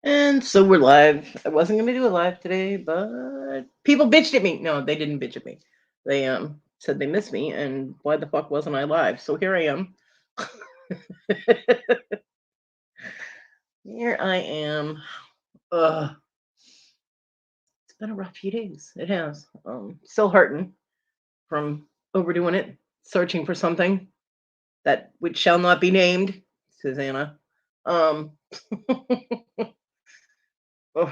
And so we're live. I wasn't gonna do a live today, but people bitched at me. No, they didn't bitch at me. They said they miss me, and why the fuck wasn't I live? So here I am. Here I am. Ugh, it's been a rough few days. It has. Still hurting from overdoing it, searching for something that which shall not be named, Susanna. Um, ugh.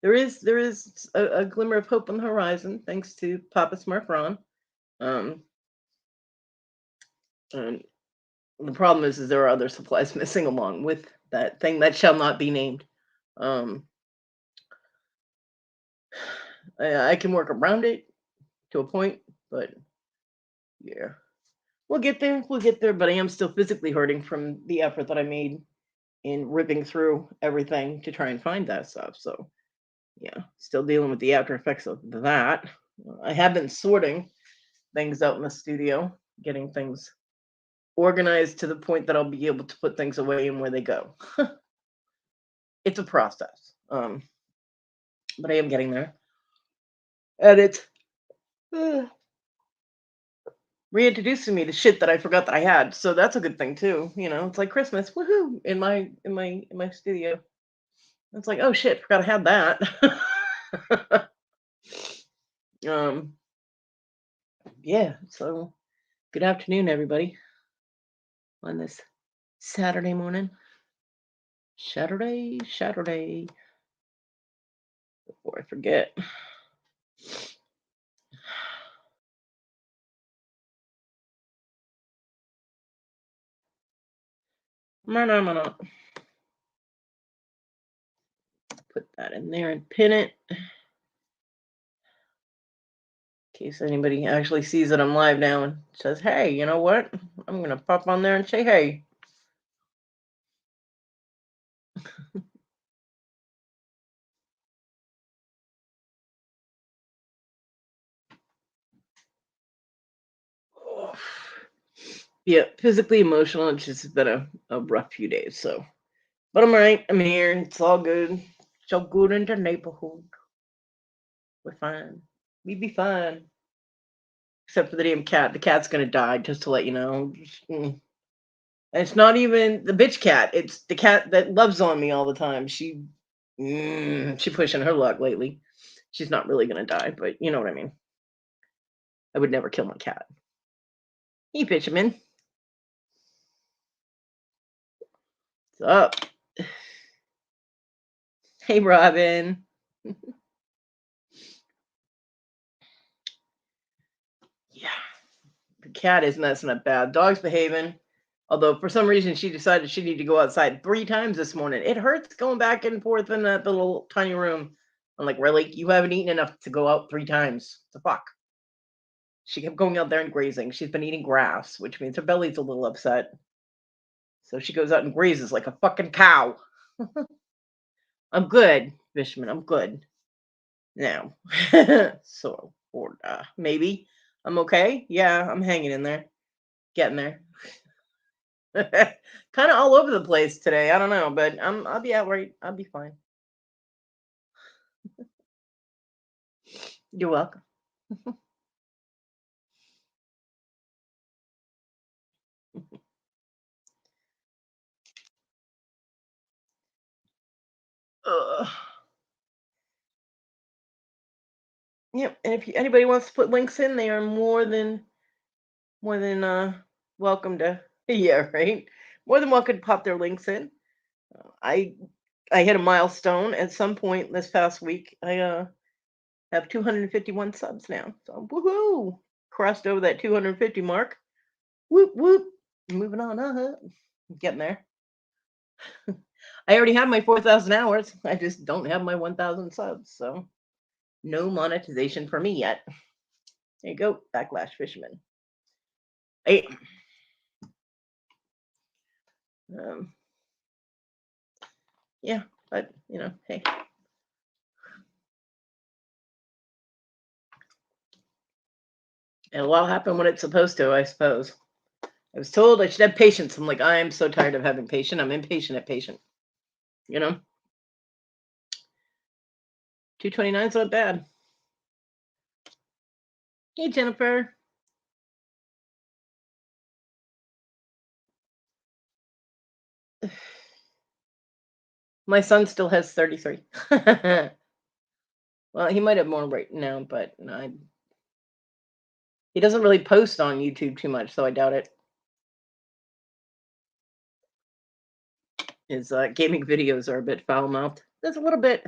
There is a glimmer of hope on the horizon, thanks to Papa Smurf Ron. Um, and the problem is there are other supplies missing along with that thing that shall not be named. Um, I can work around it to a point, but yeah, we'll get there. We'll get there. But I am still physically hurting from the effort that I made in ripping through everything to try and find that stuff. So yeah, still dealing with the after effects of that. I have been sorting things out in the studio, getting things organized to the point that I'll be able to put things away and where they go. It's a process, but I am getting there, and it's uh, reintroducing me to shit that I forgot that I had. So that's a good thing too. You know, it's like Christmas, woohoo! In my studio. It's like, oh shit, forgot I had that. um, yeah. So good afternoon, everybody, on this Saturday morning. Saturday. Before I forget. Mana. Put that in there and pin it. In case anybody actually sees that I'm live now and says, hey, you know what? I'm going to pop on there and say, hey. Yeah, physically, emotional. It's just been a rough few days. So, but I'm all right. I'm here. It's all good. So good in the neighborhood. We're fine. We be fine. Except for the damn cat. The cat's going to die, just to let you know. And it's not even the bitch cat. It's the cat that loves on me all the time. She pushing her luck lately. She's not really going to die, but you know what I mean. I would never kill my cat. Hey, Fisherman. What's up? Hey, Robin. Yeah, the cat is messing up bad. Dog's behaving. Although for some reason she decided she needed to go outside 3 times this morning. It hurts going back and forth in that little tiny room. I'm like, really? You haven't eaten enough to go out 3 times. The fuck? She kept going out there and grazing. She's been eating grass, which means her belly's a little upset. So she goes out and grazes like a fucking cow. I'm good, Fishman. I'm good. Now. So, or maybe I'm okay. Yeah, I'm hanging in there, getting there. Kind of all over the place today. I don't know, but I'll be out right. I'll be fine. You're welcome. Ugh. Yep. And if anybody wants to put links in, they are more than welcome to. Yeah, right. More than welcome to pop their links in. I I hit a milestone at some point this past week. I have 251 subs now. So woohoo! Crossed over that 250 mark. Whoop whoop. Moving on. Getting there. I already have my 4,000 hours. I just don't have my 1,000 subs. So no monetization for me yet. There you go. Backlash Fisherman. Hey, um, yeah, but hey, it'll all happen when it's supposed to, I suppose. I was told I should have patience. I'm like, I am so tired of having patience. I'm impatient at patient. You know? 229's not bad. Hey, Jennifer. My son still has 33. Well, he might have more right now, but he doesn't really post on YouTube too much, so I doubt it. His gaming videos are a bit foul-mouthed. Just a little bit.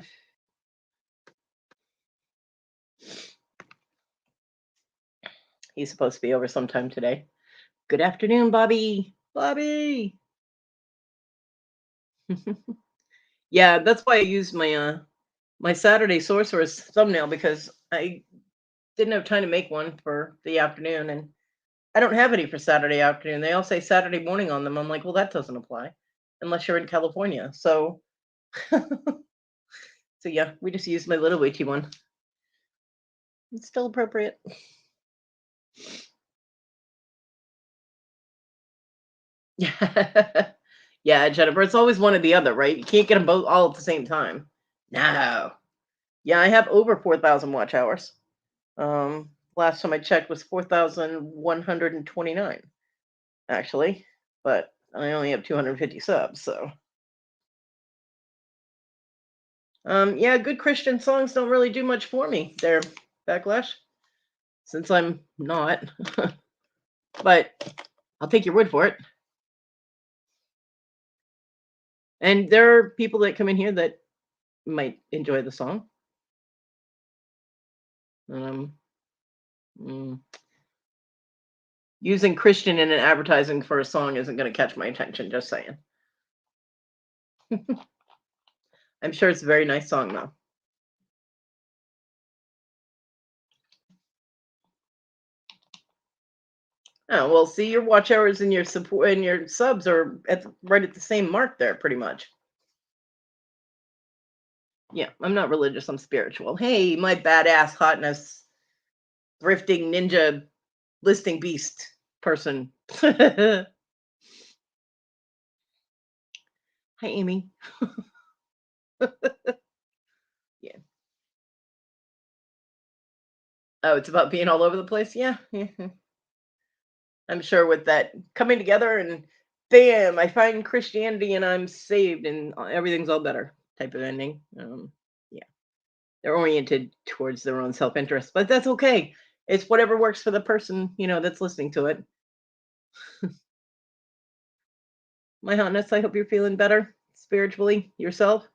He's supposed to be over sometime today. Good afternoon, Bobby. Bobby. Yeah, that's why I used my Saturday Sorceress thumbnail, because I didn't have time to make one for the afternoon, and I don't have any for Saturday afternoon. They all say Saturday morning on them. I'm like, well, that doesn't apply unless you're in California. So, so yeah, we just used my little witchy one. It's still appropriate. Yeah, yeah, Jennifer. It's always one or the other, right? You can't get them both all at the same time. No. Yeah, I have over 4,000 watch hours. Last time I checked was 4,129, actually, but I only have 250 subs, so. Yeah, good Christian songs don't really do much for me there, Backlash, since I'm not. But I'll take your word for it. And there are people that come in here that might enjoy the song. Um, mm, Using Christian in an advertising for a song isn't going to catch my attention, just saying. I'm sure it's a very nice song, though. Oh, well, see, your watch hours and your support and your subs are right at the same mark there, pretty much. Yeah, I'm not religious, I'm spiritual. Hey, my badass hotness, thrifting ninja listing beast person. Hi, Amy. Yeah. Oh, it's about being all over the place? Yeah. I'm sure with that coming together and bam, I find Christianity and I'm saved and everything's all better type of ending. Yeah. They're oriented towards their own self-interest, but that's okay. It's whatever works for the person, that's listening to it. My hotness, I hope you're feeling better spiritually yourself.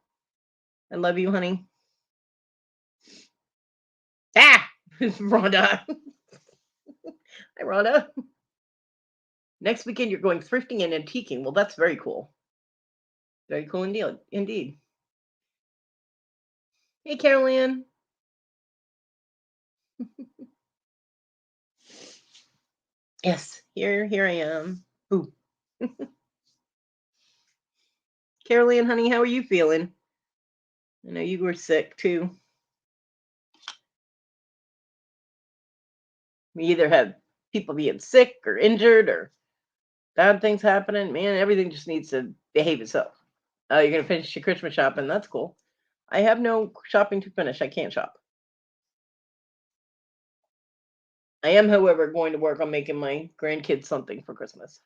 I love you, honey. Ah, Rhonda. Hi, Rhonda. Next weekend, you're going thrifting and antiquing. Well, that's very cool. Very cool indeed. Indeed. Hey, Carolyn. Yes, here I am. Ooh. Carolyn, honey, how are you feeling? I know you were sick too. We either have people being sick or injured or bad things happening. Man, everything just needs to behave itself. Oh, you're gonna finish your Christmas shopping. That's cool. I have no shopping to finish. I can't shop. I am, however, going to work on making my grandkids something for Christmas.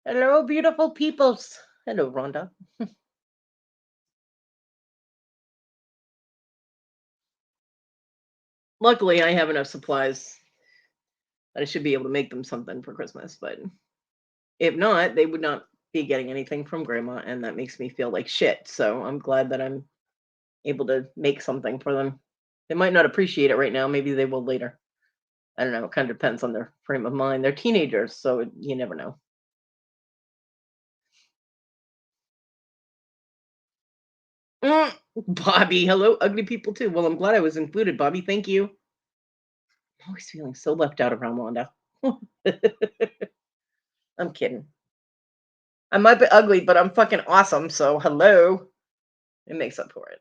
Hello, beautiful peoples. Hello, Rhonda. Luckily, I have enough supplies that I should be able to make them something for Christmas. But if not, they would not be getting anything from Grandma, and that makes me feel like shit. So I'm glad that I'm able to make something for them. They might not appreciate it right now. Maybe they will later. I don't know. It kind of depends on their frame of mind. They're teenagers, so you never know. Bobby, hello, ugly people too. Well, I'm glad I was included, Bobby. Thank you. I'm always feeling so left out around Wanda. I'm kidding. I might be ugly, but I'm fucking awesome. So hello, it makes up for it.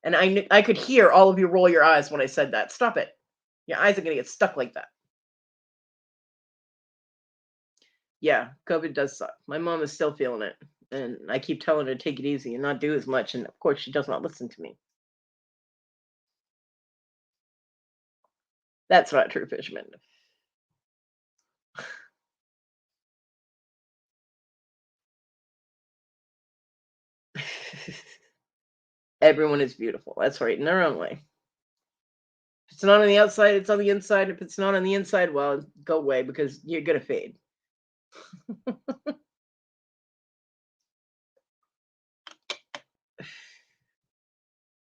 And I could hear all of you roll your eyes when I said that. Stop it. Your eyes are gonna get stuck like that. Yeah, COVID does suck. My mom is still feeling it. And I keep telling her to take it easy and not do as much. And of course, she does not listen to me. That's not true, Fishman. Everyone is beautiful. That's right, in their own way. If it's not on the outside, it's on the inside. If it's not on the inside, well, go away because you're gonna fade.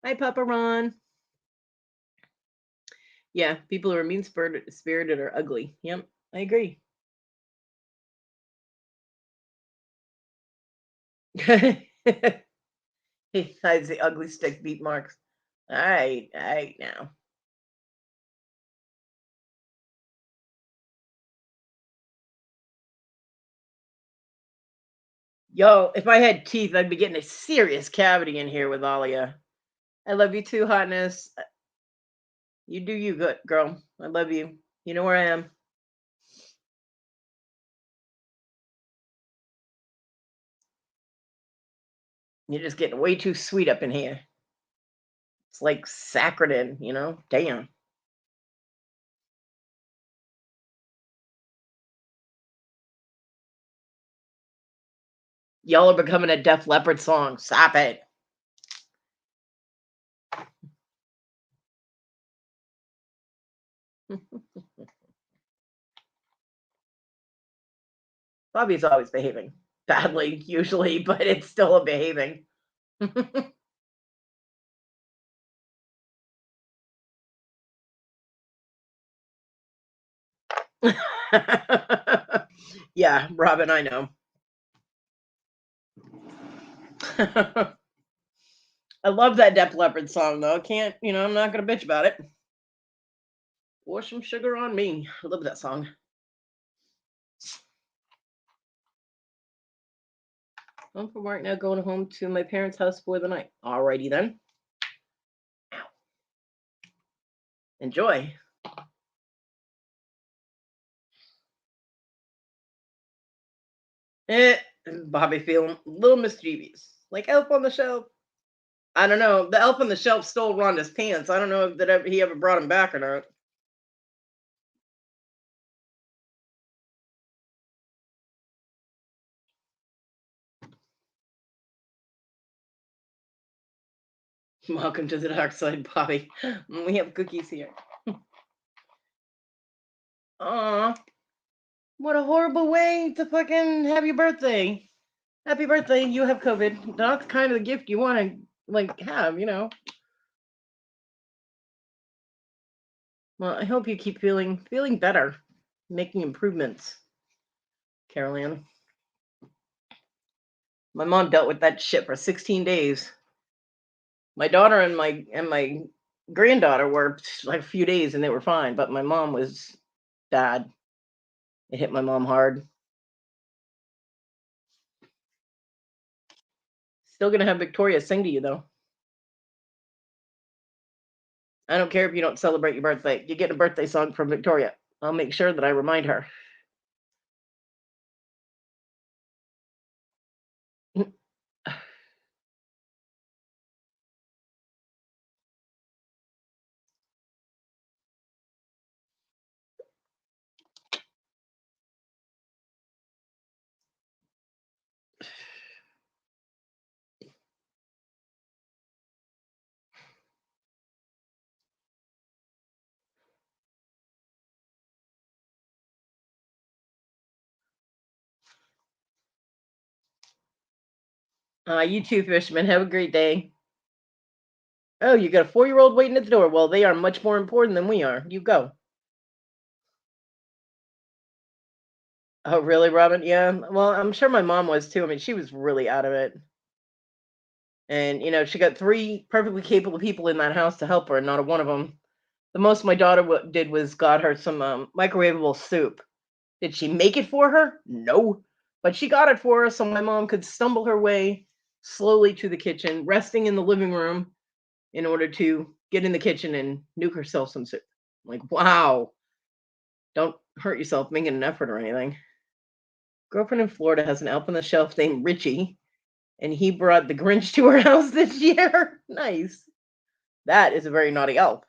Hi, Papa Ron. Yeah, people who are mean spirited are ugly. Yep, I agree. He hides the ugly stick beat marks. All right now. Yo, if I had teeth, I'd be getting a serious cavity in here with all of you. I love you too, hotness. You do you good, girl. I love you. You know where I am. You're just getting way too sweet up in here. It's like saccharin, you know? Damn. Y'all are becoming a Def Leppard song. Stop it. Bobby's always behaving badly, usually, but it's still a behaving. Yeah, Robin, I know. I love that Def Leppard song, though. Can't, I'm not going to bitch about it. Pour some sugar on me. I love that song. I'm from work now, going home to my parents' house for the night. Alrighty then. Enjoy. Eh, Bobby feeling a little mischievous. Like Elf on the Shelf. I don't know. The Elf on the Shelf stole Rhonda's pants. I don't know if he ever brought him back or not. Welcome to the dark side, Bobby. We have cookies here. Aw, what a horrible way to fucking have your birthday. Happy birthday. You have COVID. That's kind of the gift you want to have. Well, I hope you keep feeling better, making improvements, Carol. My mom dealt with that shit for 16 days. My daughter and my granddaughter were like a few days and they were fine, but my mom was bad. It hit my mom hard. Still gonna have Victoria sing to you though. I don't care if you don't celebrate your birthday. You get a birthday song from Victoria. I'll make sure that I remind her. You too, Fishman. Have a great day. Oh, you got a 4-year-old waiting at the door. Well, they are much more important than we are. You go. Oh, really, Robin? Yeah. Well, I'm sure my mom was too. I mean, she was really out of it. And, she got 3 perfectly capable people in that house to help her, and not a one of them. The most my daughter did was got her some microwavable soup. Did she make it for her? No. But she got it for her so my mom could stumble her way slowly to the kitchen, resting in the living room in order to get in the kitchen and nuke herself some soup. Like, wow. Don't hurt yourself making an effort or anything. Girlfriend in Florida has an elf on the shelf named Richie. and he brought the Grinch to her house this year. Nice. That is a very naughty elf.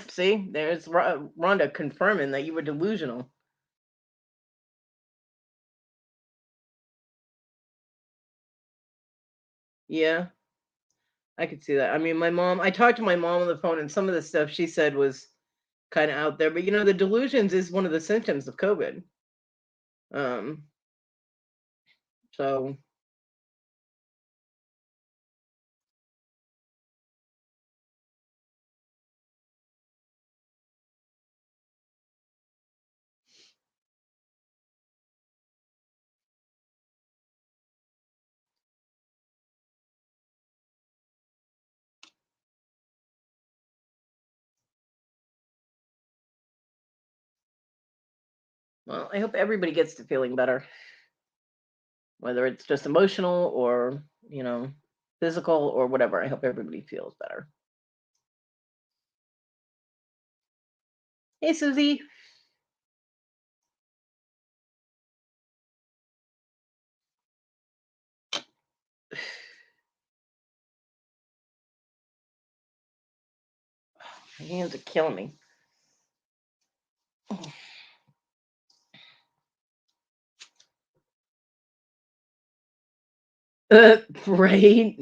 See, there's Rhonda confirming that you were delusional. Yeah, I could see that. I mean, I talked to my mom on the phone, and some of the stuff she said was kind of out there. But the delusions is one of the symptoms of COVID. Um, so well, I hope everybody gets to feeling better, whether it's just emotional or physical or whatever. I hope everybody feels better. Hey, Susie. My hands are killing me. Right?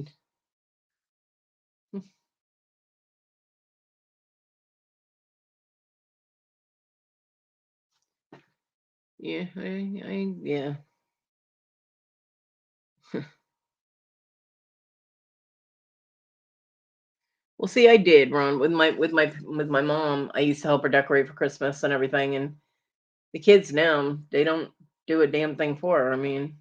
Yeah, yeah. Well, see, I did, Ron, with my mom. I used to help her decorate for Christmas and everything, and the kids now, they don't do a damn thing for her. I mean,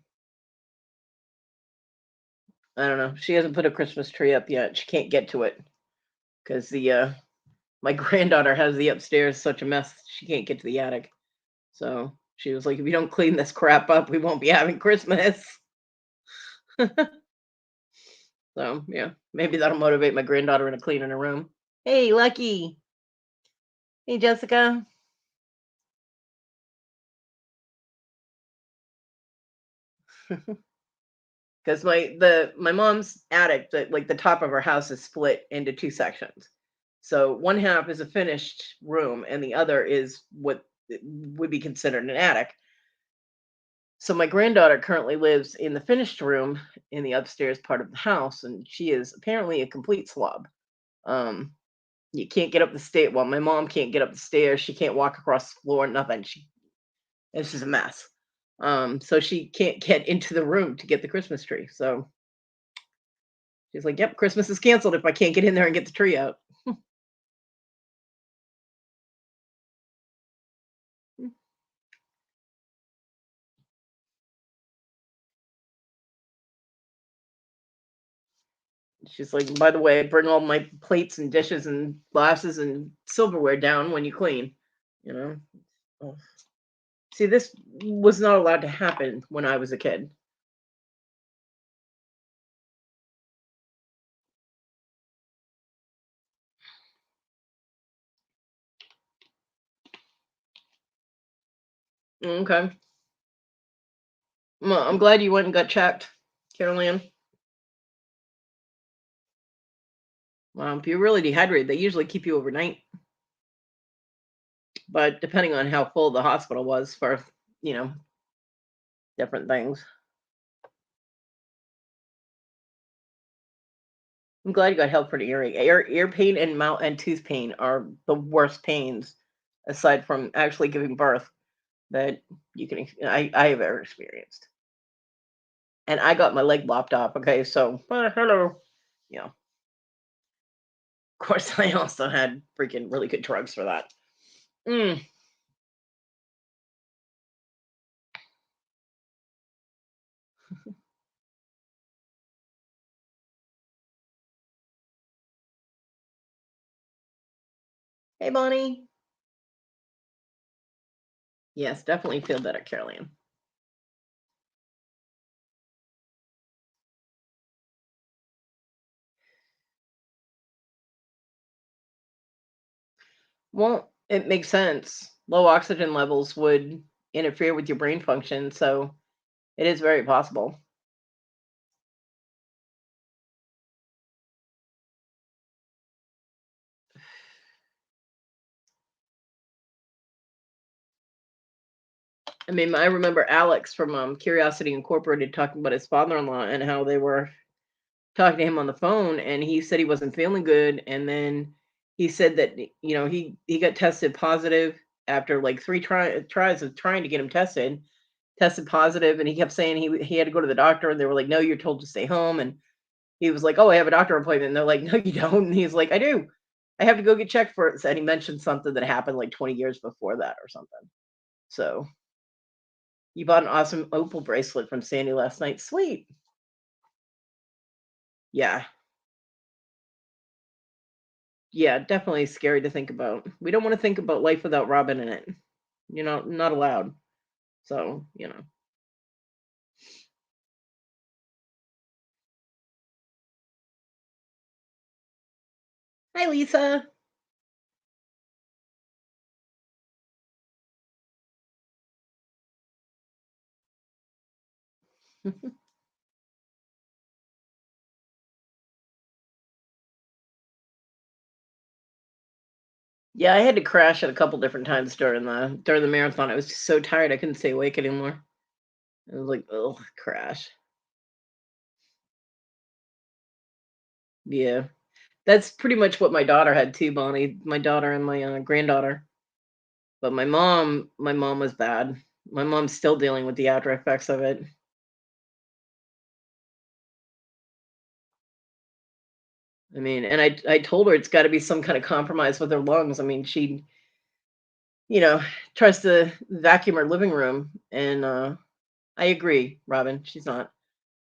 I don't know. She hasn't put a Christmas tree up yet. She can't get to it because the my granddaughter has the upstairs such a mess. She can't get to the attic. So she was like, "If you don't clean this crap up, we won't be having Christmas." So yeah, maybe that'll motivate my granddaughter into cleaning her room. Hey, Lucky. Hey, Jessica. Because my mom's attic, the top of her house is split into two sections. So one half is a finished room, and the other is what would be considered an attic. So my granddaughter currently lives in the finished room in the upstairs part of the house, and she is apparently a complete slob. Um, you can't get up the stairs. Well, my mom can't get up the stairs. She can't walk across the floor. Nothing. It's just a mess. So she can't get into the room to get the Christmas tree. So she's like, "Yep, Christmas is canceled if I can't get in there and get the tree out." She's like, "By the way, bring all my plates and dishes and glasses and silverware down when you clean." You know. Ugh. See, this was not allowed to happen when I was a kid. Okay. Well, I'm glad you went and got checked, Carolyn. If you're really dehydrated, they usually keep you overnight. But depending on how full the hospital was for, you know, different things. I'm glad you got help for the earring. Ear pain and mouth and tooth pain are the worst pains, aside from actually giving birth, that I have ever experienced. And I got my leg lopped off. Okay, so hello, of course I also had freaking really good drugs for that. Mm. Hey, Bonnie. Yes, definitely feel better, Caroline. Well, it makes sense. Low oxygen levels would interfere with your brain function, so it is very possible. I mean, I remember Alex from Curiosity Incorporated talking about his father-in-law and how they were talking to him on the phone, and he said he wasn't feeling good, and then he said that he got tested positive after like tries of trying to get him tested positive, and he kept saying he had to go to the doctor, and they were like, "No, you're told to stay home," and he was like, "Oh, I have a doctor appointment," and they're like, "No, you don't," and he's like, "I do. I have to go get checked for it," and he mentioned something that happened like 20 years before that or something. So you bought an awesome opal bracelet from Sandy last night. Sweet. Yeah. Yeah, definitely scary to think about. We don't want to think about life without Robin in it. Not allowed. So. Hi, Lisa. Yeah, I had to crash it a couple different times during the marathon. I was just so tired I couldn't stay awake anymore. I was like, oh, crash. Yeah. That's pretty much what my daughter had too, Bonnie. My daughter and my granddaughter. But my mom was bad. My mom's still dealing with the after effects of it. I mean, and I told her it's got to be some kind of compromise with her lungs. I mean, she, you know, tries to vacuum her living room, and I agree, Robin. She's not.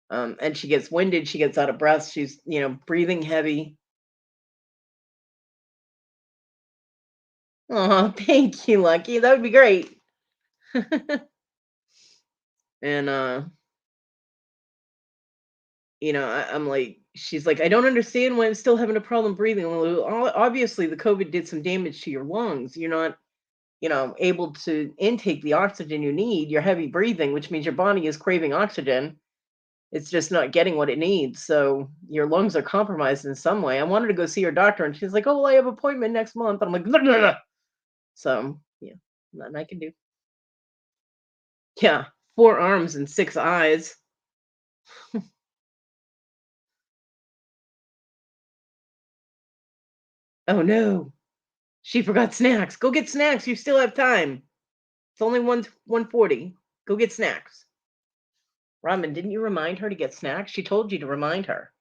And she gets winded. She gets out of breath. She's, breathing heavy. Oh, thank you, Lucky. That would be great. And I'm like, she's like, I don't understand why I'm still having a problem breathing. Well, obviously, the COVID did some damage to your lungs. You're not, able to intake the oxygen you need. You're heavy breathing, which means your body is craving oxygen. It's just not getting what it needs. So your lungs are compromised in some way. I wanted to go see her doctor, and she's like, "Oh, well, I have an appointment next month." I'm like, "Blah, blah, blah." So yeah, nothing I can do. Yeah, 4 arms and 6 eyes. Oh no, she forgot snacks. Go get snacks. You still have time. It's only 1:40. Go get snacks. Ramen, didn't you remind her to get snacks? She told you to remind her.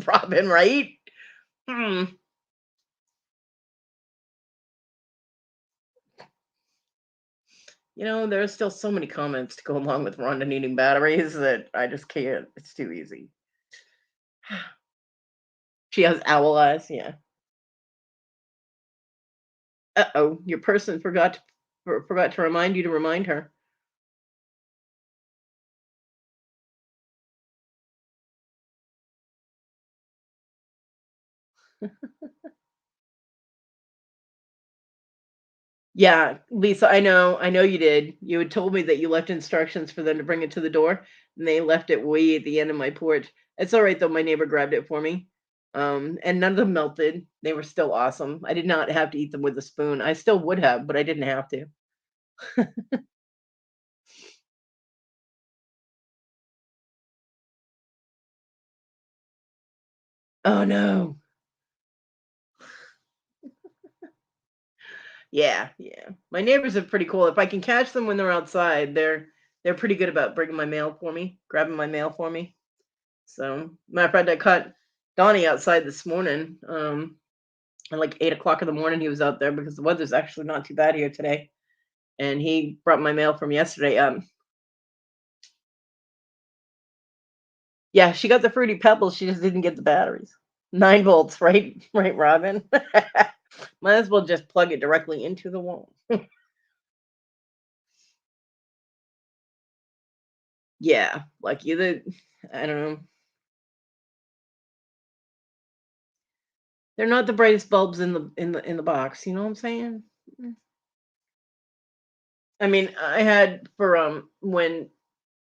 Robin, right? Hmm. There's still so many comments to go along with Rhonda needing batteries that I just can't. It's too easy. She has owl eyes. Yeah. Uh-oh, your person forgot to remind you to remind her. Yeah, Lisa, I know you did. You had told me that you left instructions for them to bring it to the door, and they left it way at the end of my porch. It's all right though. My neighbor grabbed it for me. And none of them melted. They were still awesome. I did not have to eat them with a spoon. I still would have, but I didn't have to. Oh no. Yeah, yeah. My neighbors are pretty cool. If I can catch them when they're outside, they're pretty good about bringing my mail for me, grabbing my mail for me. So, matter of fact, I caught Donnie outside this morning. At like 8 o'clock in the morning, he was out there because the weather's actually not too bad here today, and he brought my mail from yesterday. Yeah, she got the fruity pebbles. She just didn't get the batteries. 9 volts, right? Right, Robin. Might as well just plug it directly into the wall. Yeah, like either I don't know. They're not the brightest bulbs in the box, you know what I'm saying? Mm. I mean, I had for when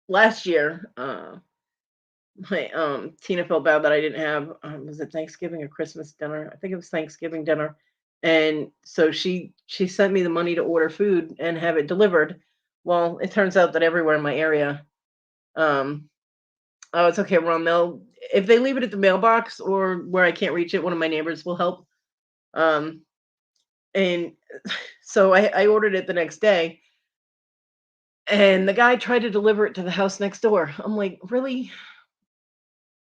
last year, my Tina felt bad that I didn't have was it Thanksgiving or Christmas dinner? I think it was Thanksgiving dinner. And so she sent me the money to order food and have it delivered. Well, it turns out that everywhere in my area, um, oh, it's okay, Ron. They'll if they leave it at the mailbox or where I can't reach it, one of my neighbors will help. Um, and so I ordered it the next day, and the guy tried to deliver it to the house next door. I'm like, really?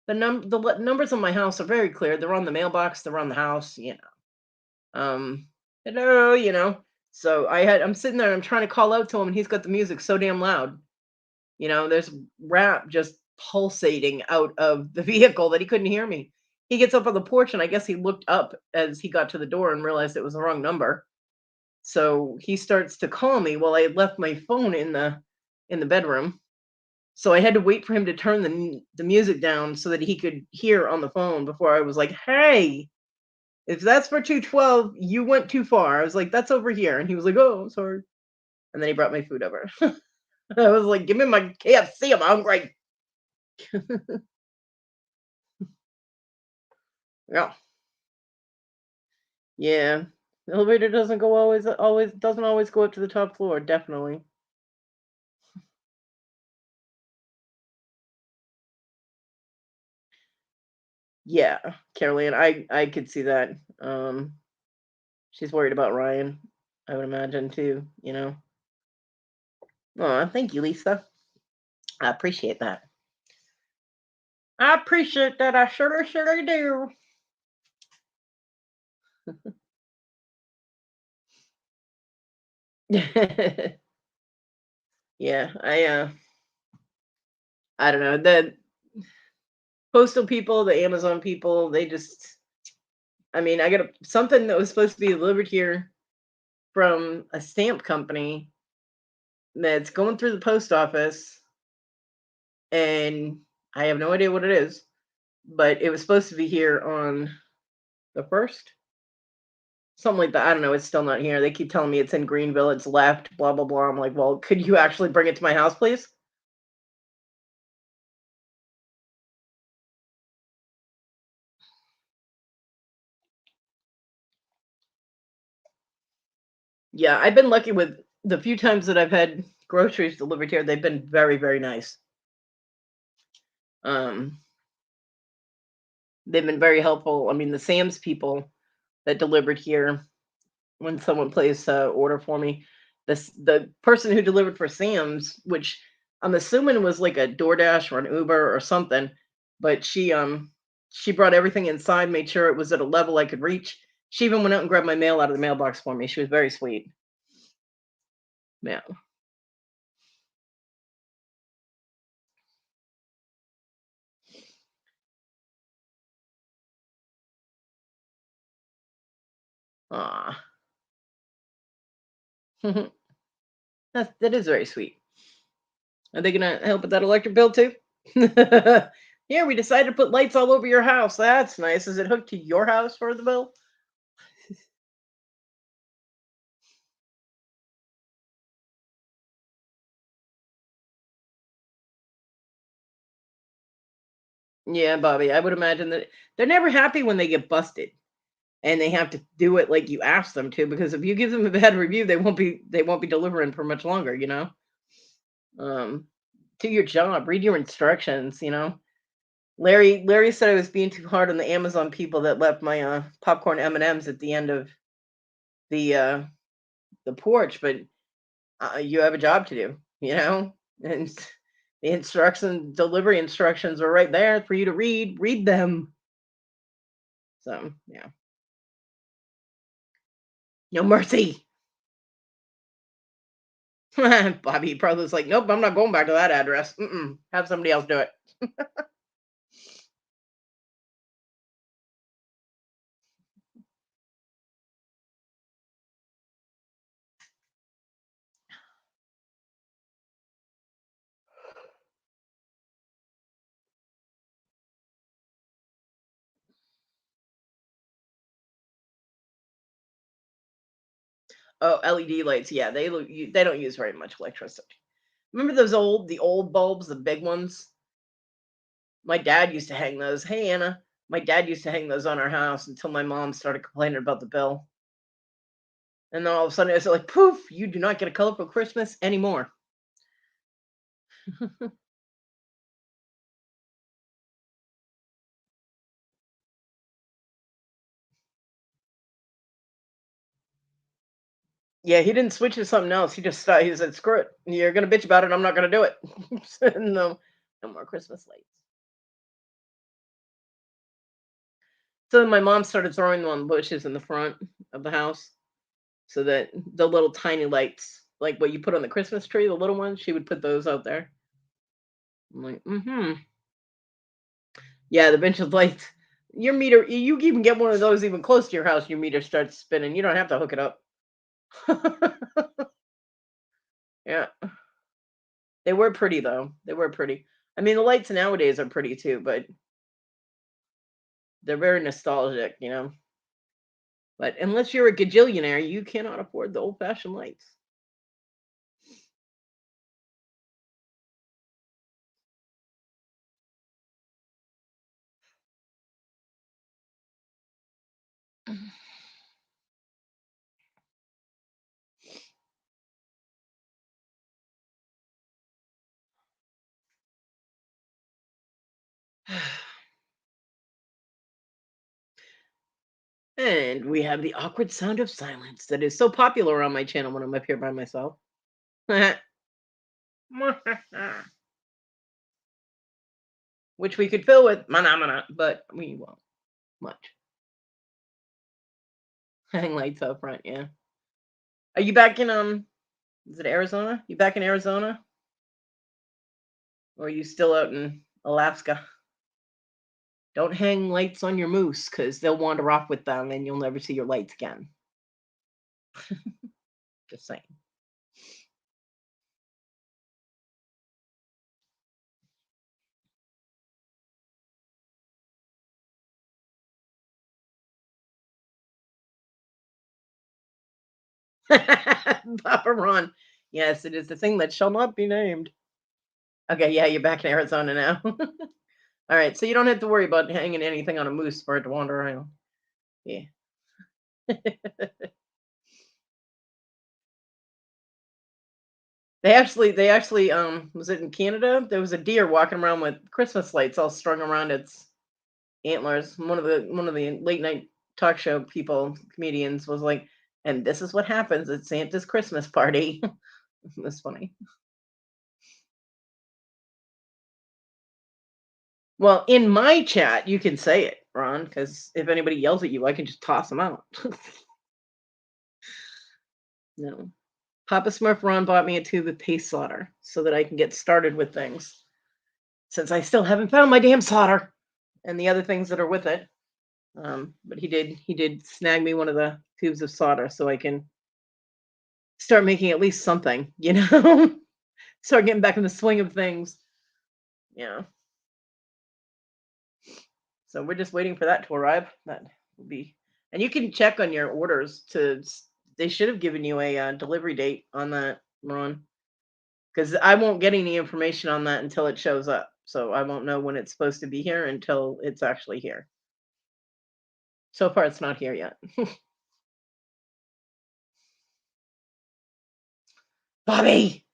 Numbers on my house are very clear. They're on the mailbox. They're on the house. Um, hello. So I'm sitting there and I'm trying to call out to him, and he's got the music so damn loud. There's rap just pulsating out of the vehicle that he couldn't hear me. He gets up on the porch, and I guess he looked up as he got to the door and realized it was the wrong number. So he starts to call me. Well, I had left my phone in the bedroom, so I had to wait for him to turn the music down so that he could hear on the phone before I was like, "Hey, if that's for 212, you went too far." I was like, "That's over here," and he was like, "Oh, sorry." And then he brought my food over. I was like, "Give me my KFC. I'm hungry." Yeah. Yeah. The elevator doesn't go always doesn't always go up to the top floor, definitely. Yeah, Caroline, I could see that. She's worried about Ryan, I would imagine too. Oh, thank you, Lisa. I appreciate that. I appreciate that. I sure do. Yeah, I don't know. The postal people, the Amazon people, they just I mean, I got something that was supposed to be delivered here from a stamp company that's going through the post office, and I have no idea what it is, but it was supposed to be here on the first, something like that. I don't know. It's still not here. They keep telling me it's in Greenville. It's left. Blah blah blah. I'm like, well, could you actually bring it to my house, please? Yeah, I've been lucky with the few times that I've had groceries delivered here. They've been very very nice. Um, they've been very helpful. I mean, the Sam's people that delivered here when someone placed a order for me. The person who delivered for Sam's, which I'm assuming was like a DoorDash or an Uber or something, but she brought everything inside, made sure it was at a level I could reach. She even went out and grabbed my mail out of the mailbox for me. She was very sweet. Yeah. Aw. That is very sweet. Are they gonna help with that electric bill too? Here, we decided to put lights all over your house. That's nice. Is it hooked to your house for the bill? Yeah, Bobby, I would imagine that they're never happy when they get busted and they have to do it like you asked them to, because if you give them a bad review, they won't be delivering for much longer. Um, do your job, read your instructions. Larry said I was being too hard on the Amazon people that left my popcorn M&Ms at the end of the porch, but you have a job to do. And the delivery instructions are right there for you to read them. So, yeah. No mercy. Bobby probably was like, "Nope, I'm not going back to that address. Mm-mm. Have somebody else do it." Oh, LED lights. Yeah, they don't use very much electricity. Remember the old bulbs, the big ones? My dad used to hang those. Hey, Anna. My dad used to hang those on our house until my mom started complaining about the bill. And then all of a sudden it's like, poof, you do not get a colorful Christmas anymore. Yeah, he didn't switch to something else. He said, screw it. You're gonna bitch about it, I'm not gonna do it. No, no more Christmas lights. So my mom started throwing them on bushes in the front of the house so that the little tiny lights, like what you put on the Christmas tree, the little ones, she would put those out there. I'm like, mm-hmm. Yeah, the bench of lights. Your meter, you can even get one of those even close to your house, your meter starts spinning. You don't have to hook it up. Yeah. They were pretty though. They were pretty. I mean, the lights nowadays are pretty too, but they're very nostalgic, you know. But unless you're a gajillionaire, you cannot afford the old-fashioned lights. And we have the awkward sound of silence that is so popular on my channel when I'm up here by myself. Which we could fill with mana mana, but we won't much. Hang lights up front, yeah. Are you back in is it Arizona? You back in Arizona? Or are you still out in Alaska? Don't hang lights on your moose because they'll wander off with them and you'll never see your lights again. Just saying. Papa Ron. Yes, it is the thing that shall not be named. Okay, yeah, you're back in Arizona now. All right, so you don't have to worry about hanging anything on a moose for it to wander around. Yeah. They actually was it in Canada? There was a deer walking around with Christmas lights all strung around its antlers. One of the late night talk show people, comedians was like, and this is what happens at Santa's Christmas party. That's funny. Well, in my chat, you can say it, Ron, because if anybody yells at you, I can just toss them out. No. Papa Smurf Ron bought me a tube of paste solder so that I can get started with things. Since I still haven't found my damn solder and the other things that are with it. But he did snag me one of the tubes of solder so I can start making at least something, you know? Start getting back in the swing of things. Yeah. So we're just waiting for that to arrive. That will be, and you can check on your orders they should have given you a delivery date on that, Ron, because I won't get any information on that until it shows up. So I won't know when it's supposed to be here until it's actually here. So far, it's not here yet. Bobby,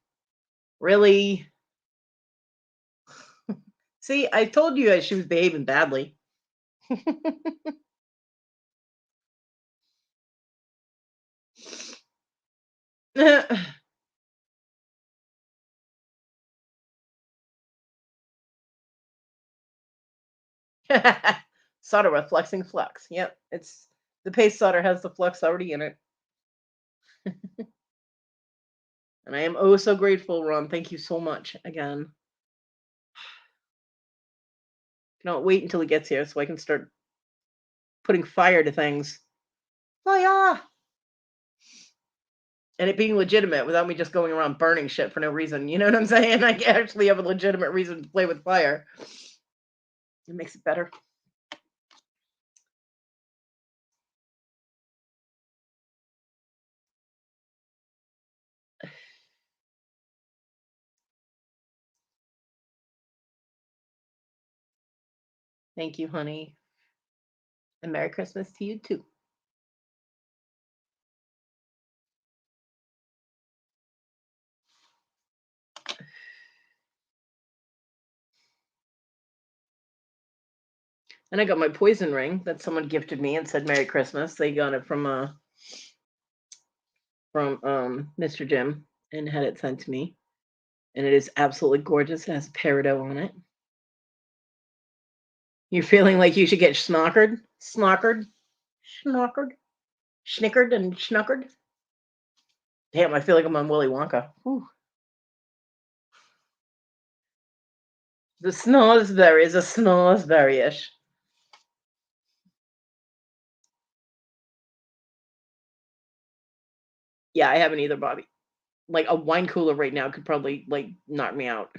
really? See, I told you that she was behaving badly. Solder with flexing flux. Yep, it's the paste solder has the flux already in it. And I am oh so grateful, Ron. Thank you so much again. Cannot wait until it gets here so I can start putting fire to things. Fire! And it being legitimate without me just going around burning shit for no reason. You know what I'm saying? I actually have a legitimate reason to play with fire. It makes it better. Thank you, honey. And Merry Christmas to you too. And I got my poison ring that someone gifted me and said Merry Christmas. They got it from Mr. Jim and had it sent to me. And it is absolutely gorgeous. It has a peridot on it. You're feeling like you should get snockered? Snockered? Snockered? Snickered and schnuckered? Damn, I feel like I'm on Willy Wonka. Whew. The snozzberry is a snozzberry-ish. Yeah, I haven't either, Bobby. Like a wine cooler right now could probably like knock me out.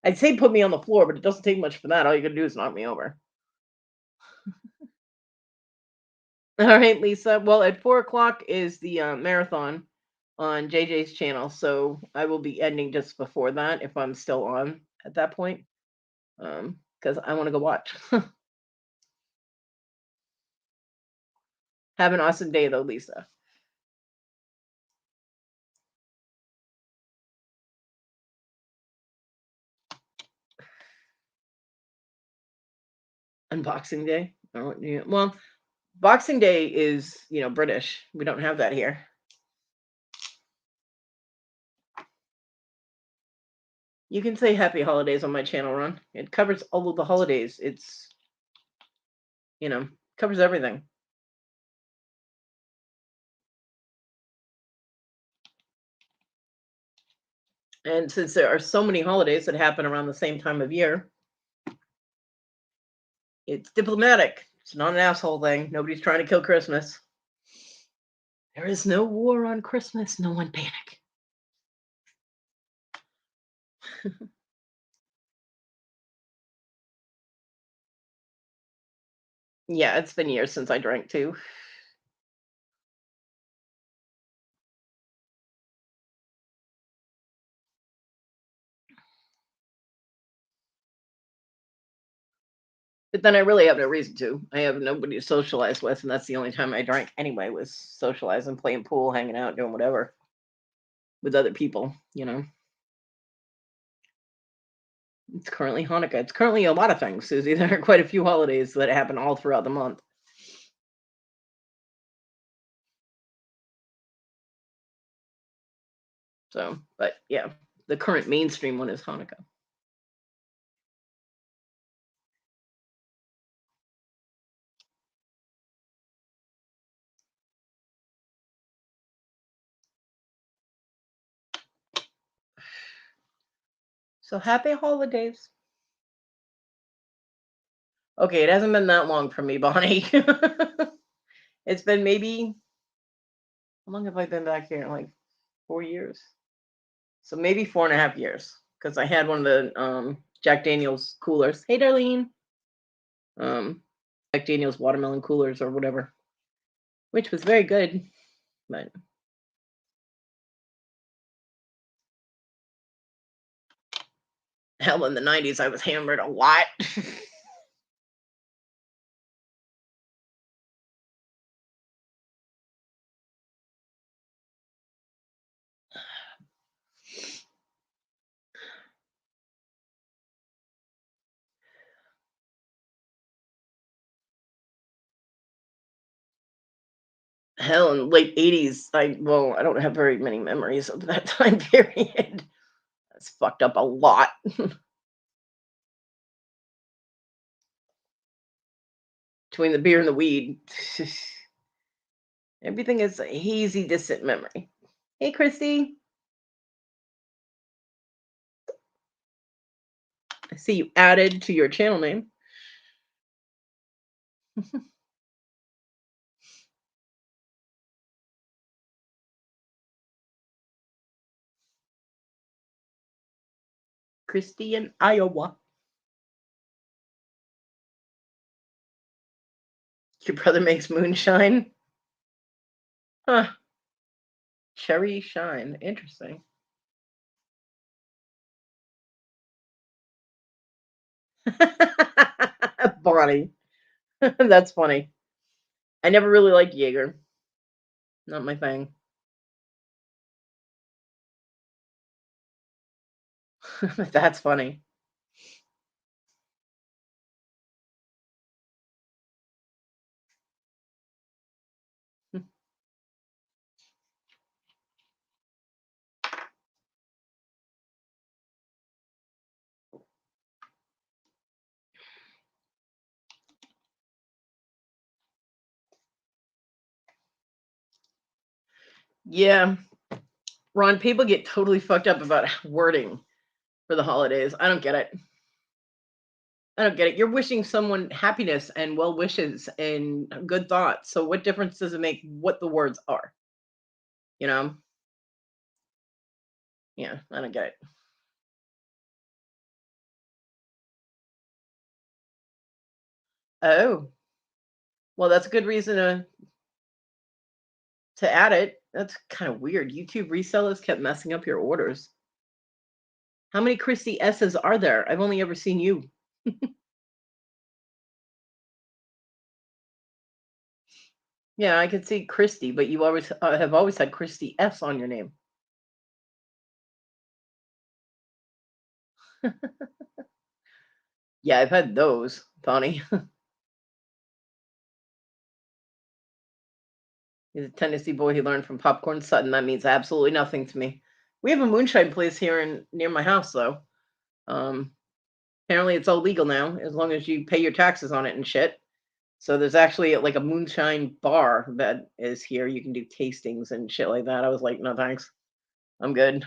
I'd say put me on the floor, but it doesn't take much for that. All you gotta do is knock me over. All right, Lisa. Well, at 4 o'clock is the marathon on JJ's channel, so I will be ending just before that if I'm still on at that point. Because I want to go watch. Have an awesome day, though, Lisa. Unboxing Day. Oh, yeah. Well, Boxing Day is British. We don't have that here. You can say Happy Holidays on my channel, Ron. It covers all of the holidays. It's covers everything. And since there are so many holidays that happen around the same time of year, it's diplomatic. It's not an asshole thing. Nobody's trying to kill Christmas. There is no war on Christmas. No one panic. Yeah, it's been years since I drank too. But then I really have no reason to. I have nobody to socialize with, and that's the only time I drank anyway, was socializing, playing pool, hanging out, doing whatever with other people. It's currently Hanukkah. It's currently a lot of things, Susie. There are quite a few holidays that happen all throughout the month. So, but yeah, the current mainstream one is Hanukkah. So happy holidays. Okay, it hasn't been that long for me, Bonnie. It's been maybe, how long have I been back here? Like 4 years. So maybe 4.5 years. Because I had one of the Jack Daniels coolers. Hey Darlene. Um Jack Daniels watermelon coolers or whatever. Which was very good. But hell, in the 90s I was hammered a lot. Hell, in late 80s, I don't have very many memories of that time period. That's fucked up a lot. Between the beer and the weed. Everything is a hazy, distant memory. Hey, Christy. I see you added to your channel name. Christy in Iowa. Your brother makes moonshine? Huh. Cherry shine. Interesting. Bonnie. That's funny. I never really liked Jaeger. Not my thing. That's funny. Yeah, Ron, people get totally fucked up about wording for the holidays. I don't get it. I don't get it. You're wishing someone happiness and well wishes and good thoughts. So what difference does it make what the words are? You know? Yeah, I don't get it. Oh, well, that's a good reason to add it. That's kind of weird. YouTube resellers kept messing up your orders. How many Christy S's are there? I've only ever seen you. Yeah, I could see Christy, but you always have always had Christy S on your name. Yeah, I've had those, Tawny. He's a Tennessee boy. He learned from Popcorn Sutton. That means absolutely nothing to me. We have a moonshine place here in near my house, though. Um, Apparently, it's all legal now as long as you pay your taxes on it and shit. So there's actually like a moonshine bar that is here. You can do tastings and shit like that. I was like, no thanks, I'm good.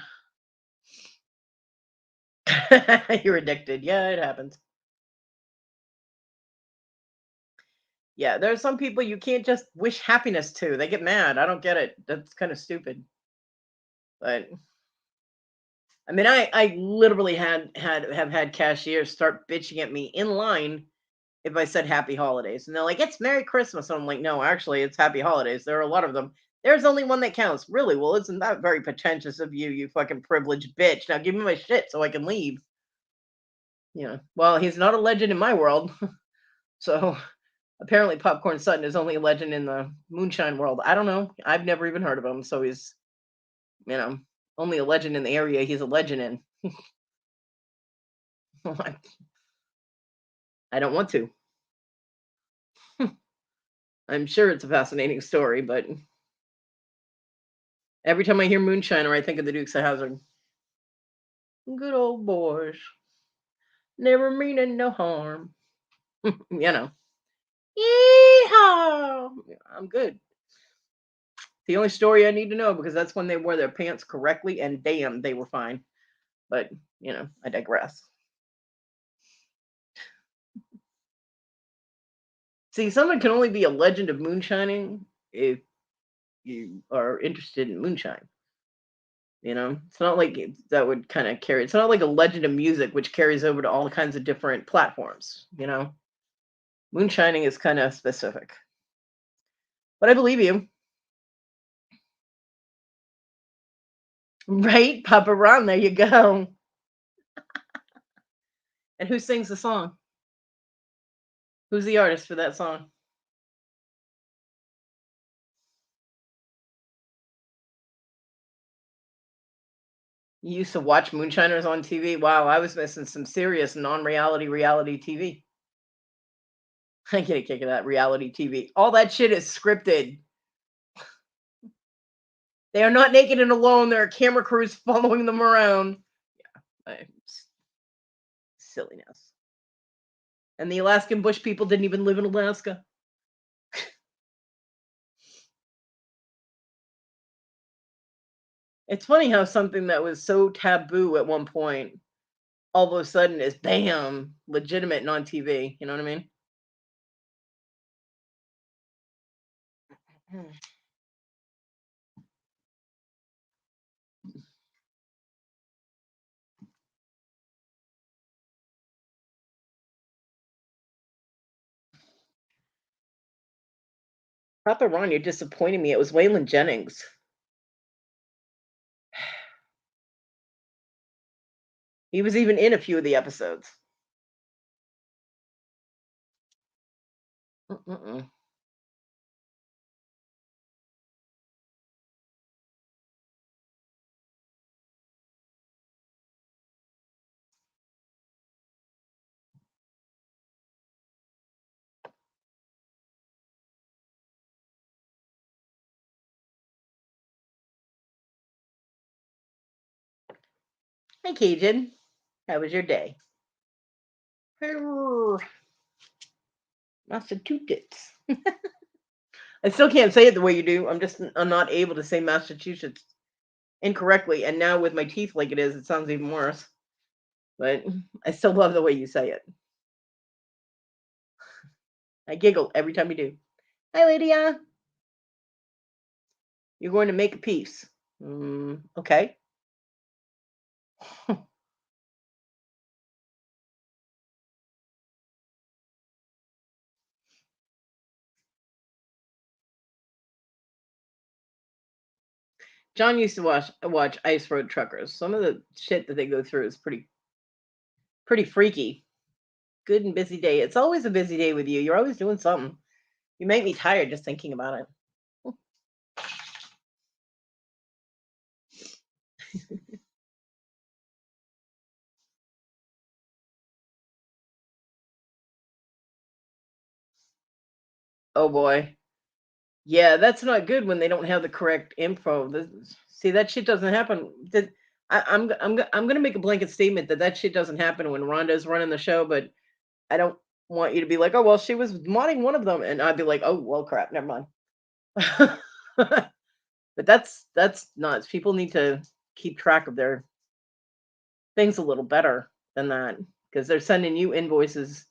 You're addicted. Yeah, it happens. Yeah, there are some people you can't just wish happiness to. They get mad. I don't get it. That's kind of stupid. But I mean, I literally have had cashiers start bitching at me in line if I said happy holidays. And they're like, it's Merry Christmas. And I'm like, no, actually, it's happy holidays. There are a lot of them. There's only one that counts. Really? Well, isn't that very pretentious of you, you fucking privileged bitch? Now give me my shit so I can leave. Well, he's not a legend in my world. So apparently Popcorn Sutton is only a legend in the moonshine world. I don't know. I've never even heard of him. So he's, you know, only a legend in the area he's a legend in. I don't want to. I'm sure it's a fascinating story, but every time I hear Moonshiner, I think of the Dukes of Hazzard. Good old boys, never meaning no harm. you know. Yeehaw! I'm good. The only story I need to know because that's when they wore their pants correctly, and damn, they were fine. But I digress. See, someone can only be a legend of moonshining if you are interested in moonshine. It's not like that would kind of carry. It's not like a legend of music, which carries over to all kinds of different platforms. Moonshining is kind of specific. But I believe you, right, Papa Ron? There you go. And who sings the song? Who's the artist for that song? You used to watch Moonshiners on TV. Wow, I was missing some serious non-reality reality TV. I get a kick of that reality TV. All that shit is scripted. They are not naked and alone. There are camera crews following them around. Silliness. And the Alaskan bush people didn't even live in Alaska. It's funny how something that was so taboo at one point all of a sudden is bam legitimate and on TV. You know what I mean? Hmm. Papa Ron, you're disappointing me. It was Waylon Jennings. He was even in a few of the episodes. Mm-mm-mm. Hi, Cajun. How was your day? Err, Massachusetts. I still can't say it the way you do. I'm not able to say Massachusetts incorrectly. And now with my teeth like it is, it sounds even worse. But I still love the way you say it. I giggle every time you do. Hi, Lydia. You're going to make a piece. Okay. John used to watch Ice Road Truckers. Some of the shit that they go through is pretty freaky. Good and busy day. It's always a busy day with you. You're always doing something. You make me tired just thinking about it. Oh boy. Yeah, that's not good when they don't have the correct info. See, that shit doesn't happen. I'm gonna make a blanket statement that shit doesn't happen when Rhonda's running the show. But I don't want you to be like, oh well, she was modding one of them, and I'd be like, oh well, crap, never mind. But that's nuts. People need to keep track of their things a little better than that because they're sending you invoices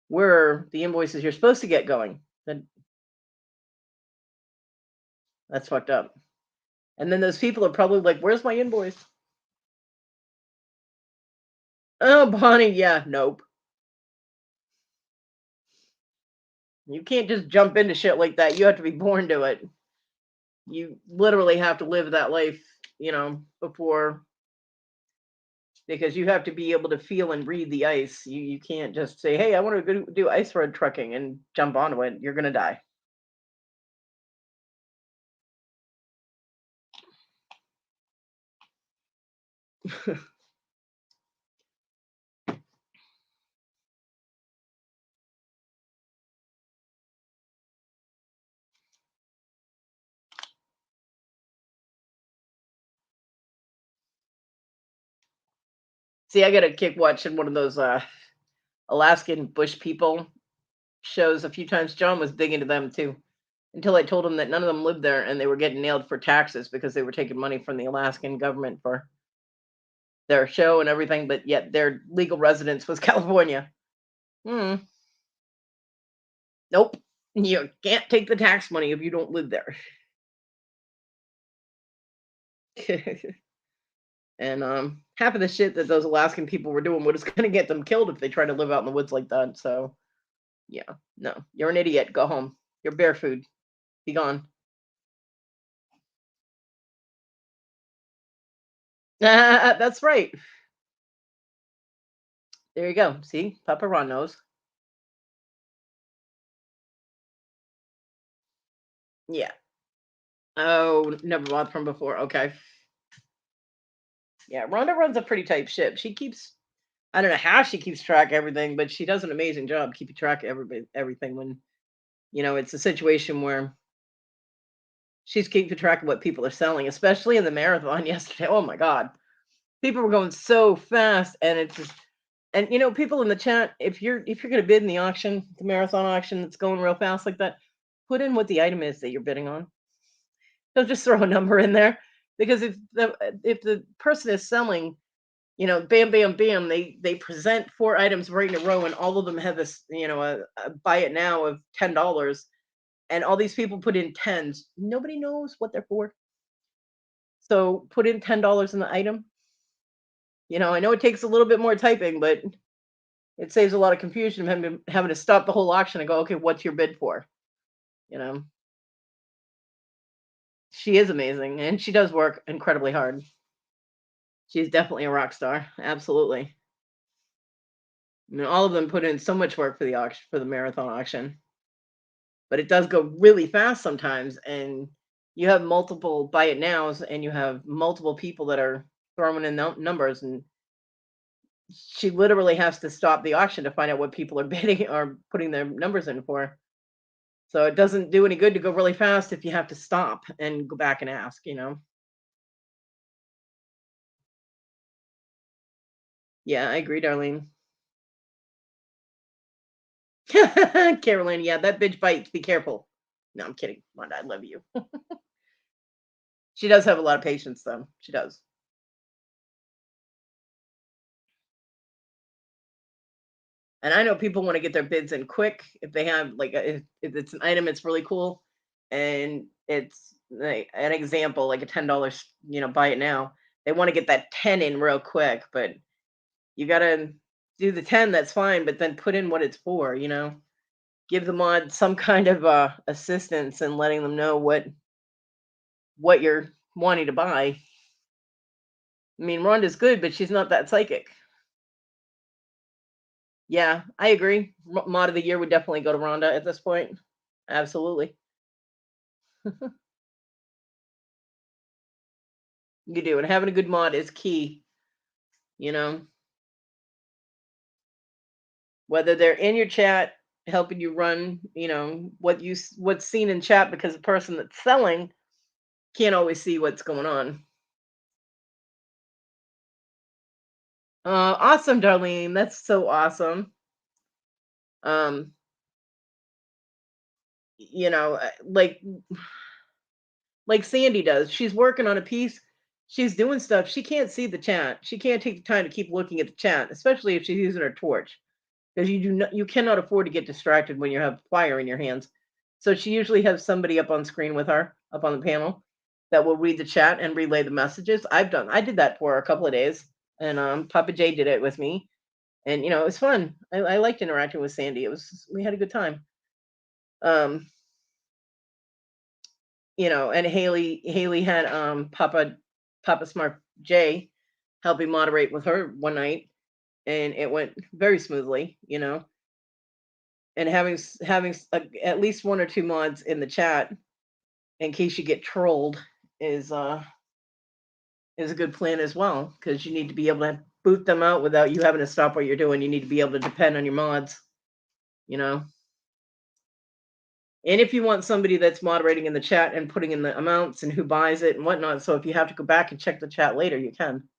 where the invoices you're supposed to get going. That's fucked up. And then those people are probably like, "Where's my invoice?" Oh, Bonnie, yeah, nope. You can't just jump into shit like that. You have to be born to it. You literally have to live that life, before because you have to be able to feel and breathe the ice. You can't just say, "Hey, I want to go do ice road trucking," and jump onto it. You're gonna die. See, I got a kick watching one of those Alaskan bush people shows a few times. John was big into them too, until I told him that none of them lived there and they were getting nailed for taxes because they were taking money from the Alaskan government for their show and everything, but yet their legal residence was California. Hmm. Nope. You can't take the tax money if you don't live there. And half of the shit that those Alaskan people were doing was going to get them killed if they tried to live out in the woods like that. So yeah, no, you're an idiot. Go home. You're bear food. Be gone. That's right. There you go. See, Papa Ron knows. Yeah. Oh, never bought from before. Okay. Yeah, Rhonda runs a pretty tight ship. She keeps I don't know how she keeps track of everything, but she does an amazing job keeping track of everything when, it's a situation where she's keeping track of what people are selling, especially in the marathon yesterday. Oh my god. People were going so fast and it's just and people in the chat, if you're going to bid in the auction, the marathon auction that's going real fast like that, put in what the item is that you're bidding on. Don't just throw a number in there because if the person is selling bam, bam, bam. They present four items right in a row, and all of them have this, a buy it now of $10, and all these people put in tens. Nobody knows what they're for, so put in $10 in the item. I know it takes a little bit more typing, but it saves a lot of confusion having to stop the whole auction and go, okay, what's your bid for? You know, she is amazing, and she does work incredibly hard. She's definitely a rock star, absolutely. I mean, all of them put in so much work for the auction, for the marathon auction. but it does go really fast sometimes. And you have multiple buy it nows, and you have multiple people that are throwing in numbers, and she literally has to stop the auction to find out what people are bidding or putting their numbers in for. So it doesn't do any good to go really fast if you have to stop and go back and ask. Yeah, I agree, Darlene. Caroline, yeah, that bitch bites. Be careful. No, I'm kidding. Wanda, I love you. She does have a lot of patience, though. She does. And I know people want to get their bids in quick if they have like if it's an item it's really cool, and it's like an example like a $10, buy it now. They want to get that 10 in real quick, but you got to do the 10, that's fine, but then put in what it's for. Give the mod some kind of assistance and letting them know what you're wanting to buy. I mean, Rhonda's good, but she's not that psychic. Yeah, I agree. Mod of the year would definitely go to Rhonda at this point. Absolutely. You do, and having a good mod is key, you know, whether they're in your chat helping you run, what's seen in chat, because the person that's selling can't always see what's going on. Awesome, Darlene. That's so awesome. Um, like Sandy does. She's working on a piece. She's doing stuff. She can't see the chat. She can't take the time to keep looking at the chat, especially if she's using her torch, because you cannot afford to get distracted when you have fire in your hands. So she usually has somebody up on screen with her, up on the panel, that will read the chat and relay the messages. I did that for a couple of days, and Papa J did it with me, and it was fun. I liked interacting with Sandy. We had a good time. Um, and Haley had Papa Smart J helping moderate with her one night, and it went very smoothly. And at least one or two mods in the chat in case you get trolled is a good plan as well, because you need to be able to boot them out without you having to stop what you're doing. You need to be able to depend on your mods, you know. And if you want somebody that's moderating in the chat and putting in the amounts and who buys it and whatnot, so if you have to go back and check the chat later, you can.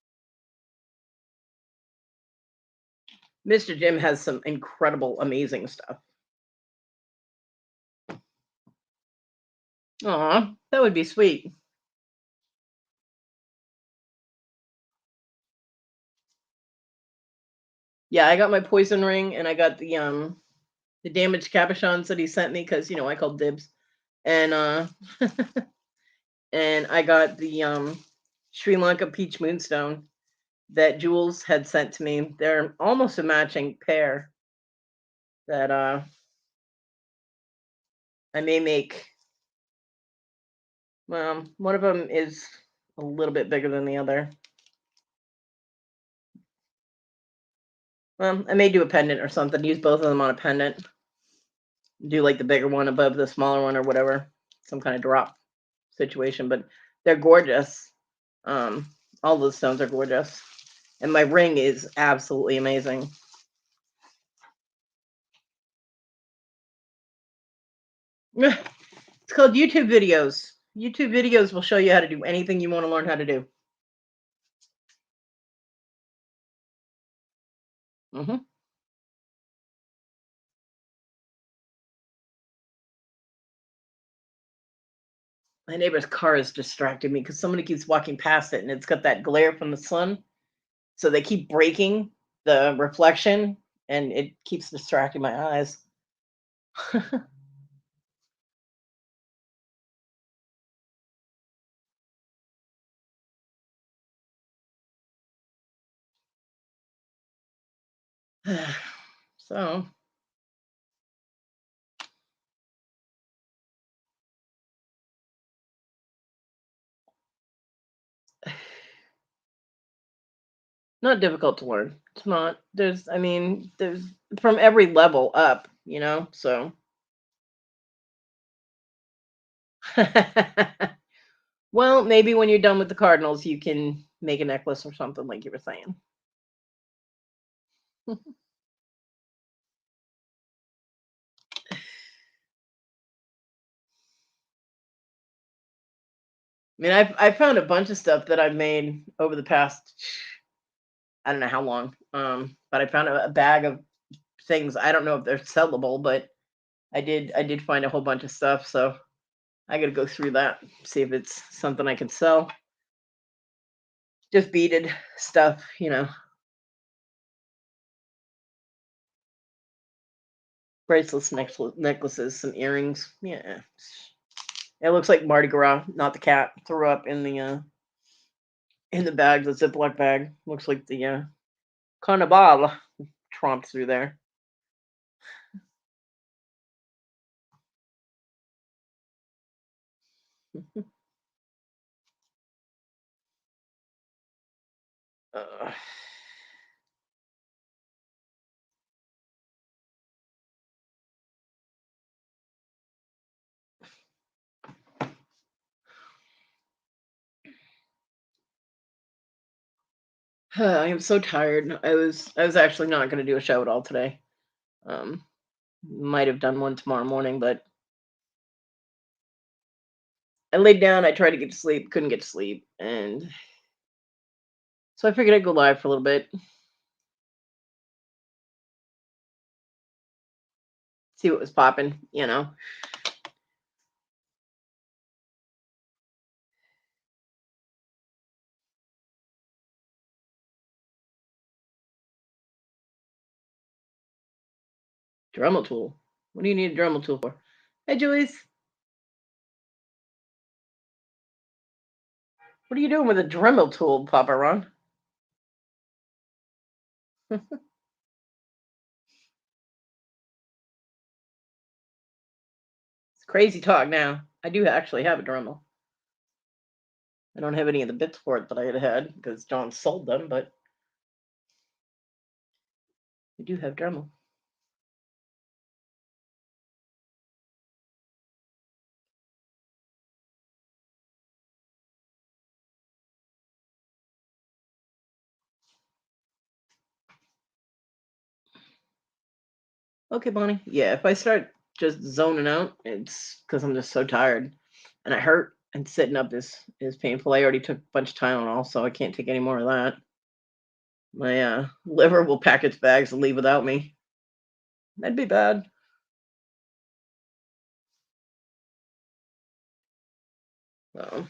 Mr. Jim has some incredible, amazing stuff. Aw, that would be sweet. Yeah, I got my poison ring, and I got the damaged cabochons that he sent me, because I called dibs. And and I got the Sri Lanka peach moonstone that Jules had sent to me. They're almost a matching pair that I may make. One of them is a little bit bigger than the other. I may do a pendant or something. Use both of them on a pendant. Do like the bigger one above the smaller one or whatever. Some kind of drop situation, but they're gorgeous. Um, all those stones are gorgeous. And my ring is absolutely amazing. It's called YouTube videos. YouTube videos will show you how to do anything you want to learn how to do. Hmm. My neighbor's car is distracting me because somebody keeps walking past it, and it's got that glare from the sun. So they keep breaking the reflection, and it keeps distracting my eyes. So, not difficult to learn. It's not. There's from every level up. So Well, maybe when you're done with the cardinals, you can make a necklace or something like you were saying. I mean, I've found a bunch of stuff that I've made over the past, I don't know how long. But I found a bag of things. I don't know if they're sellable, but I did find a whole bunch of stuff. So I got to go through that, see if it's something I can sell. Just beaded stuff. Bracelets, necklaces, some earrings. Yeah, it looks like Mardi Gras, not the cat, threw up in the bag, the Ziploc bag. Looks like the Carnival tromped through there. Uh, I am so tired. I was actually not going to do a show at all today. Um, might have done one tomorrow morning, but I laid down. I tried to get to sleep, couldn't get to sleep, and so I figured I'd go live for a little bit, see what was popping. Dremel tool. What do you need a Dremel tool for? Hey, Julius, what are you doing with a Dremel tool, Papa Ron? It's crazy talk now. I do actually have a Dremel. I don't have any of the bits for it that I had because John sold them, but I do have Dremel. Okay, Bonnie. Yeah, if I start just zoning out, it's because I'm just so tired and I hurt and sitting up is painful. I already took a bunch of Tylenol, so I can't take any more of that. My liver will pack its bags and leave without me. That'd be bad. So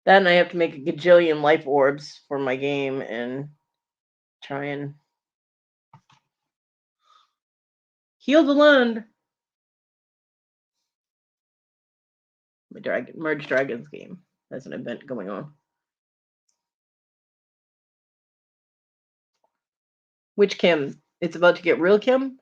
that and I have to make a gajillion life orbs for my game and try and heal the land. My dragon merge dragons game. That's an event going on. Which Kim? It's about to get real Kim?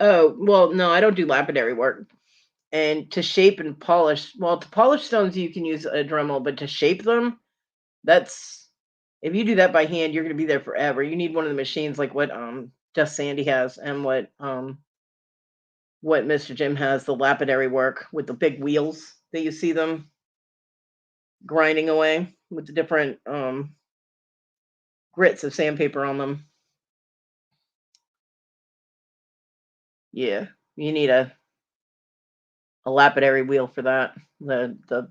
Oh, well, no, I don't do lapidary work. And to shape and polish, well, to polish stones, you can use a Dremel, but to shape them, that's if you do that by hand, you're going to be there forever. You need one of the machines like what Just Sandy has and what Mr. Jim has, the lapidary work with the big wheels that you see them grinding away with the different grits of sandpaper on them. Yeah, you need a lapidary wheel for that, the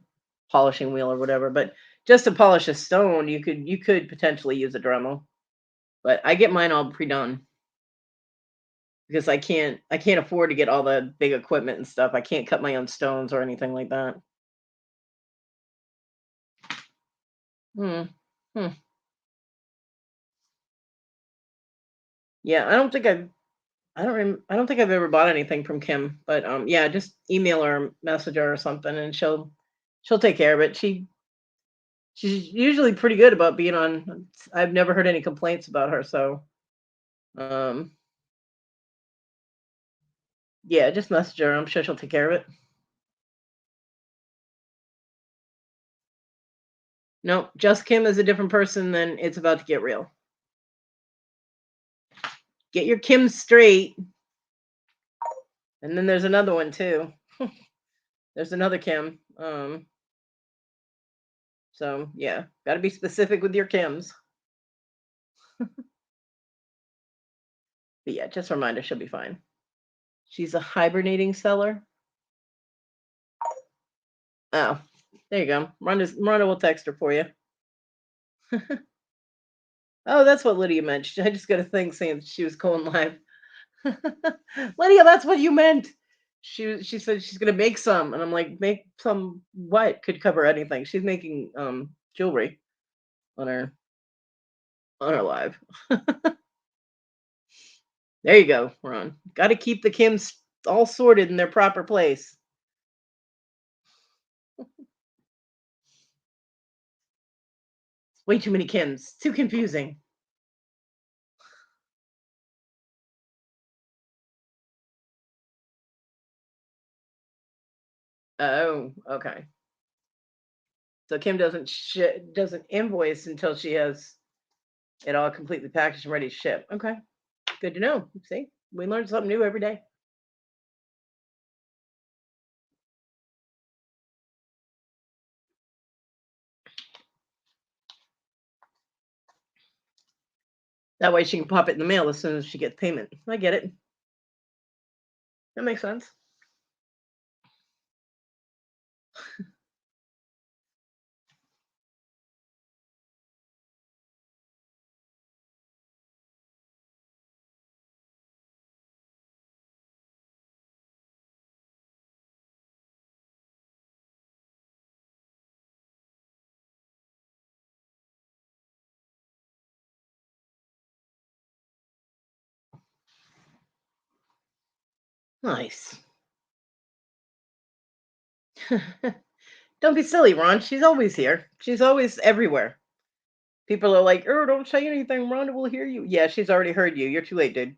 polishing wheel or whatever. But just to polish a stone, you could potentially use a Dremel. But I get mine all pre-done because I can't afford to get all the big equipment and stuff. I can't cut my own stones or anything like that. Hmm. Hmm. Yeah, I don't think I've ever bought anything from Kim, but yeah, just email her, message her or something, and she'll She'll take care of it. She's usually pretty good about being on. I've never heard any complaints about her, so um yeah, just message her. I'm sure she'll take care of it. No, just Kim is a different person than it's about to get real. Get your Kim straight. And then there's another one too. There's another Kim. So yeah, got to be specific with your Kims. But yeah, just a reminder, she'll be fine. She's a hibernating seller. Oh, there you go. Rhonda will text her for you. Oh, that's what Lydia meant. I just got a thing saying she was going live. Lydia, that's what you meant. She said she's gonna make some, and I'm like, make some what? Could cover anything. She's making jewelry on her live. There you go, Ron. Got to keep the Kims all sorted in their proper place. Way too many Kims. Too confusing. Oh, okay. So Kim doesn't invoice until she has it all completely packaged and ready to ship. Okay, good to know. See, we learn something new every day. That way she can pop it in the mail as soon as she gets payment. I get it. That makes sense. Nice. Don't be silly, Ron. She's always here. She's always everywhere. People are like, "Oh, don't say anything. Rhonda will hear you." Yeah, she's already heard you. You're too late, dude.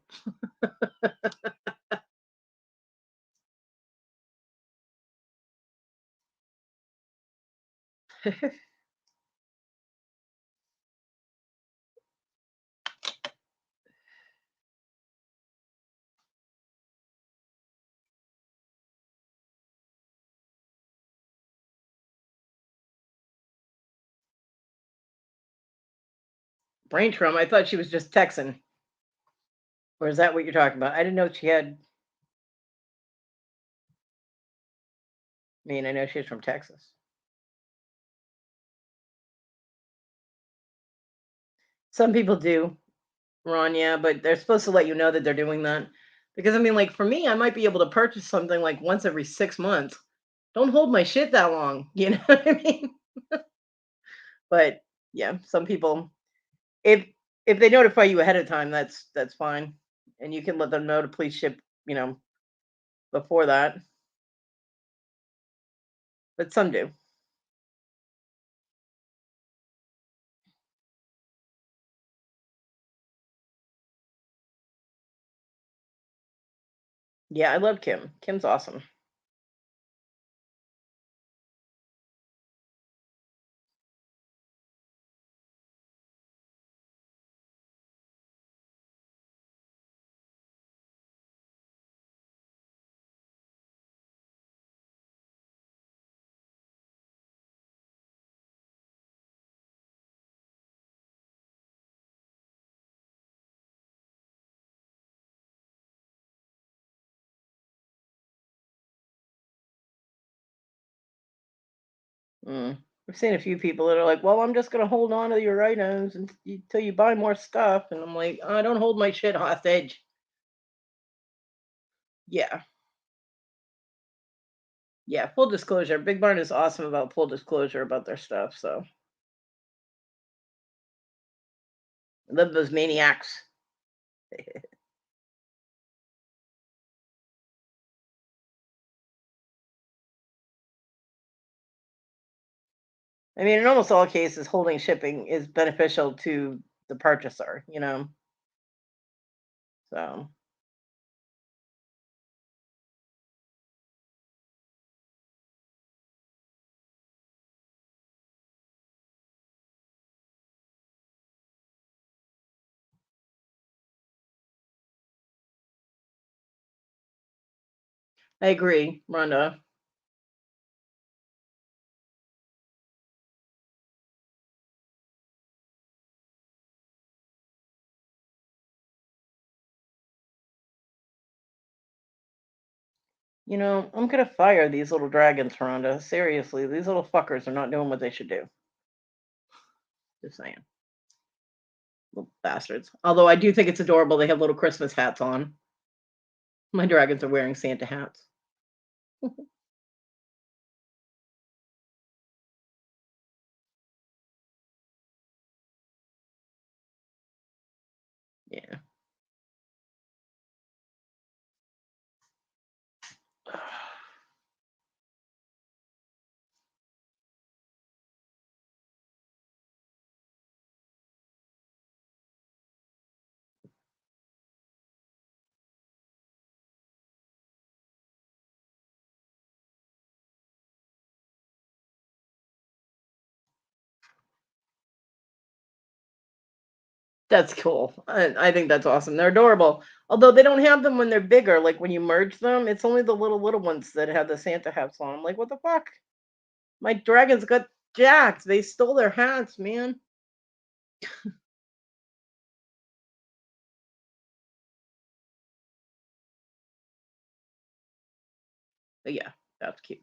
Brain trauma. I thought she was just Texan. Or is that what you're talking about? I didn't know she had. I mean, I know she's from Texas. Some people do, Ron, yeah, but they're supposed to let you know that they're doing that. Because I mean, like for me, I might be able to purchase something like once every 6 months. Don't hold my shit that long. You know what I mean? But yeah, some people if if they notify you ahead of time, that's fine. And you can let them know to please ship, you know, before that. But some do. Yeah, I love Kim. Kim's awesome. Mm. I've seen a few people that are like, "Well, I'm just gonna hold on to your items until you buy more stuff," and I'm like, "I don't hold my shit hostage." Yeah, yeah. Full disclosure, Big Barn is awesome about full disclosure about their stuff. So I love those maniacs. I mean, in almost all cases, holding shipping is beneficial to the purchaser, you know? So, I agree, Rhonda. You know, I'm gonna fire these little dragons, Rhonda. Seriously, these little fuckers are not doing what they should do. Just saying. Little bastards. Although I do think it's adorable they have little Christmas hats on. My dragons are wearing Santa hats. Yeah. That's cool. I think that's awesome. They're adorable. Although they don't have them when they're bigger. Like when you merge them, it's only the little ones that have the Santa hats on. I'm like, what the fuck? My dragons got jacked. They stole their hats, man. But yeah, that's cute.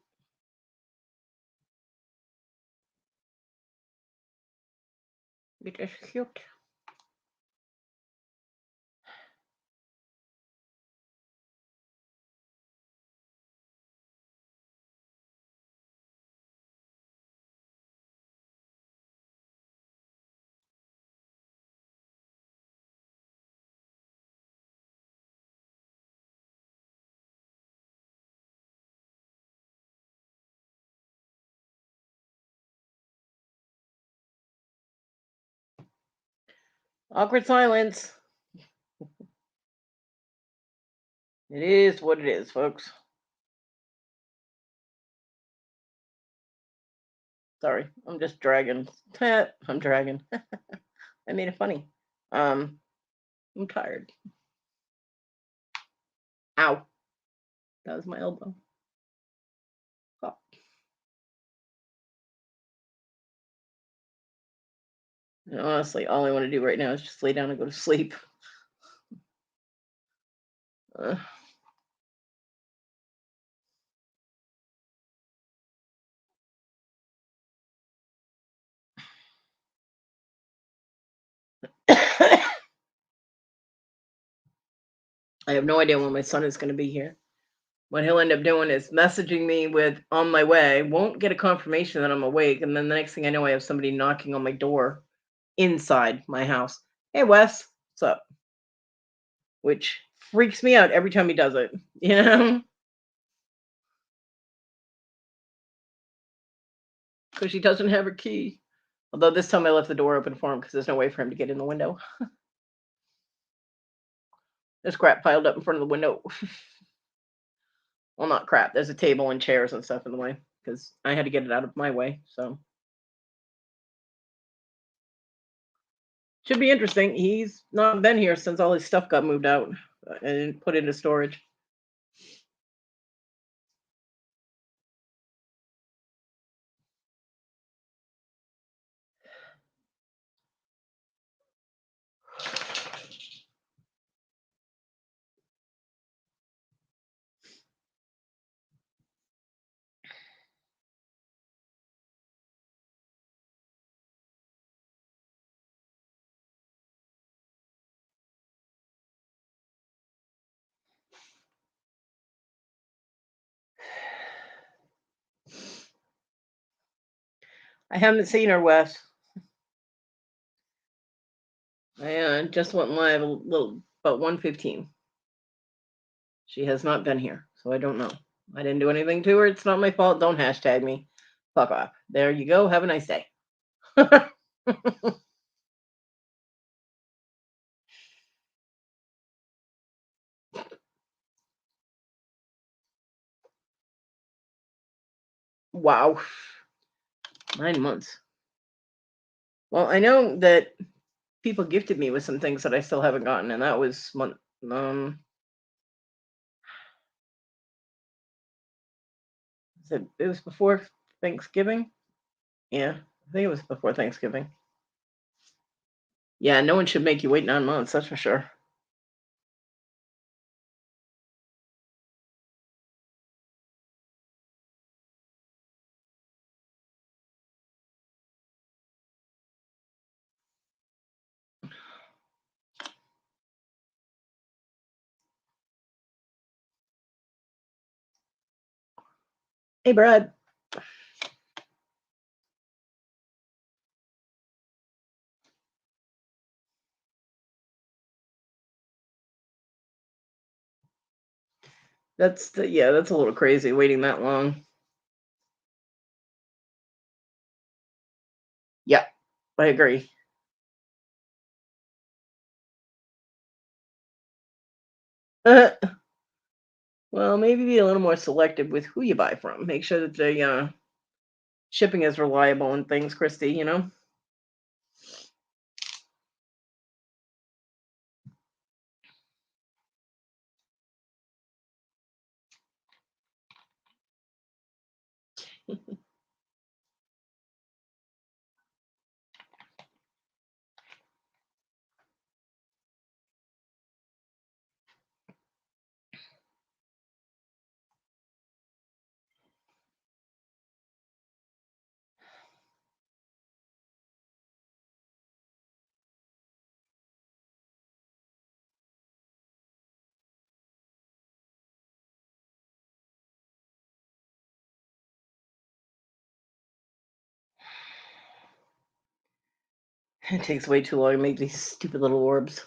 It is cute. Awkward silence. It is what it is, folks. Sorry, I'm just dragging. I'm dragging. I made it funny. Um, I'm tired. Ow. That was my elbow. Oh. And honestly, all I want to do right now is just lay down and go to sleep. Uh, I have no idea when my son is going to be here. What he'll end up doing is messaging me with on my way, won't get a confirmation that I'm awake, and then the next thing I know, I have somebody knocking on my door inside my house. Hey, Wes, what's up? Which freaks me out every time he does it, you know, because he doesn't have a key. Although this time I left the door open for him because there's no way for him to get in the window. There's crap piled up in front of the window. Well, not crap. There's a table and chairs and stuff in the way because I had to get it out of my way. So should be interesting. He's not been here since all his stuff got moved out and put into storage. I haven't seen her, Wes. I just went live a little about 1:15. She has not been here, so I don't know. I didn't do anything to her. It's not my fault. Don't hashtag me. Fuck off. There you go. Have a nice day. Wow. 9 months. Well, I know that people gifted me with some things that I still haven't gotten, and that was um it was before Thanksgiving. Yeah, I think it was before Thanksgiving. Yeah, no one should make you wait 9 months. That's for sure. Hey, Brad. Yeah, that's a little crazy waiting that long. Yeah, I agree. Uh, well, maybe be a little more selective with who you buy from. Make sure that the shipping is reliable and things, Christy. It takes way too long to make these stupid little orbs.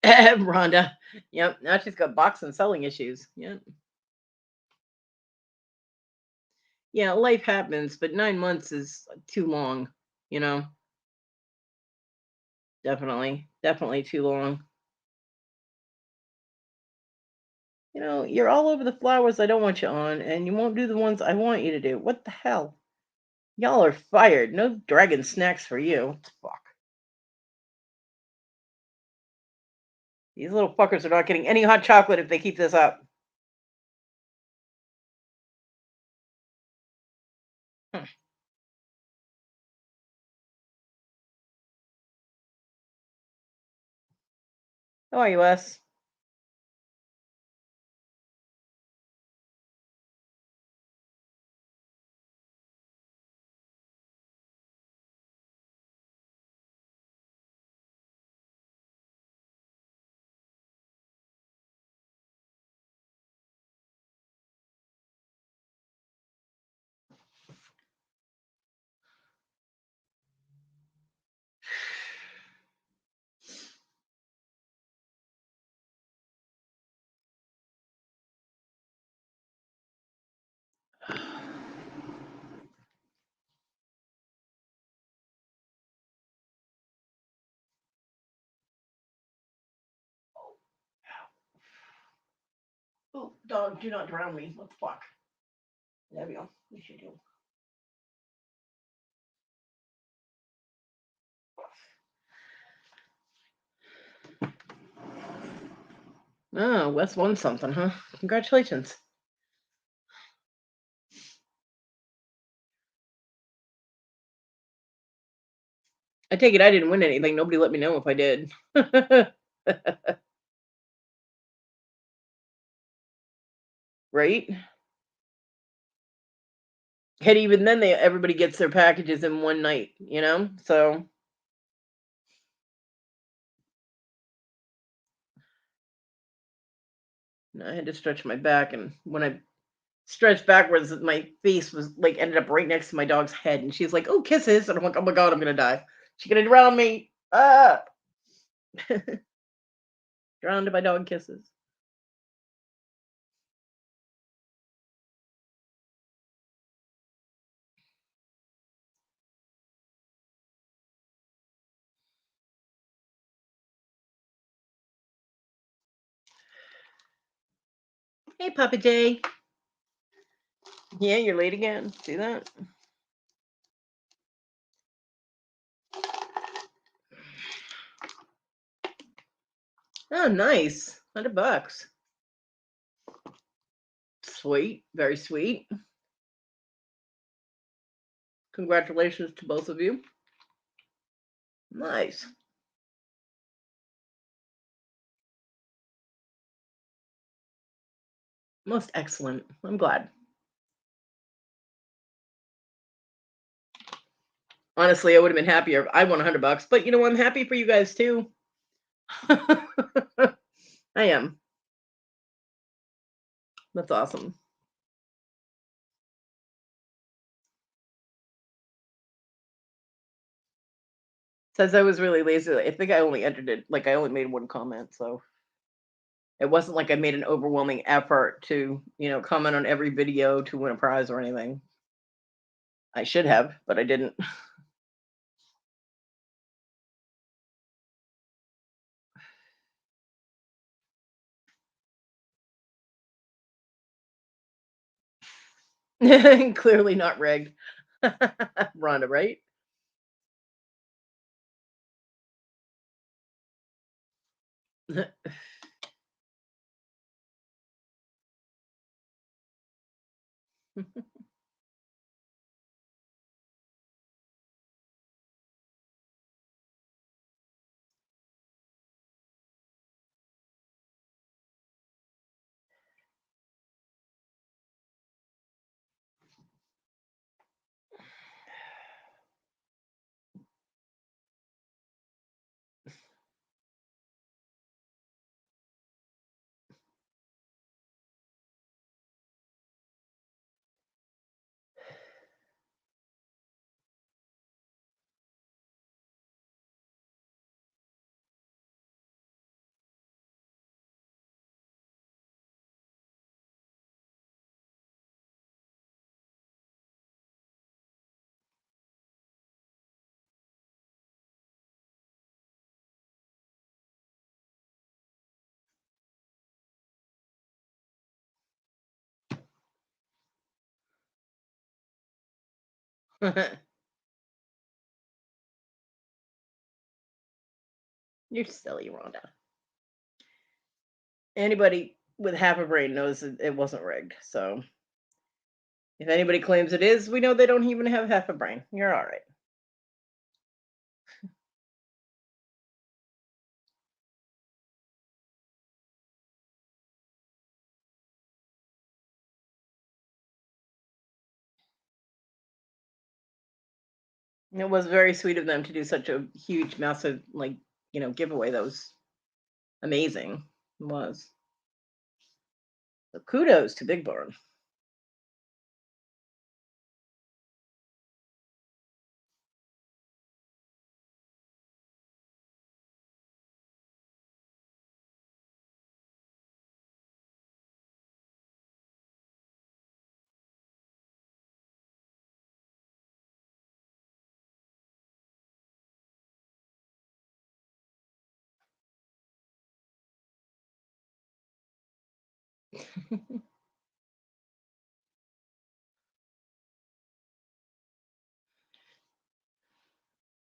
Rhonda. Yep. Now she's got box and selling issues. Yep. Yeah, life happens, but 9 months is too long. You know, definitely, definitely too long. You're all over the flowers I don't want you on, and you won't do the ones I want you to do. What the hell? Y'all are fired. No dragon snacks for you. Fuck. These little fuckers are not getting any hot chocolate if they keep this up. Hmm. How are you, Wes? Oh, dog, do not drown me. What the fuck? There we go. We should do. Oh, Wes won something, huh? Congratulations. I take it I didn't win anything. Nobody let me know if I did. Right? And even then, everybody gets their packages in one night. So I had to stretch my back, and when I stretched backwards, my face was like ended up right next to my dog's head, and she's like, "Oh, kisses!" And I'm like, "Oh my god, I'm gonna die. She's gonna drown me." Ah, drowned by dog kisses. Hey, Papa J. Yeah, you're late again. See that? Oh, nice. $100. Sweet. Very sweet. Congratulations to both of you. Nice. Most excellent. I'm glad. Honestly, I would have been happier if I won $100, but I'm happy for you guys too. I am. That's awesome. Says I was really lazy. I think I only entered it, like I only made one comment, so it wasn't like I made an overwhelming effort to, comment on every video to win a prize or anything. I should have, but I didn't. Clearly not rigged. Rhonda, right? You're silly, Rhonda. Anybody with half a brain knows that it wasn't rigged. So if anybody claims it is, we know they don't even have half a brain. You're all right. It was very sweet of them to do such a huge, massive, giveaway. That was amazing. It was. So kudos to Big Barn.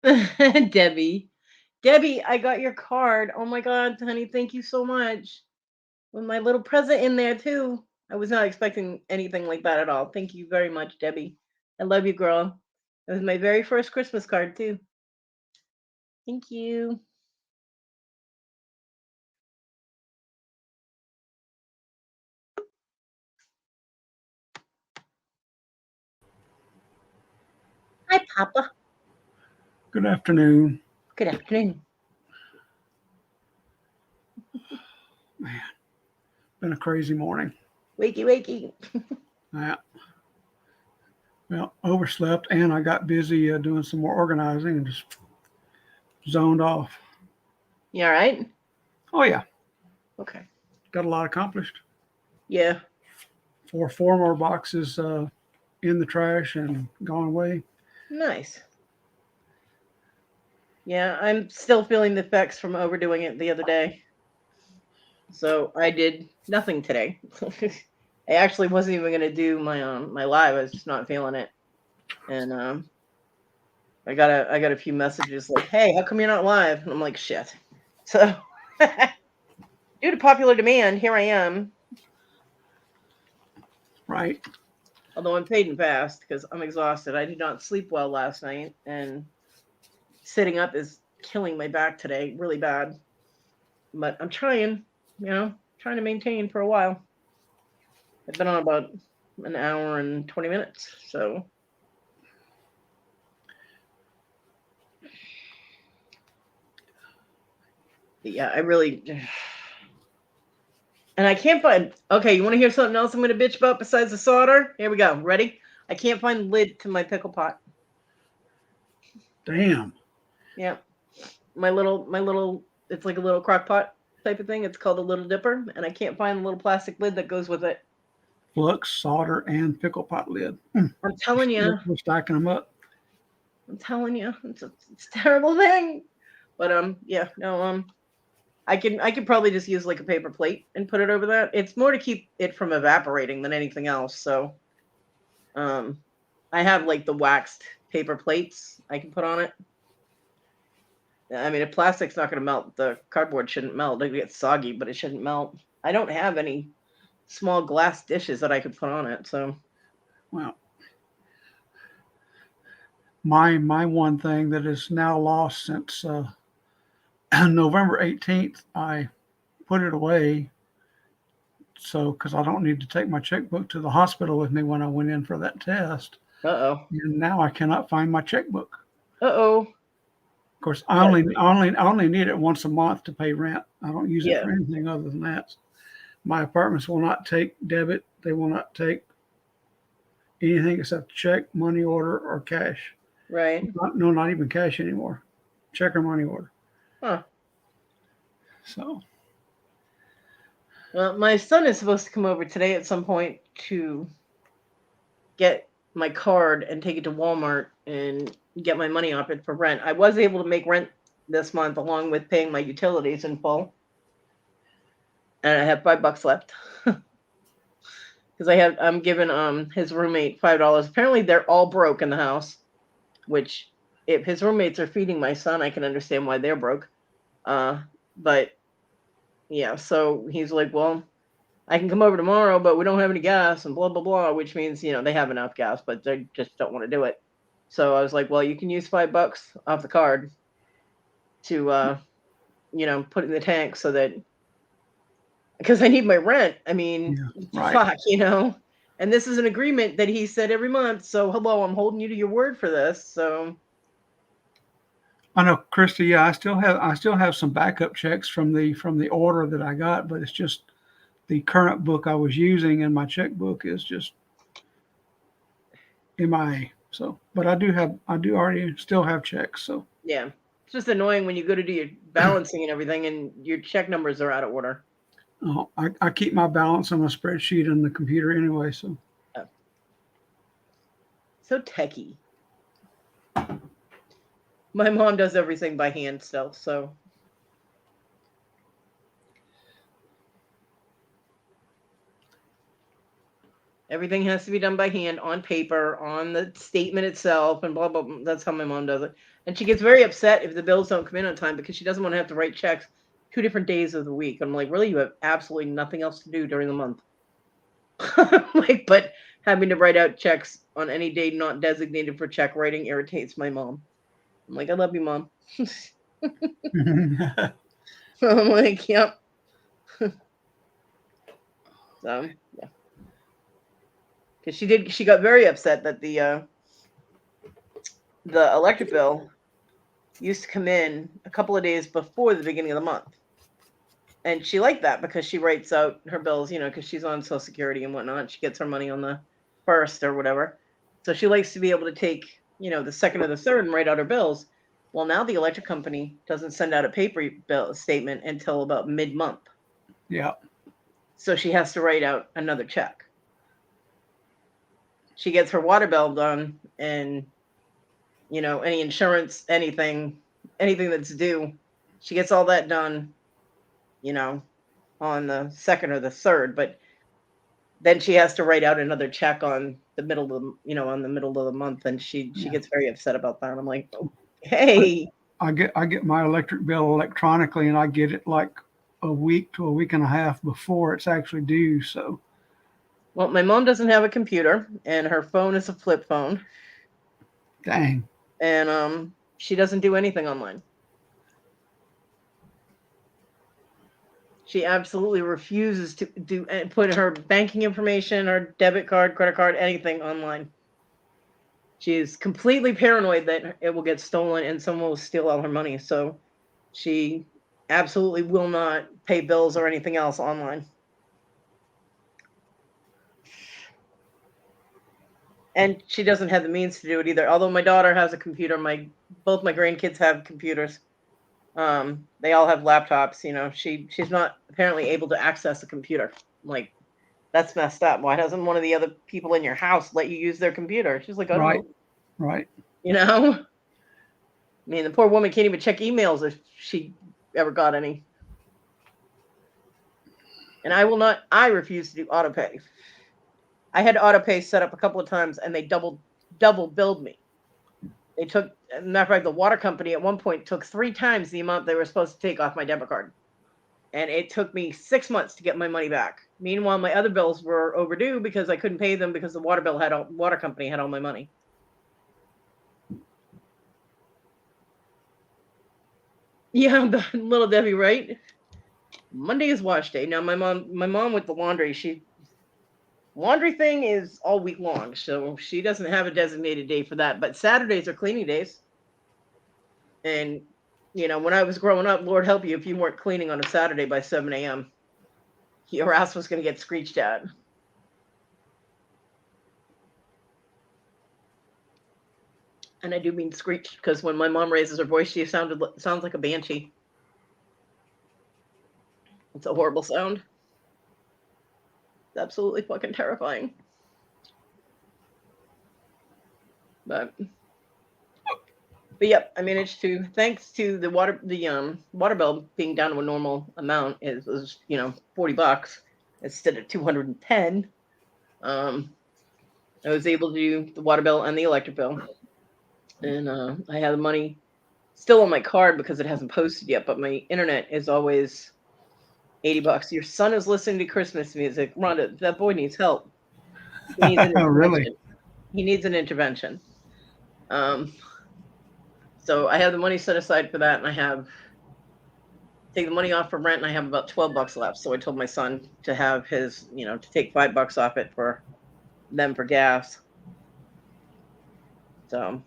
Debbie. Debbie, I got your card. Oh my God, honey, thank you so much. With my little present in there too. I was not expecting anything like that at all. Thank you very much, Debbie. I love you, girl. It was my very first Christmas card too. Thank you. Hi, Papa. Good afternoon. Good afternoon. Man, Been a crazy morning. Wakey, wakey. Yeah. Well, overslept, and I got busy doing some more organizing and just zoned off. You all right? Oh yeah, Okay. got a lot accomplished. Yeah. Four more boxes in the trash and gone away. Nice. Yeah, I'm still feeling the effects from overdoing it the other day. So I did nothing today. I actually wasn't even gonna do my live. I was just not feeling it. And I got a few messages like, "Hey, how come you're not live?" And I'm like, "Shit." So due to popular demand, here I am. Right. Although I'm fading fast because I'm exhausted. I did not sleep well last night, and sitting up is killing my back today, really bad. But I'm trying, trying to maintain for a while. I've been on about an hour and 20 minutes, so yeah, I really. And I can't find. Okay, you want to hear something else I'm going to bitch about besides the solder? Here we go. Ready? I can't find the lid to my pickle pot. Damn. Yeah, my little. It's like a little crock pot type of thing. It's called a little dipper, and I can't find the little plastic lid that goes with it. Flux, solder, and pickle pot lid. I'm telling you, We're stacking them up. it's a terrible thing. But yeah, no, I could probably just use like a paper plate and put it over that. It's more to keep it from evaporating than anything else. So um, I have like the waxed paper plates I can put on it. I mean, if plastic's not going to melt, the cardboard shouldn't melt. It gets soggy, but it shouldn't melt. I don't have any small glass dishes that I could put on it. So Well, my one thing that is now lost since November 18th, I put it away. So, because I don't need to take my checkbook to the hospital with me when I went in for that test. uh-oh. And now I cannot find my checkbook. Uh-oh. Of course, Yeah. I only need it once a month to pay rent. I don't use it Yeah. for anything other than that. My apartments will not take debit. They will not take anything except check, money order, or cash. Right. No, not even cash anymore. Check or money order. Huh. So, Well, my son is supposed to come over today at some point to get my card and take it to Walmart and get my money off it for rent. I was able to make rent this month along with paying my utilities in full. And I have $5 left. Because I'm giving his roommate $5. Apparently they're all broke in the house, which if his roommates are feeding my son, I can understand why they're broke. But yeah, so he's like, well, I can come over tomorrow, but we don't have any gas and blah blah blah, which means they have enough gas, but they just don't want to do it. So I was like, well, you can use $5 off the card to put in the tank so that because I need my rent. I mean, yeah, right. fuck. And this is an agreement that he said every month. So hello, I'm holding you to your word for this. So I know, Christy. Yeah, I still have some backup checks from the order that I got, but it's just the current book I was using, and my checkbook is just MIA. So, but I do already still have checks. So, yeah, it's just annoying when you go to do your balancing and everything, and your check numbers are out of order. I keep my balance on a spreadsheet on the computer anyway. So, Oh, so techie. My mom does everything by hand still. So everything has to be done by hand on paper, on the statement itself, and blah, blah, blah. That's how my mom does it. And she gets very upset if the bills don't come in on time because she doesn't want to have to write checks 2 different days of the week. I'm like, really? You have absolutely nothing else to do during the month. But having to write out checks on any day not designated for check writing irritates my mom. I'm like, I love you, mom. I'm like, yep. So yeah, because she got very upset that the electric bill used to come in a couple of days before the beginning of the month. And she liked that because she writes out her bills, because she's on Social Security and whatnot. She gets her money on the first or whatever. So she likes to be able to take, the second or the third and write out her bills. Well, now the electric company doesn't send out a paper bill statement until about mid-month. Yeah. So she has to write out another check. She gets her water bill done and, any insurance, anything that's due, she gets all that done, on the second or the third, but then she has to write out another check on the middle of on the middle of the month, and she Yeah. gets very upset about that. I'm like, oh, I, hey, I get my electric bill electronically, and I get it like a week to a week and a half before it's actually due. So well, my mom doesn't have a computer, and her phone is a flip phone, dang. and she doesn't do anything online. She absolutely refuses to do put her banking information, her debit card, credit card, anything online. She is completely paranoid that it will get stolen and someone will steal all her money. So she absolutely will not pay bills or anything else online. And she doesn't have the means to do it either. Although my daughter has a computer, both my grandkids have computers. They all have laptops. She's not apparently able to access a computer. Like, that's messed up. Why doesn't one of the other people in your house let you use their computer? She's like, I don't Right. know. Right. I mean, the poor woman can't even check emails if she ever got any. And I refuse to do auto pay. I had auto pay set up a couple of times and they double billed me. They took, matter of fact, the water company at one point took 3 times the amount they were supposed to take off my debit card. And it took me 6 months to get my money back. Meanwhile, my other bills were overdue because I couldn't pay them because the water company had all my money. Yeah, the little Debbie, right? Monday is wash day. Now my mom with the laundry, laundry thing is all week long, so she doesn't have a designated day for that. But Saturdays are cleaning days. And when I was growing up, Lord help you if you weren't cleaning on a Saturday by 7 a.m. Your ass was going to get screeched at. And I do mean screeched because when my mom raises her voice, she sounds like a banshee. It's a horrible sound. It's absolutely fucking terrifying. But yep, I managed to, thanks to the water bill being down to a normal amount, it was $40 instead of 210. I was able to do the water bill and the electric bill, and I have the money still on my card because it hasn't posted yet. But my internet is always $80. Your son is listening to Christmas music, Rhonda. That boy needs help. He needs an Really? intervention. He needs an intervention. So I have the money set aside for that, and I have take the money off for rent, and I have about $12 left. So I told my son to have his, to take $5 off it for them for gas. So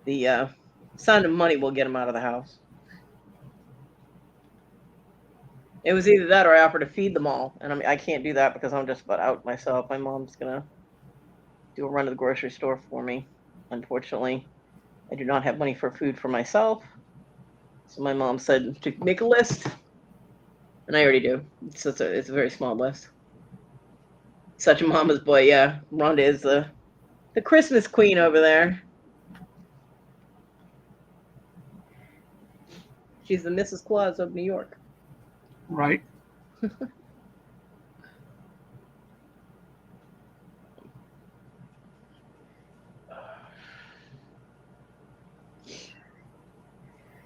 the sound of money will get him out of the house. It was either that or I offered to feed them all, and I can't do that because I'm just about out myself. My mom's gonna do a run to the grocery store for me. Unfortunately, I do not have money for food for myself, so my mom said to make a list, and I already do. It's a very small list. Such a mama's boy, yeah. Rhonda is the Christmas queen over there. She's the Mrs. Claus of New York. Right.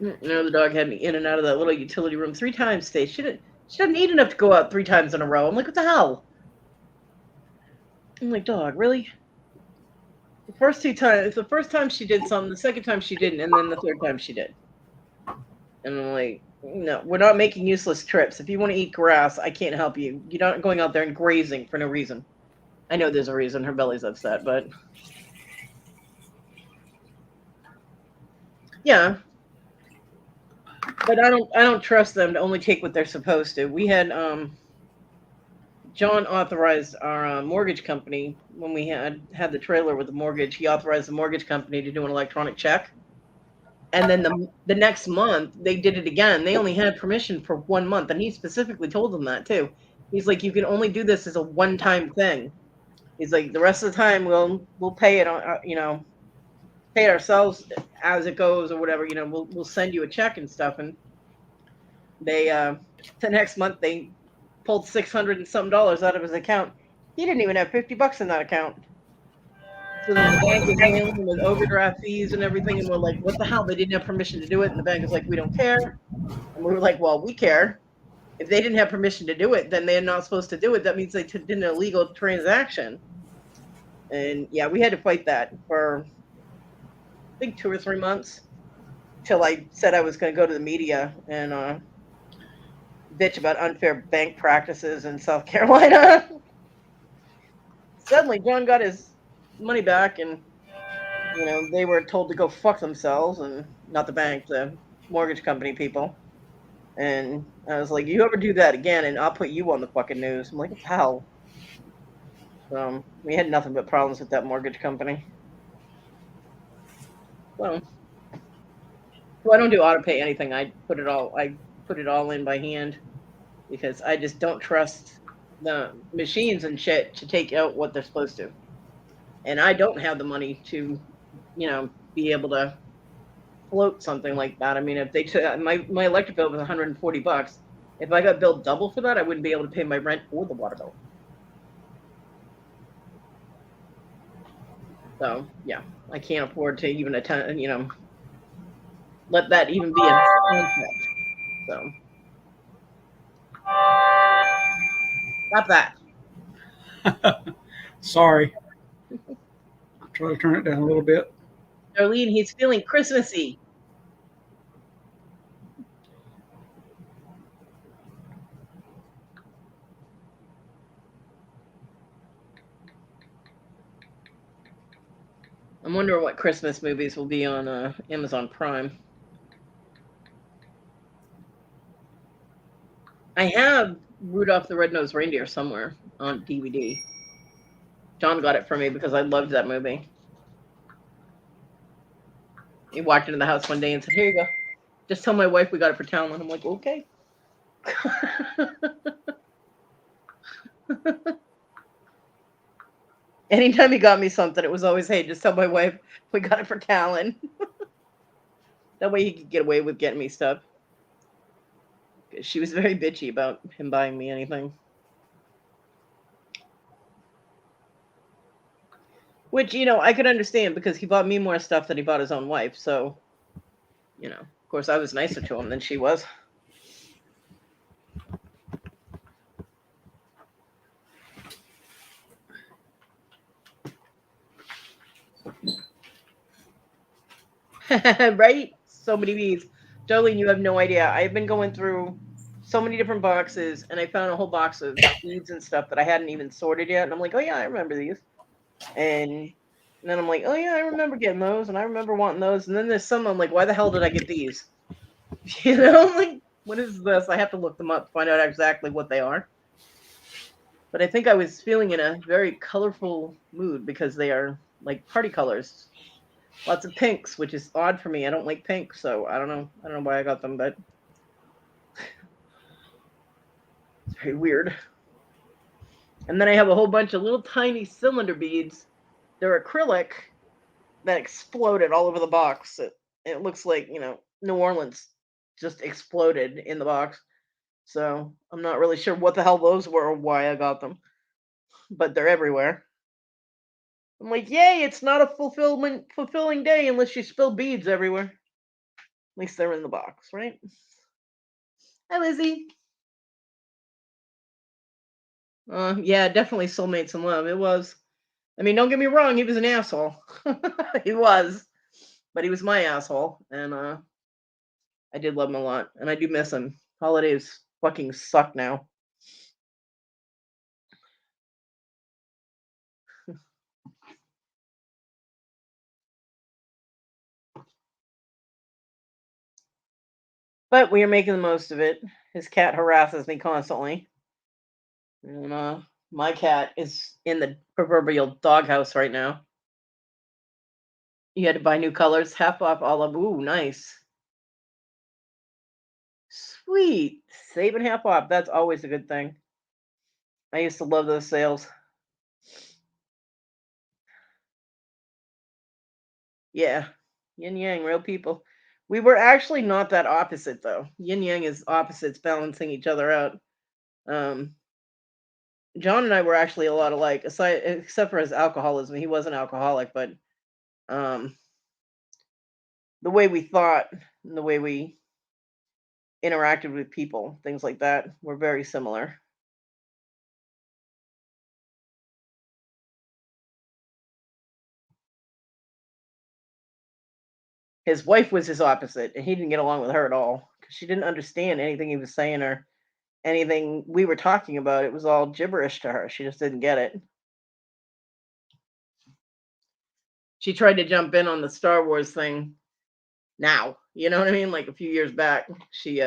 The dog had me in and out of that little utility room 3 times today. She didn't eat enough to go out 3 times in a row. I'm like, what the hell? I'm like, dog, really? The first 2 times, the first time she did something, the second time she didn't, and then the third time she did. And I'm like, no, we're not making useless trips. If you want to eat grass, I can't help you. You're not going out there and grazing for no reason. I know there's a reason her belly's upset, but yeah. But I don't trust them to only take what they're supposed to. We had John authorized our mortgage company when we had the trailer with the mortgage. He authorized the mortgage company to do an electronic check, and then the next month they did it again. They only had permission for 1 month, and he specifically told them that too. He's like, you can only do this as a one-time thing. He's like, the rest of the time we'll pay it on, pay it ourselves as it goes or whatever. We'll send you a check and stuff. And they the next month they pulled 600 and some dollars out of his account. He didn't even have 50 bucks in that account. So then the bank was hailing him with overdraft fees and everything, and we're like, what the hell? They didn't have permission to do it, and the bank was like, we don't care. And we were like, well, we care. If they didn't have permission to do it, then they're not supposed to do it. That means they did an illegal transaction. And yeah, we had to fight that for I think 2 or 3 months till I said I was going to go to the media and bitch about unfair bank practices in South Carolina. Suddenly, John got his money back, and they were told to go fuck themselves, and not the bank, the mortgage company people. And I was like, you ever do that again, and I'll put you on the fucking news. I'm like, what the hell? We had nothing but problems with that mortgage company. So, I don't do auto pay anything. I put it all in by hand because I just don't trust the machines and shit to take out what they're supposed to. And I don't have the money to, be able to float something like that. I mean, if they took my electric bill was 140 bucks. If I got billed double for that, I wouldn't be able to pay my rent or the water bill. So yeah, I can't afford to even attend, let that even be a concept. So stop that. Sorry. I'll try to turn it down a little bit. Darlene, he's feeling Christmassy. I'm wondering what Christmas movies will be on Amazon Prime. I have Rudolph the Red-Nosed Reindeer somewhere on DVD. John got it for me because I loved that movie. He walked into the house one day and said, "Here you go. Just tell my wife we got it for Talon." I'm like, "Okay." Anytime he got me something, it was always, "Hey, just tell my wife we got it for Talon." That way he could get away with getting me stuff. She was very bitchy about him buying me anything. Which, I could understand because he bought me more stuff than he bought his own wife. So, of course, I was nicer to him than she was. Right? So many beads. Darlene, you have no idea. I've been going through so many different boxes and I found a whole box of beads and stuff that I hadn't even sorted yet. And I'm like, oh yeah, I remember these. And then I'm like, oh yeah, I remember getting those and I remember wanting those. And then there's some I'm like, why the hell did I get these? I'm like, what is this? I have to look them up to find out exactly what they are. But I think I was feeling in a very colorful mood because they are like party colors. Lots of pinks, which is odd for me. I don't like pink, so I don't know. I don't know why I got them, but it's very weird. And then I have a whole bunch of little tiny cylinder beads. They're acrylic that exploded all over the box. It looks like, New Orleans just exploded in the box. So I'm not really sure what the hell those were or why I got them, but they're everywhere. I'm like, yay, it's not a fulfilling day unless you spill beads everywhere. At least they're in the box, right? Hi, Lizzie. Yeah, definitely soulmates in love. It was. I mean, don't get me wrong, he was an asshole. He was, but he was my asshole, and I did love him a lot, and I do miss him. Holidays fucking suck now. But we are making the most of it. His cat harasses me constantly. And my cat is in the proverbial doghouse right now. You had to buy new colors, half off olive. Ooh, nice. Sweet. Saving half off. That's always a good thing. I used to love those sales. Yeah. Yin yang, real people. We were actually not that opposite though. Yin yang is opposites balancing each other out. Um, John and I were actually a lot alike, aside except for his alcoholism. He was an alcoholic, but um, the way we thought and the way we interacted with people, things like that, were very similar. His wife was his opposite, and he didn't get along with her at all because she didn't understand anything he was saying or anything we were talking about. It was all gibberish to her. She just didn't get it. She tried to jump in on the Star Wars thing now. You know what I mean? Like a few years back, she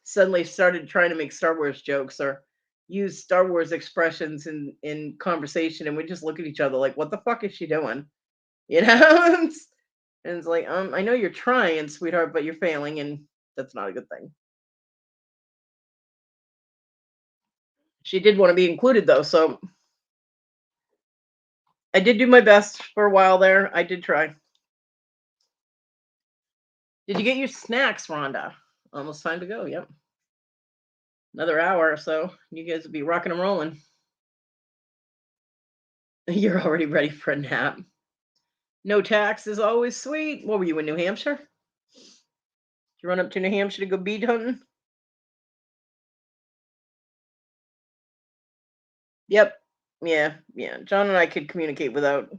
suddenly started trying to make Star Wars jokes or use Star Wars expressions in conversation, and we just look at each other like, "What the fuck is she doing?" You know? And it's like, I know you're trying, sweetheart, but you're failing, and that's not a good thing. She did want to be included though, so I did do my best for a while there. I did try. Did you get your snacks, Rhonda? Almost time to go. Yep. Another hour or so. You guys will be rocking and rolling. You're already ready for a nap. No tax is always sweet. What were you in New Hampshire? Did you run up to New Hampshire to go bead hunting? Yep. Yeah. Yeah. John and I could communicate without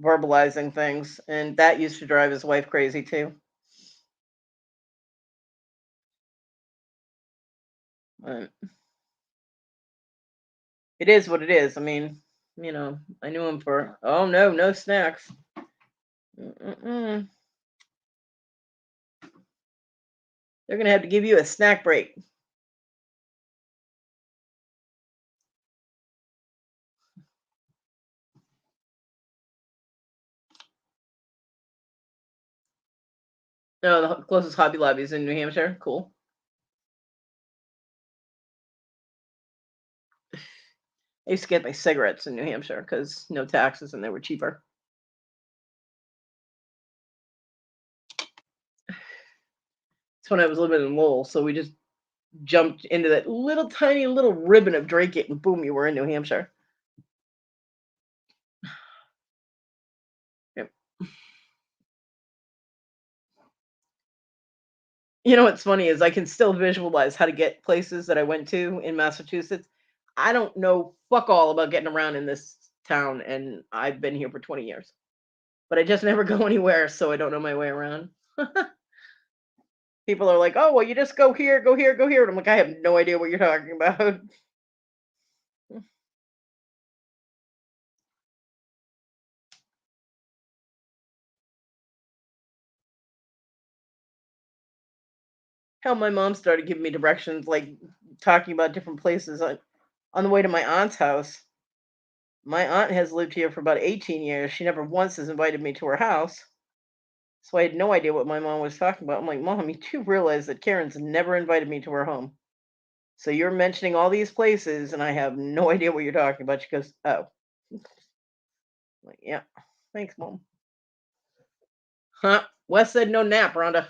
verbalizing things, and that used to drive his wife crazy too. But it is what it is. I mean, I knew him for. Oh no, no snacks. Mm-mm. They're gonna have to give you a snack break. No, the closest Hobby Lobby is in New Hampshire. Cool. I used to get my cigarettes in New Hampshire because no taxes and they were cheaper. It's when I was living in Lowell, so we just jumped into that little tiny little ribbon of Drake it, and boom, you were in New Hampshire. Yep. You know what's funny is I can still visualize how to get places that I went to in Massachusetts. I don't know fuck all about getting around in this town, and I've been here for 20 years. But I just never go anywhere, so I don't know my way around. People are like, "Oh, well, you just go here, go here, go here." And I'm like, "I have no idea what you're talking about." Hell, my mom started giving me directions, like talking about different places on the way to my aunt's house. My aunt has lived here for about 18 years. She never once has invited me to her house. So I had no idea what my mom was talking about. I'm like, Mom, you do realize that Karen's never invited me to her home. So you're mentioning all these places and I have no idea what you're talking about. She goes, Oh. I'm like, yeah. Thanks, Mom. Huh? Wes said no nap, Rhonda.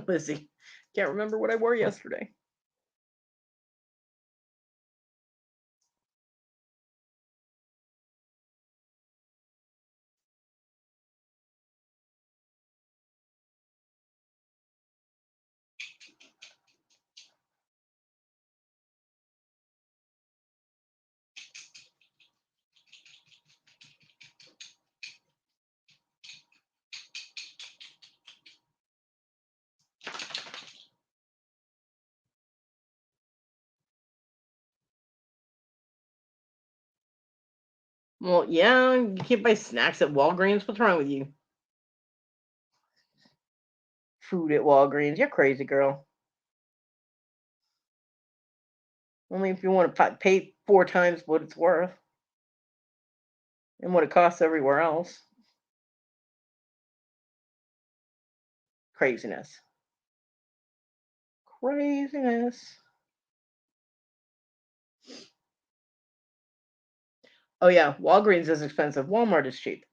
Lizzie. Can't remember what I wore yesterday. Well, yeah, you can't buy snacks at Walgreens. What's wrong with you? Food at Walgreens. You're crazy, girl. Only if you want to pay 4 times what it's worth and what it costs everywhere else. Craziness. Craziness. Oh yeah, Walgreens is expensive. Walmart is cheap.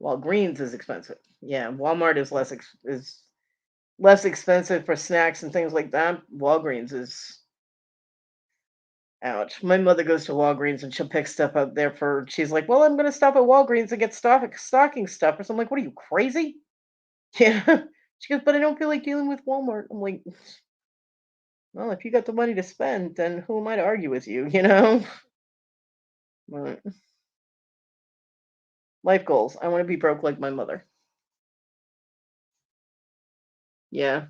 Walgreens is expensive. Yeah, Walmart is is less expensive for snacks and things like that. Walgreens is ouch. My mother goes to Walgreens and she'll pick stuff up there for. She's like, "Well, I'm gonna stop at Walgreens and get stocking stuffers." I'm like, "What are you crazy?" Yeah. She goes, "But I don't feel like dealing with Walmart." I'm like, "Well, if you got the money to spend, then who am I to argue with you?" You know. But life goals. I want to be broke like my mother. Yeah,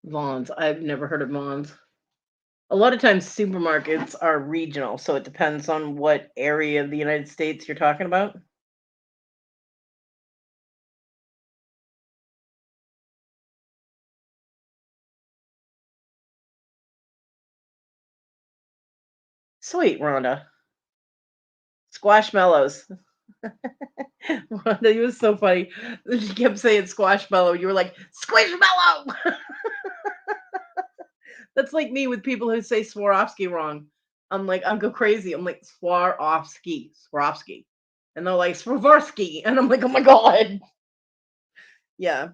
Vons. I've never heard of Vons. A lot of times supermarkets are regional, so it depends on what area of the United States you're talking about. Sweet, Rhonda. Squashmallows. Rhonda, you was so funny. She kept saying squashmallow. You were like, squishmallow. That's like me with people who say Swarovski wrong. I'm like, I go crazy. I'm like, Swarovski. And they're like, Swarovski. And I'm like, oh my God. Yeah.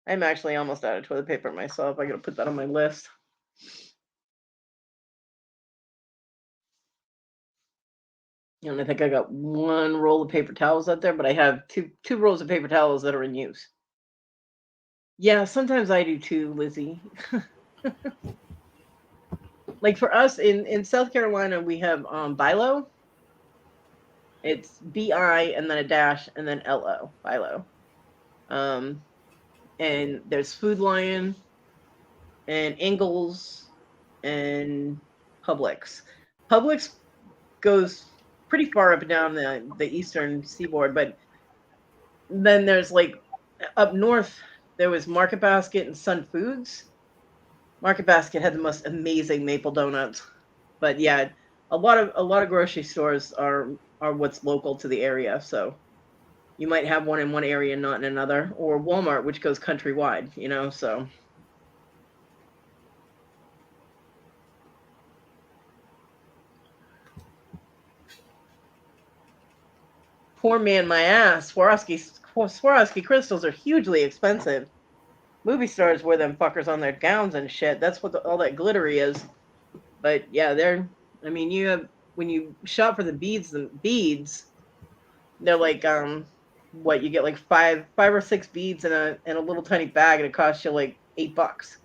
I'm actually almost out of toilet paper myself. I gotta put that on my list. And I think I got one roll of paper towels out there, but I have two rolls of paper towels that are in use. Yeah, sometimes I do too, Lizzie. Like for us in South Carolina, we have Bilo. It's BI and then a dash and then LO, Bilo. Um, and there's Food Lion and Ingles and Publix. Publix goes pretty far up and down the eastern seaboard, but then there's like up north there was Market Basket and Sun Foods. Market Basket had the most amazing maple donuts. But yeah, a lot of grocery stores are what's local to the area. So you might have one in one area, not in another, or Walmart, which goes countrywide. So poor man, my ass. Swarovski crystals are hugely expensive. Movie stars wear them fuckers on their gowns and shit. That's what all that glittery is. But yeah, they're. I mean, you have when you shop for the beads, they're like what you get like five or six beads in a little tiny bag, and it costs you like $8.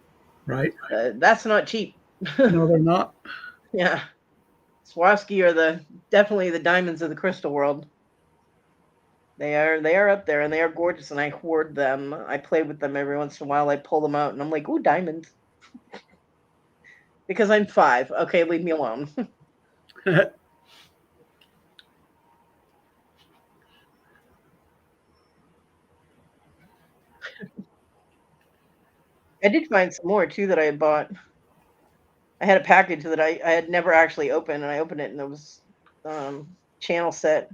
Right? That's not cheap. No, they're not. Yeah, Swarovski are definitely the diamonds of the crystal world. They are up there, and they are gorgeous, and I hoard them. I play with them every once in a while. I pull them out, and I'm like, ooh, diamonds, because I'm 5. Okay, leave me alone. I did find some more too that I had bought. I had a package that I had never actually opened, and I opened it, and it was channel set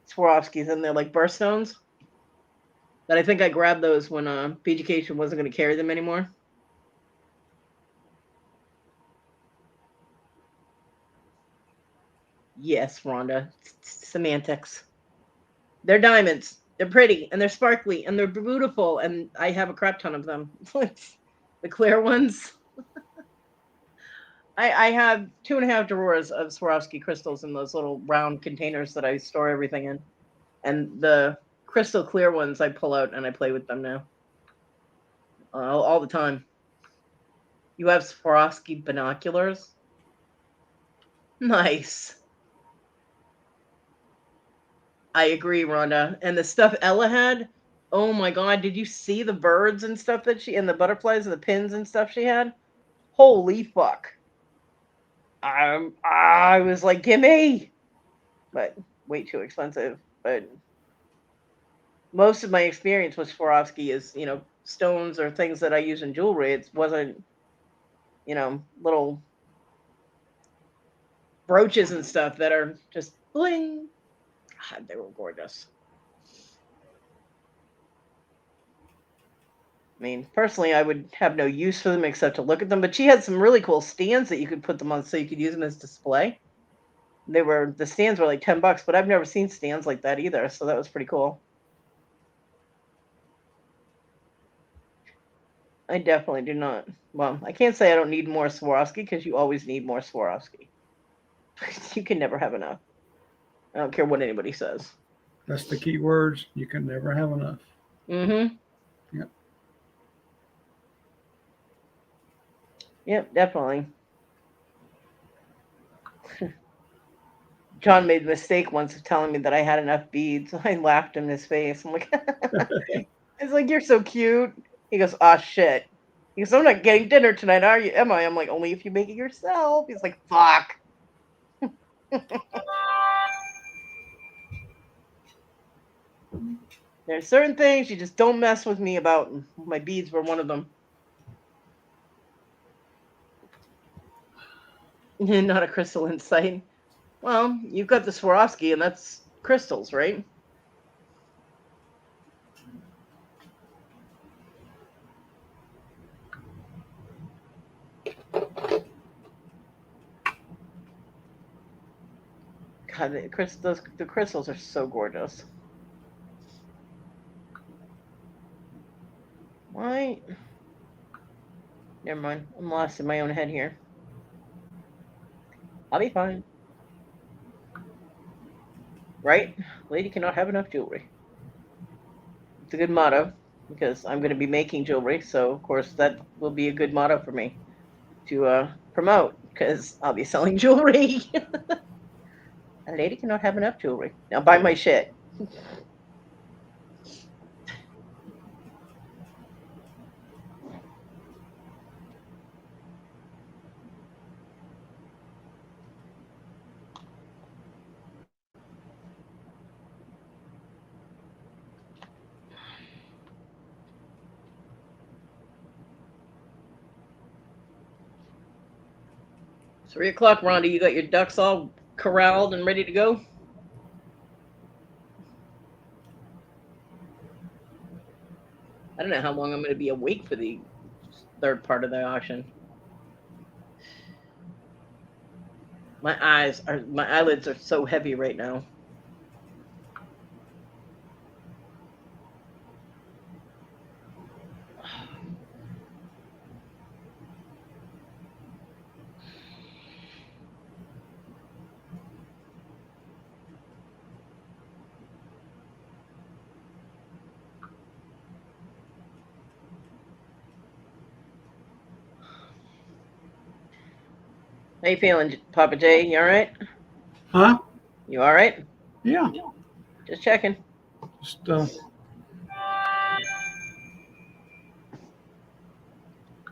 Swarovskis, and they're like birthstones. But I think I grabbed those when Education wasn't going to carry them anymore. Yes, Rhonda. Semantics. They're diamonds. They're pretty and they're sparkly and they're beautiful. And I have a crap ton of them. The clear ones. I have 2.5 drawers of Swarovski crystals in those little round containers that I store everything in. And the crystal clear ones I pull out and I play with them now. All the time. You have Swarovski binoculars? Nice. I agree, Rhonda. And the stuff Ella had, oh my God, did you see the birds and stuff that she, and the butterflies and the pins and stuff she had? Holy fuck. I was like, gimme. But way too expensive. But most of my experience with Swarovski is, stones or things that I use in jewelry. It wasn't, little brooches and stuff that are just bling. God, they were gorgeous. I mean, personally, I would have no use for them except to look at them. But she had some really cool stands that you could put them on, so you could use them as display. The stands were like $10, but I've never seen stands like that either. So that was pretty cool. I definitely do not. Well, I can't say I don't need more Swarovski because you always need more Swarovski. You can never have enough. I don't care what anybody says. That's the key words. You can never have enough. Mm-hmm. Yep. Yep, definitely. John made the mistake once of telling me that I had enough beads. I laughed in his face. I'm like, I was like, you're so cute. He goes, ah, shit. He goes, I'm not getting dinner tonight, are you? Am I? I'm like, only if you make it yourself. He's like, fuck. There's certain things you just don't mess with me about. My beads were one of them. Not a crystal insight. Well, you've got the Swarovski, and that's crystals, right? God, the crystals are so gorgeous. Why? Never mind. I'm lost in my own head here. I'll be fine. Right? Lady cannot have enough jewelry. It's a good motto because I'm going to be making jewelry. So, of course, that will be a good motto for me to promote because I'll be selling jewelry. A lady cannot have enough jewelry. Now buy my shit. 3 o'clock, Rhonda. You got your ducks all corralled and ready to go? I don't know how long I'm going to be awake for the third part of the auction. My eyelids are so heavy right now. How you feeling, Papa J? You all right? Huh? You all right? Yeah. Just checking. Just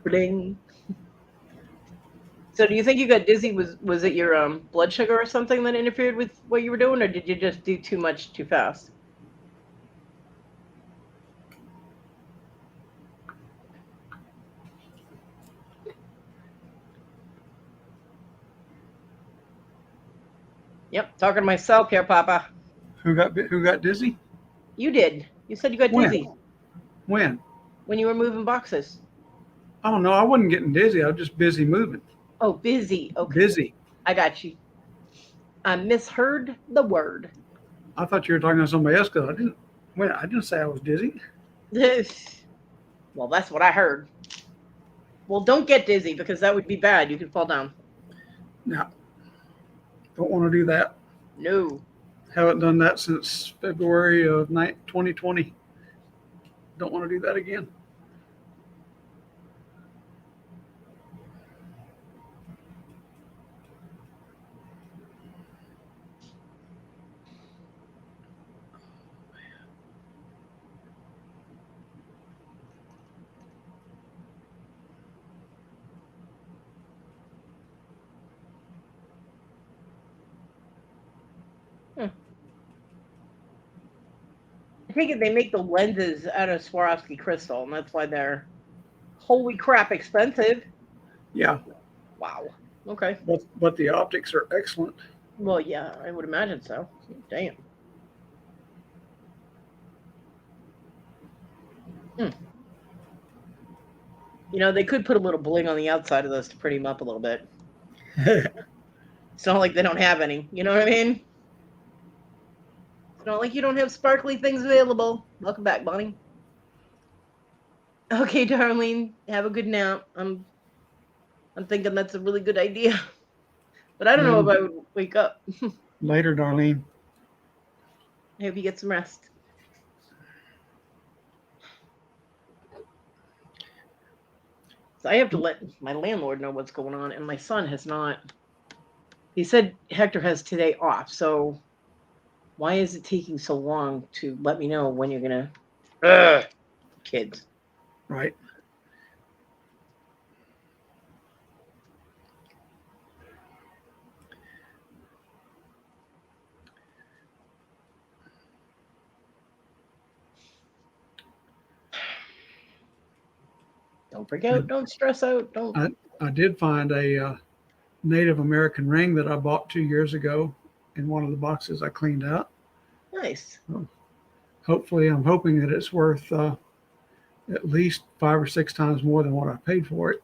Bling. So, do you think you got dizzy? Was it your blood sugar or something that interfered with what you were doing, or did you just do too much too fast? Yep, talking to myself here, Papa. who got dizzy? You did. You said you got When? dizzy When? when you were moving boxes. Oh no, I wasn't getting dizzy. I was just busy moving. Oh, busy. Okay, Busy. I got you. I misheard the word. I thought you were talking to somebody else because I didn't say I was dizzy. Well, that's what I heard. Well, don't get dizzy because that would be bad. You could fall down. No, don't want to do that. No. Haven't done that since February of 2020. Don't want to do that again. Hmm. I think they make the lenses out of Swarovski crystal, and that's why they're holy crap expensive. Yeah, Wow. Okay. but the optics are excellent. Well, yeah, I would imagine so. Damn. Hmm. You know, they could put a little bling on the outside of those to pretty them up a little bit. It's not like they don't have any. You know what I mean? It's not like you don't have sparkly things available. Welcome back, Bonnie. Okay, Darlene, have a good nap. I'm thinking that's a really good idea, but I don't know if I would wake up. Later, Darlene. I hope you get some rest. So I have to let my landlord know what's going on, and my son has not. He said Hector has today off, so why is it taking so long to let me know when you're gonna? Ugh, kids. Right. Don't freak out. Don't stress out. Don't. I did find a Native American ring that I bought 2 years ago in one of the boxes I cleaned out. Nice. So hopefully, I'm hoping that it's worth at least 5 or 6 times more than what I paid for it.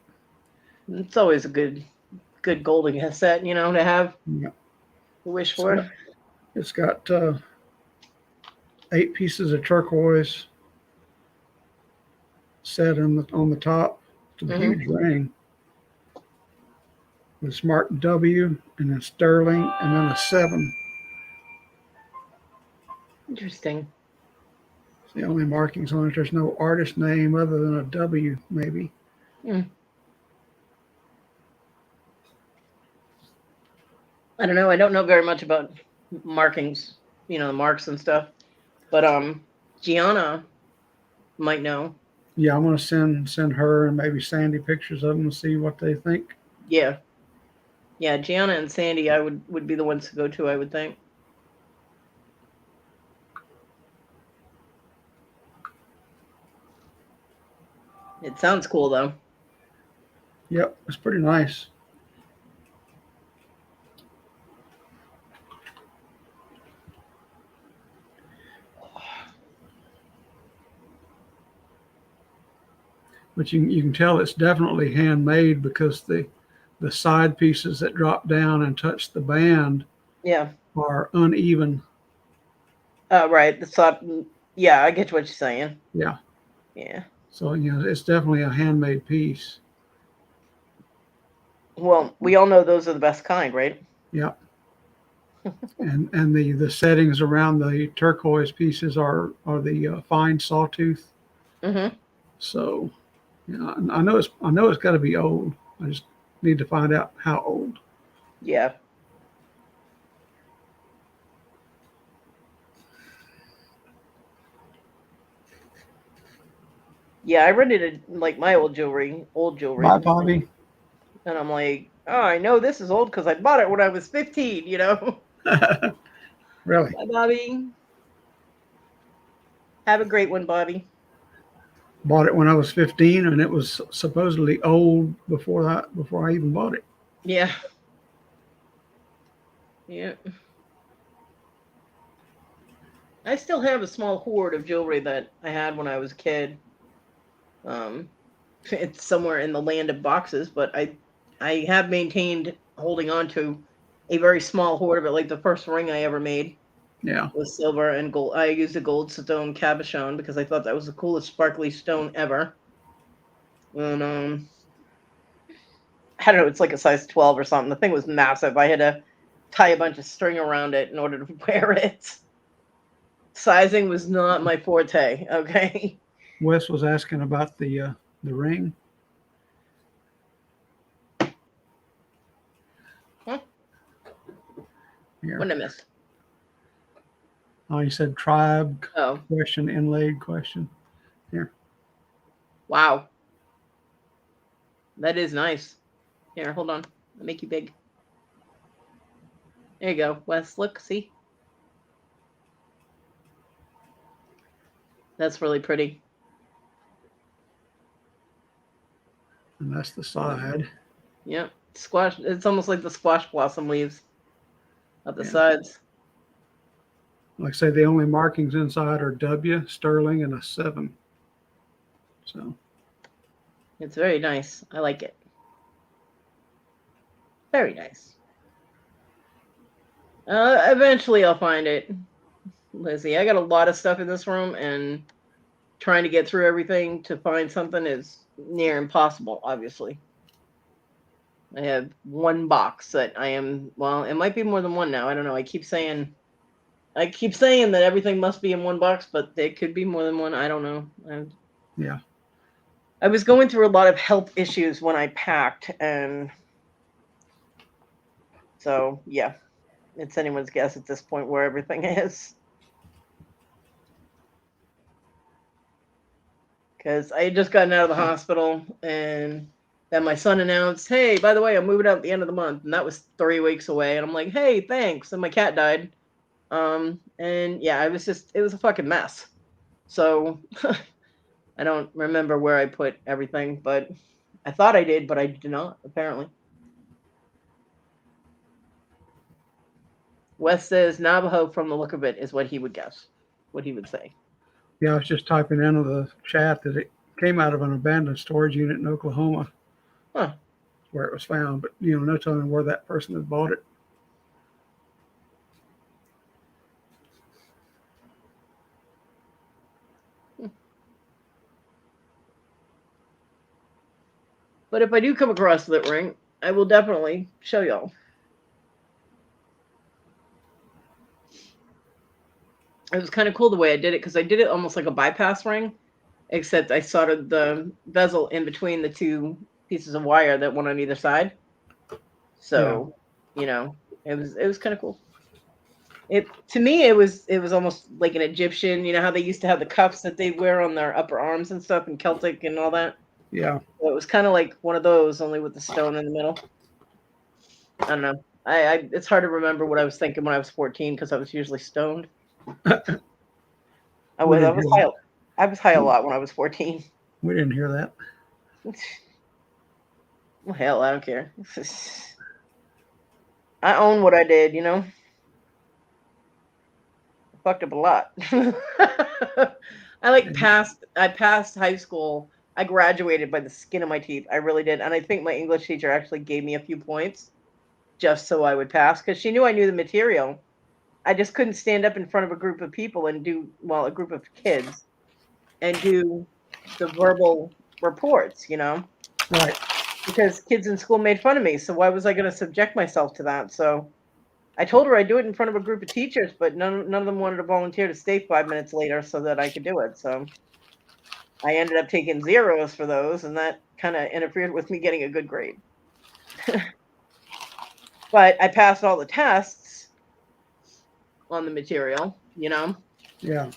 It's always a good golden set, you know, to have. Yeah. Wish It's for. got, it's got 8 pieces of turquoise set on the top. It's a huge ring. It's marked W and then sterling and then a 7. Interesting. It's the only markings on it. There's no artist name other than a W, maybe. Mm. I don't know. I don't know very much about markings, you know, marks and stuff. But Gianna might know. Yeah, I'm gonna send her and maybe Sandy pictures of them and see what they think. Yeah. Yeah, Gianna and Sandy I would be the ones to go to, I would think. It sounds cool though. Yep, it's pretty nice. But you can tell it's definitely handmade because the side pieces that drop down and touch the band Yeah. are uneven. Right. The thought. Yeah, I get what you're saying. Yeah. Yeah. So it's definitely a handmade piece. Well, we all know those are the best kind, right? Yeah. And the settings around the turquoise pieces are the fine sawtooth. Mm-hmm. So I know it's got to be old. I just need to find out how old. Yeah. Yeah, I rented like my old jewelry, Bye, Bobby. and I'm like, oh, I know this is old because I bought it when I was 15. You know. Really? Bye, Bobby. Have a great one, Bobby. Bought it when I was 15, and it was supposedly old before I even bought it. Yeah. Yeah. I still have a small hoard of jewelry that I had when I was a kid. Um, it's somewhere in the land of boxes, but I have maintained holding on to a very small hoard of it. Like the first ring I ever made Yeah. was silver and gold. I used a gold stone cabochon because I thought that was the coolest sparkly stone ever. And I don't know, it's like a size 12 or something. The thing was massive. I had to tie a bunch of string around it in order to wear it. Sizing was not my forte, okay? Wes was asking about the ring. Huh? Here. What did I miss? Oh, you said tribe Oh, question, inlaid question. Here. wow. That is nice. Here, hold on. I'll make you big. There you go, Wes. Look, see? That's really pretty. And that's the side. Yep. Squash. It's almost like the squash blossom leaves at the Yeah. sides. Like I say, the only markings inside are W, sterling, and a 7. So, It's very nice. I like it. Very nice. Eventually I'll find it, Lizzie. I got a lot of stuff in this room, and trying to get through everything to find something is near impossible, obviously. I have one box that I am, well, it might be more than one now. I don't know. I keep saying that everything must be in one box, but it could be more than one. I don't know. yeah. I was going through a lot of health issues when I packed, and so yeah, it's anyone's guess at this point where everything is. Because I had just gotten out of the hospital, and then my son announced, "Hey, by the way, I'm moving out at the end of the month," and that was 3 weeks away. And I'm like, "Hey, thanks." And my cat died. And yeah, it was a fucking mess. So I don't remember where I put everything, but I thought I did, but I did not, apparently. Wes says Navajo from the look of it is what he would guess, what he would say. Yeah, I was just typing into the chat that it came out of an abandoned storage unit in Oklahoma Huh. where it was found, but no telling where that person had bought it. But if I do come across that ring, I will definitely show y'all. It was kind of cool the way I did it because I did it almost like a bypass ring, except I soldered the bezel in between the two pieces of wire that went on either side. Yeah. So, it was kind of cool. It to me it was almost like an Egyptian. You know how they used to have the cuffs that they wear on their upper arms and stuff, and Celtic and all that. Yeah. So it was kind of like one of those, only with the stone in the middle. I don't know. I it's hard to remember what I was thinking when I was 14 because I was usually stoned. I We was I didn't was hear high. that. I was high a lot when I was 14. We didn't hear that. Well, hell, I don't care. I own what I did. I fucked up a lot. I passed high school. I graduated by the skin of my teeth. I really did. And I think my English teacher actually gave me a few points just so I would pass because she knew I knew the material. I just couldn't stand up in front of a group of people and a group of kids and do the verbal reports, Right. because kids in school made fun of me. So why was I going to subject myself to that? So I told her I'd do it in front of a group of teachers, but none of them wanted to volunteer to stay 5 minutes later so that I could do it. So I ended up taking zeros for those, and that kind of interfered with me getting a good grade. But I passed all the tests on the material. Yeah.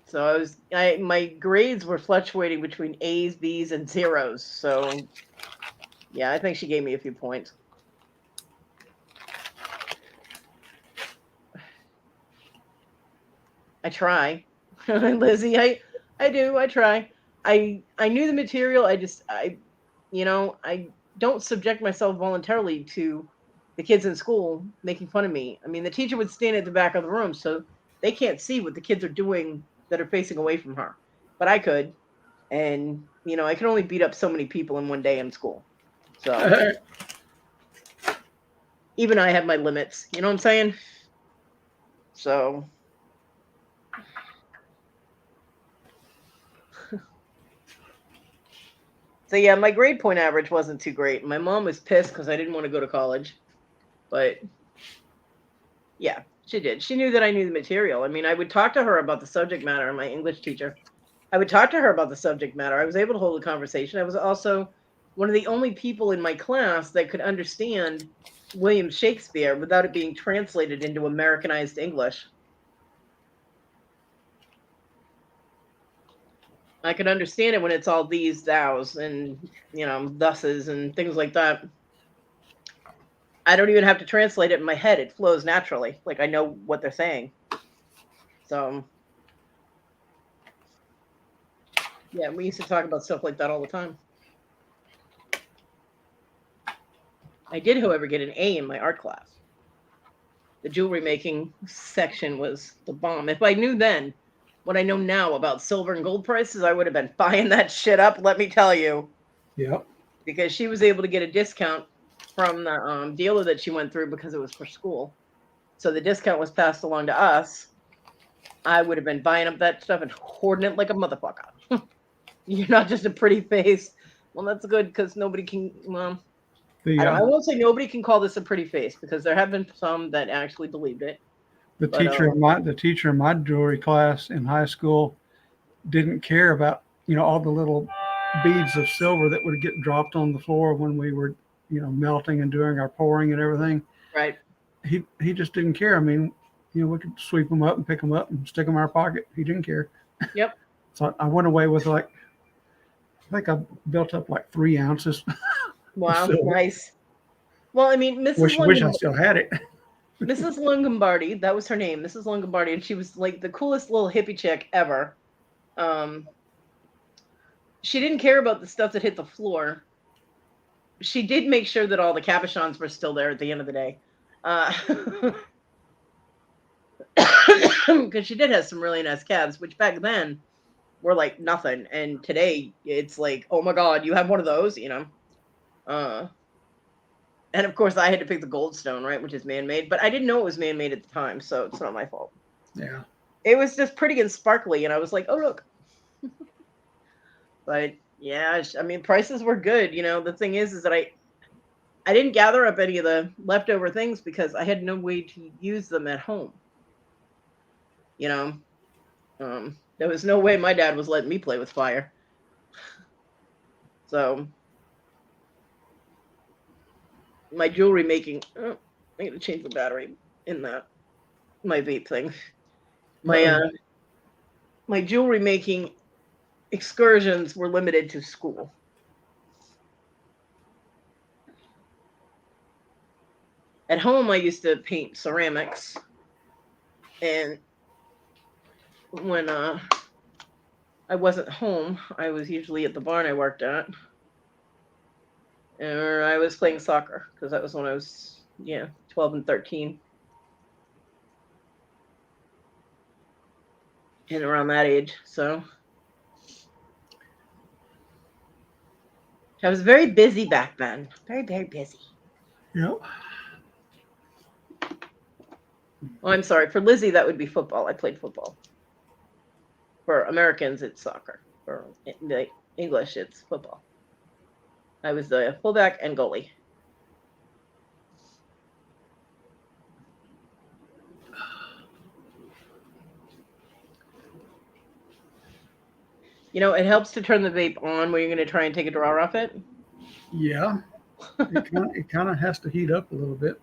So my grades were fluctuating between A's, B's, and zeros. So yeah, I think she gave me a few points. I try, Lizzie. I do. I try. I knew the material. I don't subject myself voluntarily to the kids in school making fun of me. I mean, the teacher would stand at the back of the room, so they can't see what the kids are doing that are facing away from her. But I could, and I could only beat up so many people in one day in school. So even I have my limits. You know what I'm saying? So yeah, my grade point average wasn't too great. My mom was pissed because I didn't want to go to college, but yeah, she did. She knew that I knew the material. I mean, I would talk to her about the subject matter. My English teacher, I would talk to her about the subject matter. I was able to hold a conversation. I was also one of the only people in my class that could understand William Shakespeare without it being translated into Americanized English. I could understand it when it's all these, thous, and thuses and things like that. I don't even have to translate it in my head. It flows naturally. Like I know what they're saying. So yeah, we used to talk about stuff like that all the time. I did, however, get an A in my art class. The jewelry making section was the bomb. If I knew then what I know now about silver and gold prices, I would have been buying that shit up, let me tell you. Yep. Because she was able to get a discount from the dealer that she went through because it was for school. So the discount was passed along to us. I would have been buying up that stuff and hoarding it like a motherfucker. You're not just a pretty face. Well, that's good because nobody can. Well, The I won't say nobody can call this a pretty face because there have been some that actually believed it. But the teacher in my jewelry class in high school didn't care about all the little beads of silver that would get dropped on the floor when we were melting and doing our pouring and everything. right. He just didn't care. I mean, we could sweep them up and pick them up and stick them in our pocket. He didn't care. Yep. So I went away with I think I built up like 3 ounces. Wow. So Nice. Well, I mean, wish I still had it. Mrs. Longobardi, that was her name, Mrs. Longobardi, and she was like the coolest little hippie chick ever. She didn't care about the stuff that hit the floor. She did make sure that all the cabochons were still there at the end of the day. Because she did have some really nice cabs, which back then were like nothing. And today it's like, oh my God, you have one of those, And of course I had to pick the Goldstone, right, which is man-made, but I didn't know it was man-made at the time, so it's not my fault. Yeah. It was just pretty and sparkly, and I was like, oh, look. But yeah, I mean, prices were good. The thing is that I didn't gather up any of the leftover things because I had no way to use them at home. There was no way my dad was letting me play with fire. So my jewelry making, I'm going to change the battery in my vape thing. My jewelry making excursions were limited to school. At home, I used to paint ceramics, and when I wasn't home, I was usually at the barn I worked at, or I was playing soccer because that was when I was 12 and 13, and around that age. So I was very busy back then, very very busy. Yep. Oh, I'm sorry. For Lizzie, that would be football. I played football. For Americans, it's soccer. For the English, it's football. I was the fullback and goalie. It helps to turn the vape on when you're going to try and take a draw off it. Yeah. It kind of has to heat up a little bit.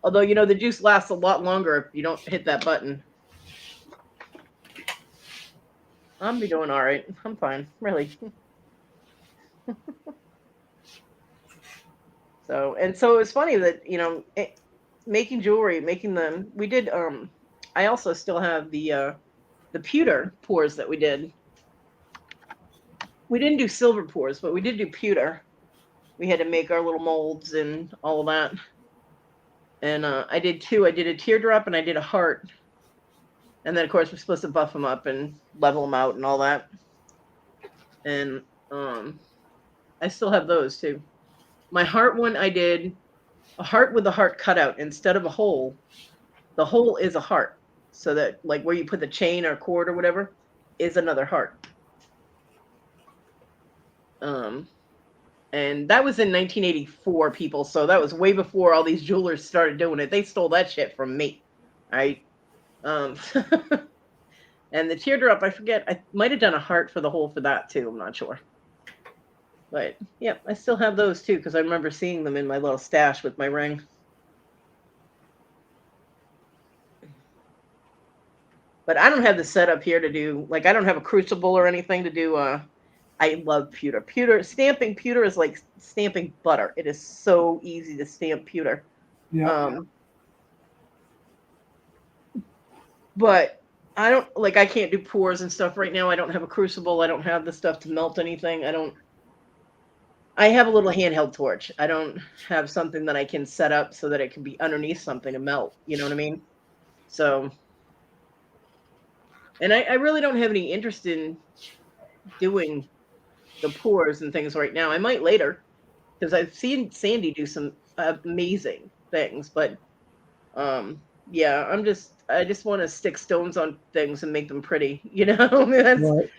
Although, the juice lasts a lot longer if you don't hit that button. I'll be doing all right. I'm fine, really. So it's funny that, making jewelry, making them, we did, I also still have the pewter pours that we did. We didn't do silver pours, but we did do pewter. We had to make our little molds and all of that. And I did 2. I did a teardrop and I did a heart. And then, of course, we're supposed to buff them up and level them out and all that. And I still have those, too. My heart one I did A heart with a heart cutout instead of a hole. The hole is a heart. So that like where you put the chain or cord or whatever is another heart. Um, and that was in 1984, people. So that was way before all these jewelers started doing it. They stole that shit from me. Right. Um, and the teardrop, I forget. I might have done a heart for the hole for that too. I'm not sure. But yeah, I still have those too because I remember seeing them in my little stash with my ring. But I don't have the setup here to do like I don't have a crucible or anything to do. I love pewter. Stamping pewter is like stamping butter. It is so easy to stamp pewter. Yeah. Um, but I don't like I can't do pours and stuff right now. I don't have a crucible. I don't have the stuff to melt anything. I have a little handheld torch. I don't have something that I can set up so that it can be underneath something to melt. You know what I mean? So, and I really don't have any interest in doing the pours and things right now. I might later because I've seen Sandy do some amazing things, but yeah, I just want to stick stones on things and make them pretty. You know, that's Right.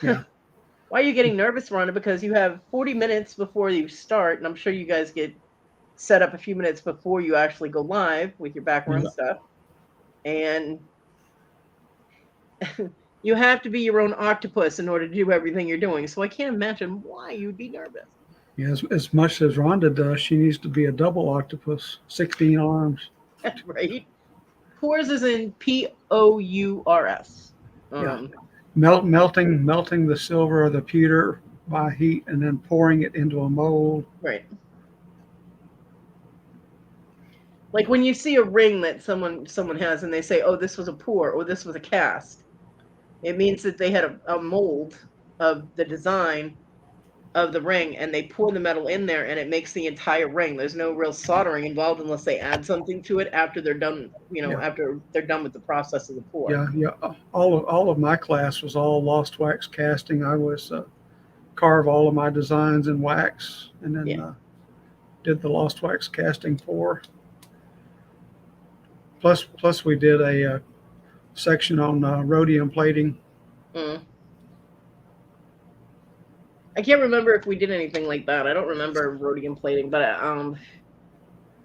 Yeah. why are you getting nervous, Rhonda? Because you have 40 minutes before you start, and I'm sure you guys get set up a few minutes before you actually go live with your background Yeah. stuff, and you have to be your own octopus in order to do everything you're doing. So I can't imagine why you'd be nervous. Yeah. As much as Rhonda does, she needs to be a double octopus, 16 arms. Right? Pours is in POURS. Yeah. Um, Melting the silver or the pewter by heat and then pouring it into a mold. right. Like when you see a ring that someone has and they say, "Oh, this was a pour or this was a cast," it means that they had a mold of the design of the ring and they pour the metal in there and it makes the entire ring. There's no real soldering involved unless they add something to it after they're done, Yeah. after they're done with the process of the pour. Yeah. Yeah. All of my class was all lost wax casting. I was carve all of my designs in wax and then Yeah. did the lost wax casting for. Plus we did a section on rhodium plating. Mm. I can't remember if we did anything like that. I don't remember rhodium plating, but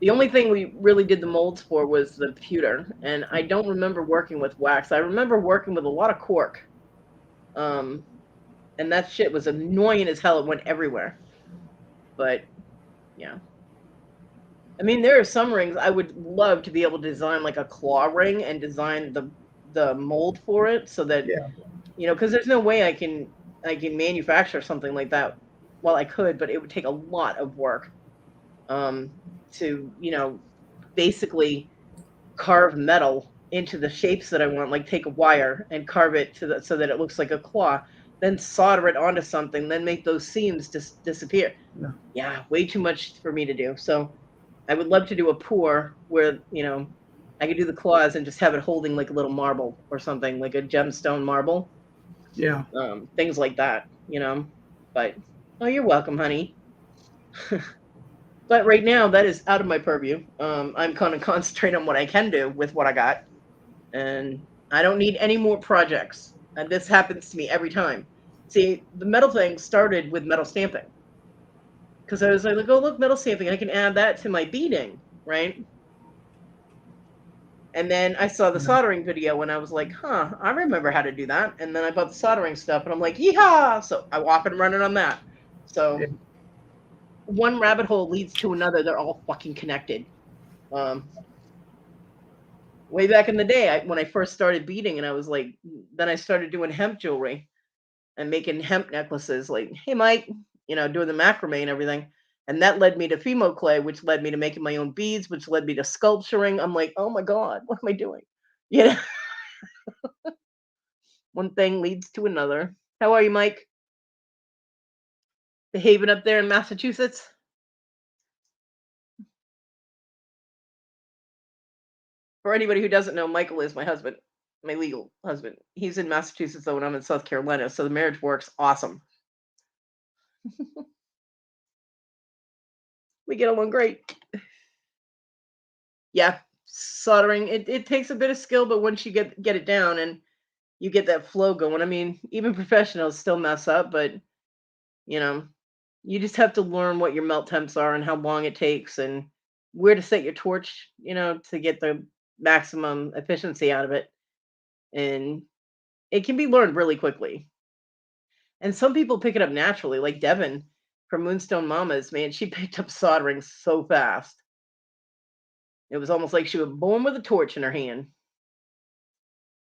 the only thing we really did the molds for was the pewter, and I don't remember working with wax. I remember working with a lot of cork, um, and that shit was annoying as hell. It went everywhere. But yeah, I mean, there are some rings I would love to be able to design like a claw ring and design the mold for it, so that Yeah. because there's no way I can manufacture something like that. Well, I could, but it would take a lot of work um, to basically carve metal into the shapes that I want, like take a wire and carve it so that it looks like a claw, then solder it onto something, then make those seams disappear. Yeah. Yeah, way too much for me to do. So I would love to do a pour where, I could do the claws and just have it holding like a little marble or something, like a gemstone marble, Yeah. things like that. But oh, you're welcome, honey. But right now, that is out of my purview. I'm kind of concentrating on what I can do with what I got, and I don't need any more projects. And this happens to me every time. See, the metal thing started with metal stamping because I was like, oh, look, metal stamping. I can add that to my beading, right? And then I saw the Yeah. soldering video and I was like, huh, I remember how to do that. And then I bought the soldering stuff and I'm like, yeehaw! So I walk and running on that. Yeah. So one rabbit hole leads to another. They're all fucking connected. Um, Way back in the day, when I first started beading, and I was like, then I started doing hemp jewelry and making hemp necklaces. Like, hey, Mike, doing the macrame and everything. And that led me to Fimo clay, which led me to making my own beads, which led me to sculpturing. I'm like, oh my God, what am I doing? You know, one thing leads to another. How are you, Mike? Behaving up there in Massachusetts? For anybody who doesn't know, Michael is my husband, my legal husband. He's in Massachusetts, though, and I'm in South Carolina. So the marriage works awesome. We get along great. Yeah, soldering, it takes a bit of skill, but once you get it down and you get that flow going, I mean, even professionals still mess up, but you know, you just have to learn what your melt temps are and how long it takes and where to set your torch, to get the maximum efficiency out of it. And it can be learned really quickly. And some people pick it up naturally, like Devin from Moonstone Mamas, man, she picked up soldering so fast. It was almost like she was born with a torch in her hand.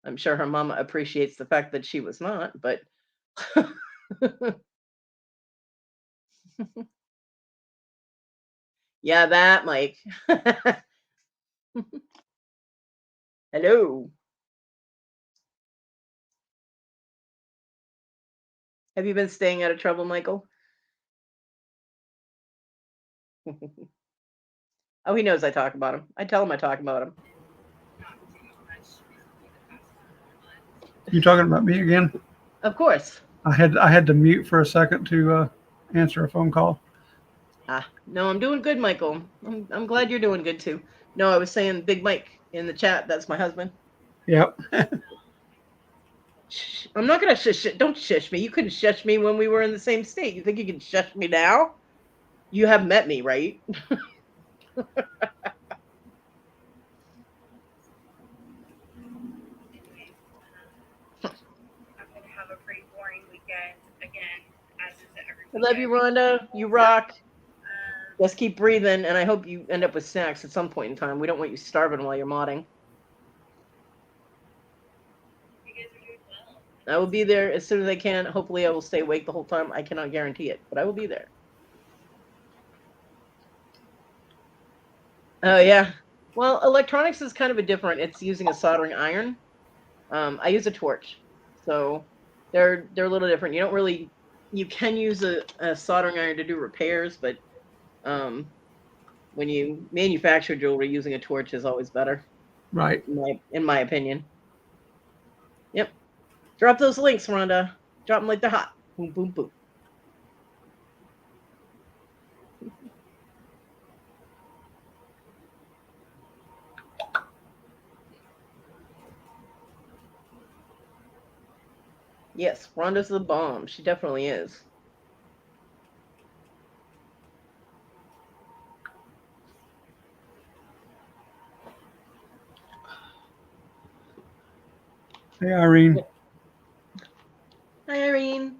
I'm sure her mama appreciates the fact that she was not, but yeah, that Mike. Hello. Have you been staying out of trouble, Michael? Oh, he knows I talk about him. I tell him I talk about him. You talking about me again? Of course. I had to mute for a second to answer a phone call. No, I'm doing good, Michael. I'm glad you're doing good too. No, I was saying Big Mike in the chat. That's my husband. Yep. Shh, I'm not gonna shush. Don't shush me. You couldn't shush me when we were in the same state. You think you can shush me now? You have met me, right? I love you, Rhonda. You rock. Just keep breathing, and I hope you end up with snacks at some point in time. We don't want you starving while you're modding. I will be there as soon as I can. Hopefully, I will stay awake the whole time. I cannot guarantee it, but I will be there. Oh yeah. Well, electronics is kind of a different. It's using a soldering iron. I use a torch, so they're a little different. You don't really. You can use a soldering iron to do repairs, but um, when you manufacture jewelry, using a torch is always better, Right. in my opinion. Yep. Drop those links, Rhonda. Drop them like they're hot. Boom, boom, boom. Yes, Rhonda's the bomb. She definitely is. Hey, Irene. Hi, Irene.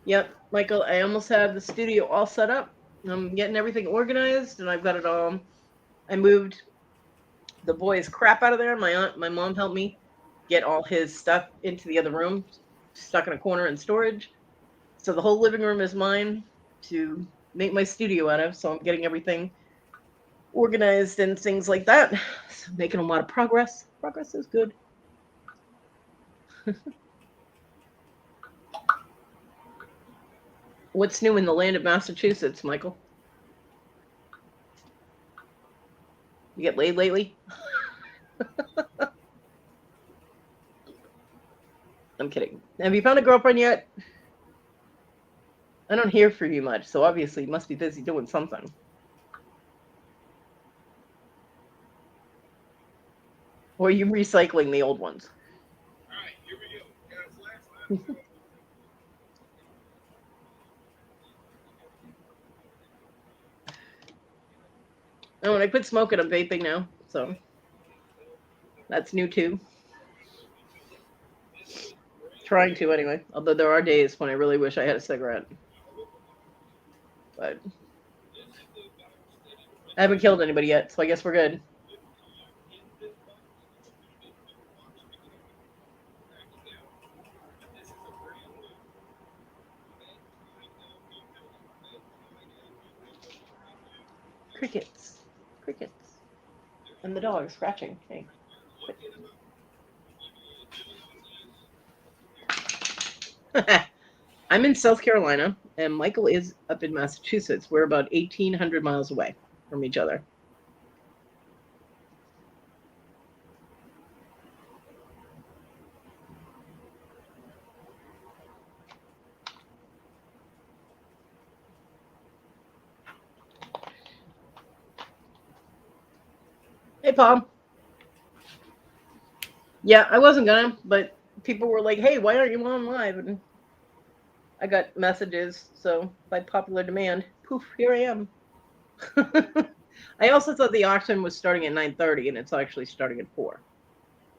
Yep, Michael, I almost have the studio all set up. I'm getting everything organized, and I've got it all. I moved the boy's crap out of there. My mom helped me get all his stuff into the other room, stuck in a corner in storage. So the whole living room is mine to make my studio out of. So I'm getting everything organized and things like that. So making a lot of progress. Progress is good. What's new in the land of Massachusetts, Michael? You get laid lately? I'm kidding. Have you found a girlfriend yet? I don't hear from you much, so obviously you must be busy doing something. Or are you recycling the old ones? All right, here we go. Oh, and I quit smoking, I'm vaping now, so that's new too. Trying to anyway. Although there are days when I really wish I had a cigarette. But I haven't killed anybody yet, so I guess we're good. Crickets. Crickets. And the dog scratching. Hey. I'm in South Carolina, and Michael is up in Massachusetts. We're about 1,800 miles away from each other. Hey, Paul. Yeah, I wasn't gonna, but people were like, "Hey, why aren't you on live?" And I got messages, so by popular demand, poof, here I am. I also thought the auction was starting at 9:30, and it's actually starting at 4.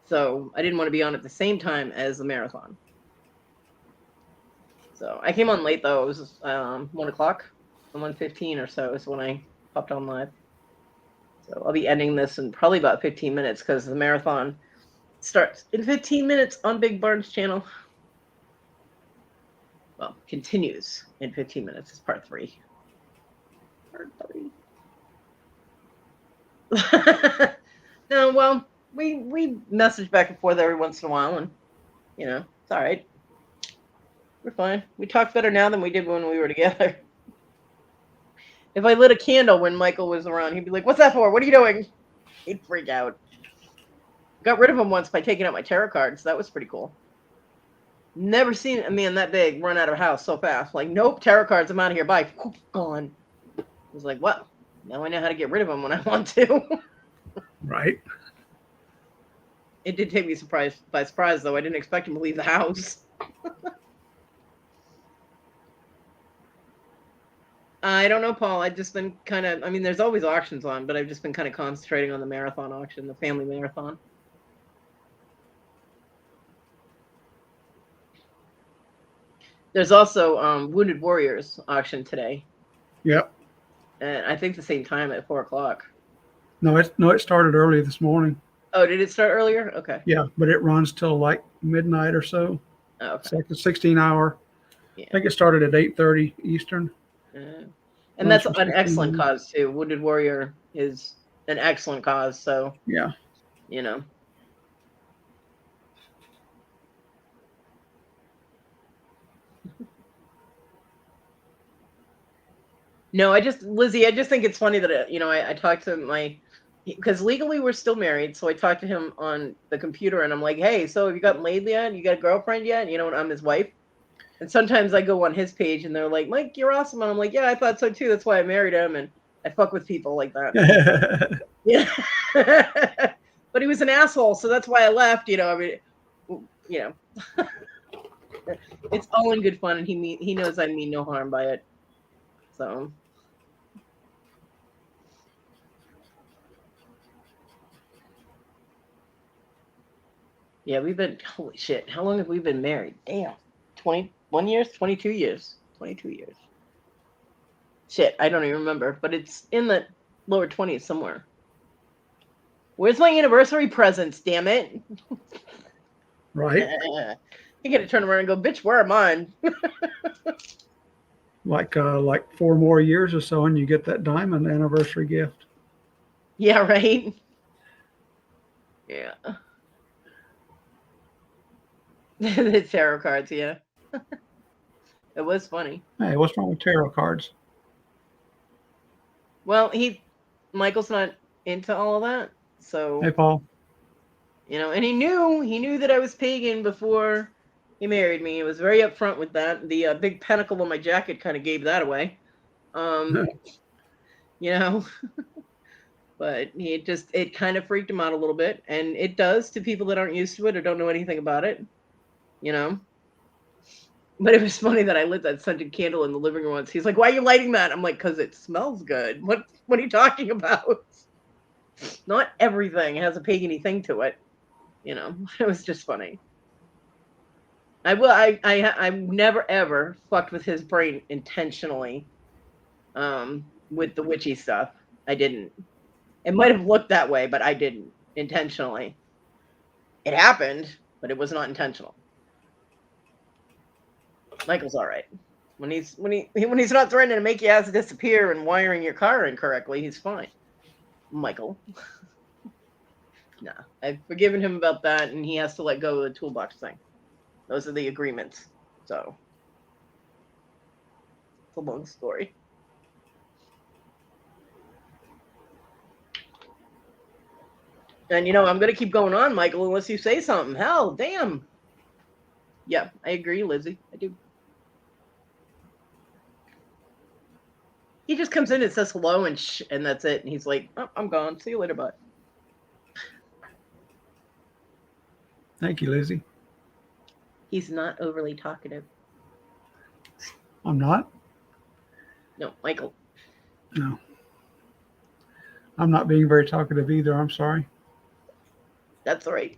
So I didn't want to be on at the same time as the marathon. So I came on late though. It was 1:00, 1:15 or so is when I popped on live. So I'll be ending this in probably about 15 minutes because the marathon starts in 15 minutes on Big Barn's channel. Well, continues in 15 minutes. It's part 3. Part 3. No, well, we message back and forth every once in a while, and it's all right. We're fine. We talk better now than we did when we were together. If I lit a candle when Michael was around, he'd be like, "What's that for? What are you doing?" He'd freak out. Got rid of him once by taking out my tarot cards. That was pretty cool. Never seen a man that big run out of a house so fast. Like, nope, tarot cards, I'm out of here. Bye. Gone. I was like, well, now I know how to get rid of them when I want to. Right. It did take me by surprise, though. I didn't expect him to leave the house. I don't know, Paul. I've just been there's always auctions on, but I've just been kind of concentrating on the marathon auction, the family marathon. There's also Wounded Warriors auction today. Yep. And I think the same time at 4:00. No, it started early this morning. Oh, did it start earlier? Okay. Yeah, but it runs till like midnight or so. Oh, okay. It's like a 16-hour. Yeah. I think it started at 8:30 Eastern. And that's an excellent cause too. Wounded Warrior is an excellent cause. So yeah, No, Lizzie, I just think it's funny that I talked to because legally we're still married, so I talked to him on the computer, and I'm like, "Hey, so have you gotten laid yet? You got a girlfriend yet?" And I'm his wife. And sometimes I go on his page, and they're like, "Mike, you're awesome," and I'm like, "Yeah, I thought so too. That's why I married him." And I fuck with people like that. Yeah. But he was an asshole, so that's why I left. I mean, it's all in good fun, and he knows I mean no harm by it. So. Yeah, holy shit. How long have we been married? Damn. 21 years? 22 years. 22 years. Shit, I don't even remember, but it's in the lower 20s somewhere. Where's my anniversary presents, damn it? right. You gotta turn around and go, bitch, where are mine? Like 4 more years or so, and you get that diamond anniversary gift. Yeah, right? Yeah. The tarot cards, yeah. It was funny. Hey, what's wrong with tarot cards? Well, Michael's not into all of that, so. Hey, Paul. And he knew that I was pagan before he married me. He was very upfront with that. The big pentacle on my jacket kind of gave that away. But it kind of freaked him out a little bit, and it does to people that aren't used to it or don't know anything about it. But it was funny that I lit that scented candle in the living room once. He's like, "Why are you lighting that?" I'm like, "'Cause it smells good." What are you talking about? Not everything has a pagany thing to it. It was just funny. I've never ever fucked with his brain intentionally. With the witchy stuff, I didn't. It might have looked that way, but I didn't intentionally. It happened, but it was not intentional. Michael's all right. When he's not threatening to make your ass disappear and wiring your car incorrectly, he's fine. Michael. Nah, I've forgiven him about that, and he has to let go of the toolbox thing. Those are the agreements. So it's a long story. And I'm gonna keep going on, Michael, unless you say something. Hell, damn. Yeah, I agree, Lizzie. I do. He just comes in and says hello and that's it. And he's like, "Oh, I'm gone. See you later, bye." Thank you, Lizzie. He's not overly talkative. I'm not. No, Michael. No. I'm not being very talkative either. I'm sorry. That's all right.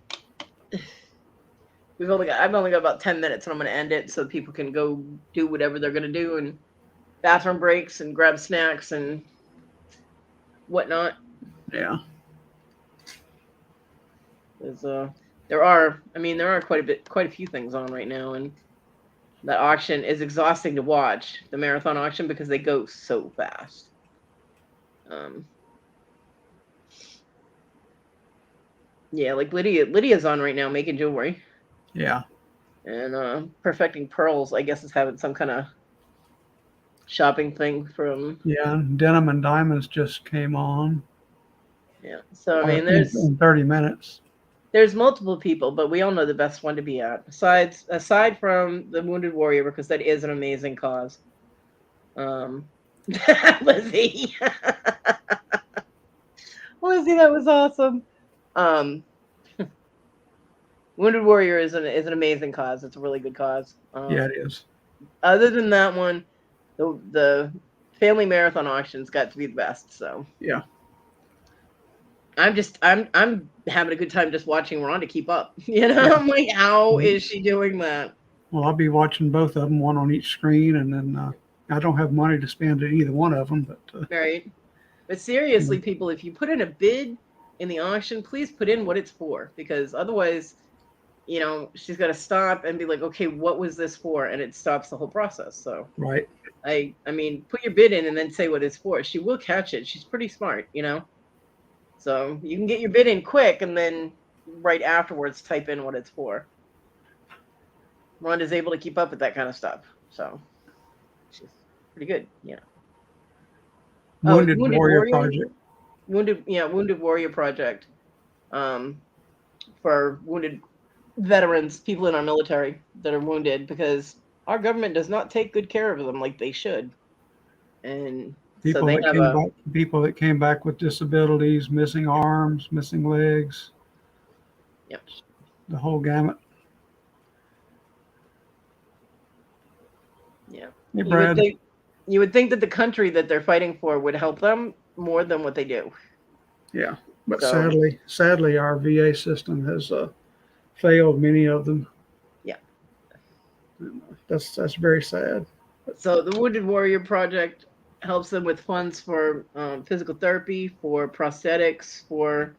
I've only got about 10 minutes and I'm going to end it so people can go do whatever they're going to do and bathroom breaks and grab snacks and whatnot. Yeah. There are quite a few things on right now, and that auction is exhausting to watch, the marathon auction, because they go so fast. Yeah, like Lydia's on right now making jewelry. Yeah. And Perfecting Pearls, I guess, is having some kind of shopping thing from. Yeah. Denim and Diamonds just came on. Yeah. So I Or mean in 30 minutes. there's multiple people, but we all know the best one to be at. Aside from the Wounded Warrior, because that is an amazing cause. Lizzie. Lizzie, that was awesome. Wounded Warrior is an amazing cause. It's a really good cause. Yeah, it is. Other than that one, the family marathon auctions got to be the best. So Yeah. I'm having a good time just watching Rhonda keep up. You know, yeah. I'm like, how is she doing that? Well, I'll be watching both of them, one on each screen, and then I don't have money to spend at either one of them. But right. But seriously, people, if you put in a bid in the auction, please put in what it's for, because otherwise, you know, she's got to stop and be like, okay, what was this for? And it stops the whole process. So right. I mean, put your bid in and then say what it's for. She will catch it. She's pretty smart, you know. So you can get your bid in quick and then right afterwards type in what it's for. Rhonda's able to keep up with that kind of stuff. So she's pretty good, yeah. Wounded Warrior Project. Wounded Warrior Project. For wounded veterans, people in our military that are wounded, because our government does not take good care of them like they should. And people that came back with disabilities, missing arms, missing legs. Yep. The whole gamut. Yeah. Hey, Brad. You would think that the country that they're fighting for would help them more than what they do. Yeah. But sadly, our VA system has failed many of them. Yeah. That's very sad. So the Wounded Warrior Project helps them with funds for physical therapy, for prosthetics, for,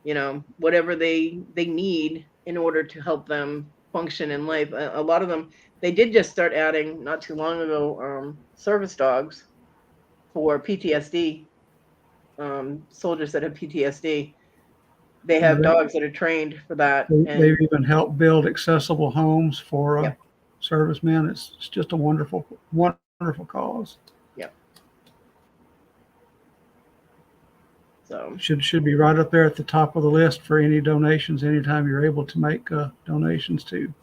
you know, whatever they need in order to help them function in life. A lot of them, they did just start adding not too long ago service dogs for PTSD. Soldiers that have PTSD, they have dogs that are trained for that. They've even helped build accessible homes for servicemen. It's just a wonderful cause. Yep. So should be right up there at the top of the list for any donations. Anytime you're able to make donations to.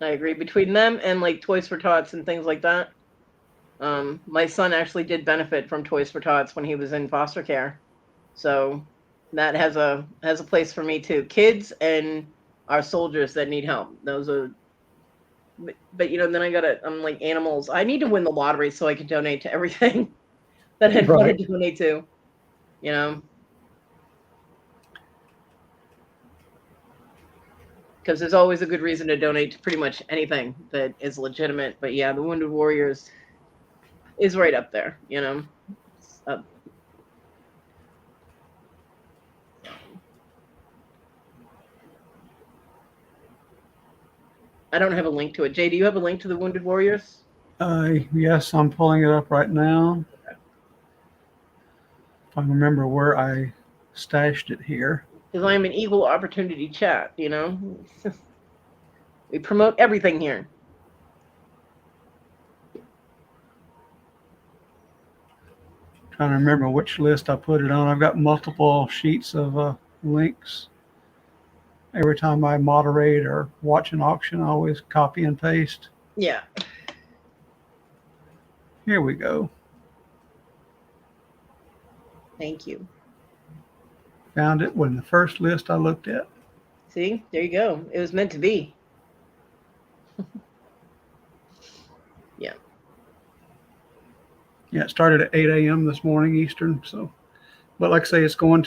I agree. Between them and like Toys for Tots and things like that. My son actually did benefit from Toys for Tots when he was in foster care, so that has a place for me too. Kids and our soldiers that need help. Those are, but you know, then I'm like animals. I need to win the lottery so I can donate to everything that I want to donate to. You know, because there's always a good reason to donate to pretty much anything that is legitimate. But yeah, the Wounded Warriors is right up there, you know. I don't have a link to it. Jay, do you have a link to the Wounded Warriors? Yes, I'm pulling it up right now. Okay. If I remember where I stashed it here. Because I'm an equal opportunity chat, you know. We promote everything here. Trying to remember which list I put it on. I've got multiple sheets of links. Every time I moderate or watch an auction, I always copy and paste. Yeah. Here we go. Thank you. Found it when the first list I looked at. See, there you go. It was meant to be. Yeah. Yeah, it started at 8 a.m. this morning Eastern. So, but like I say, it's going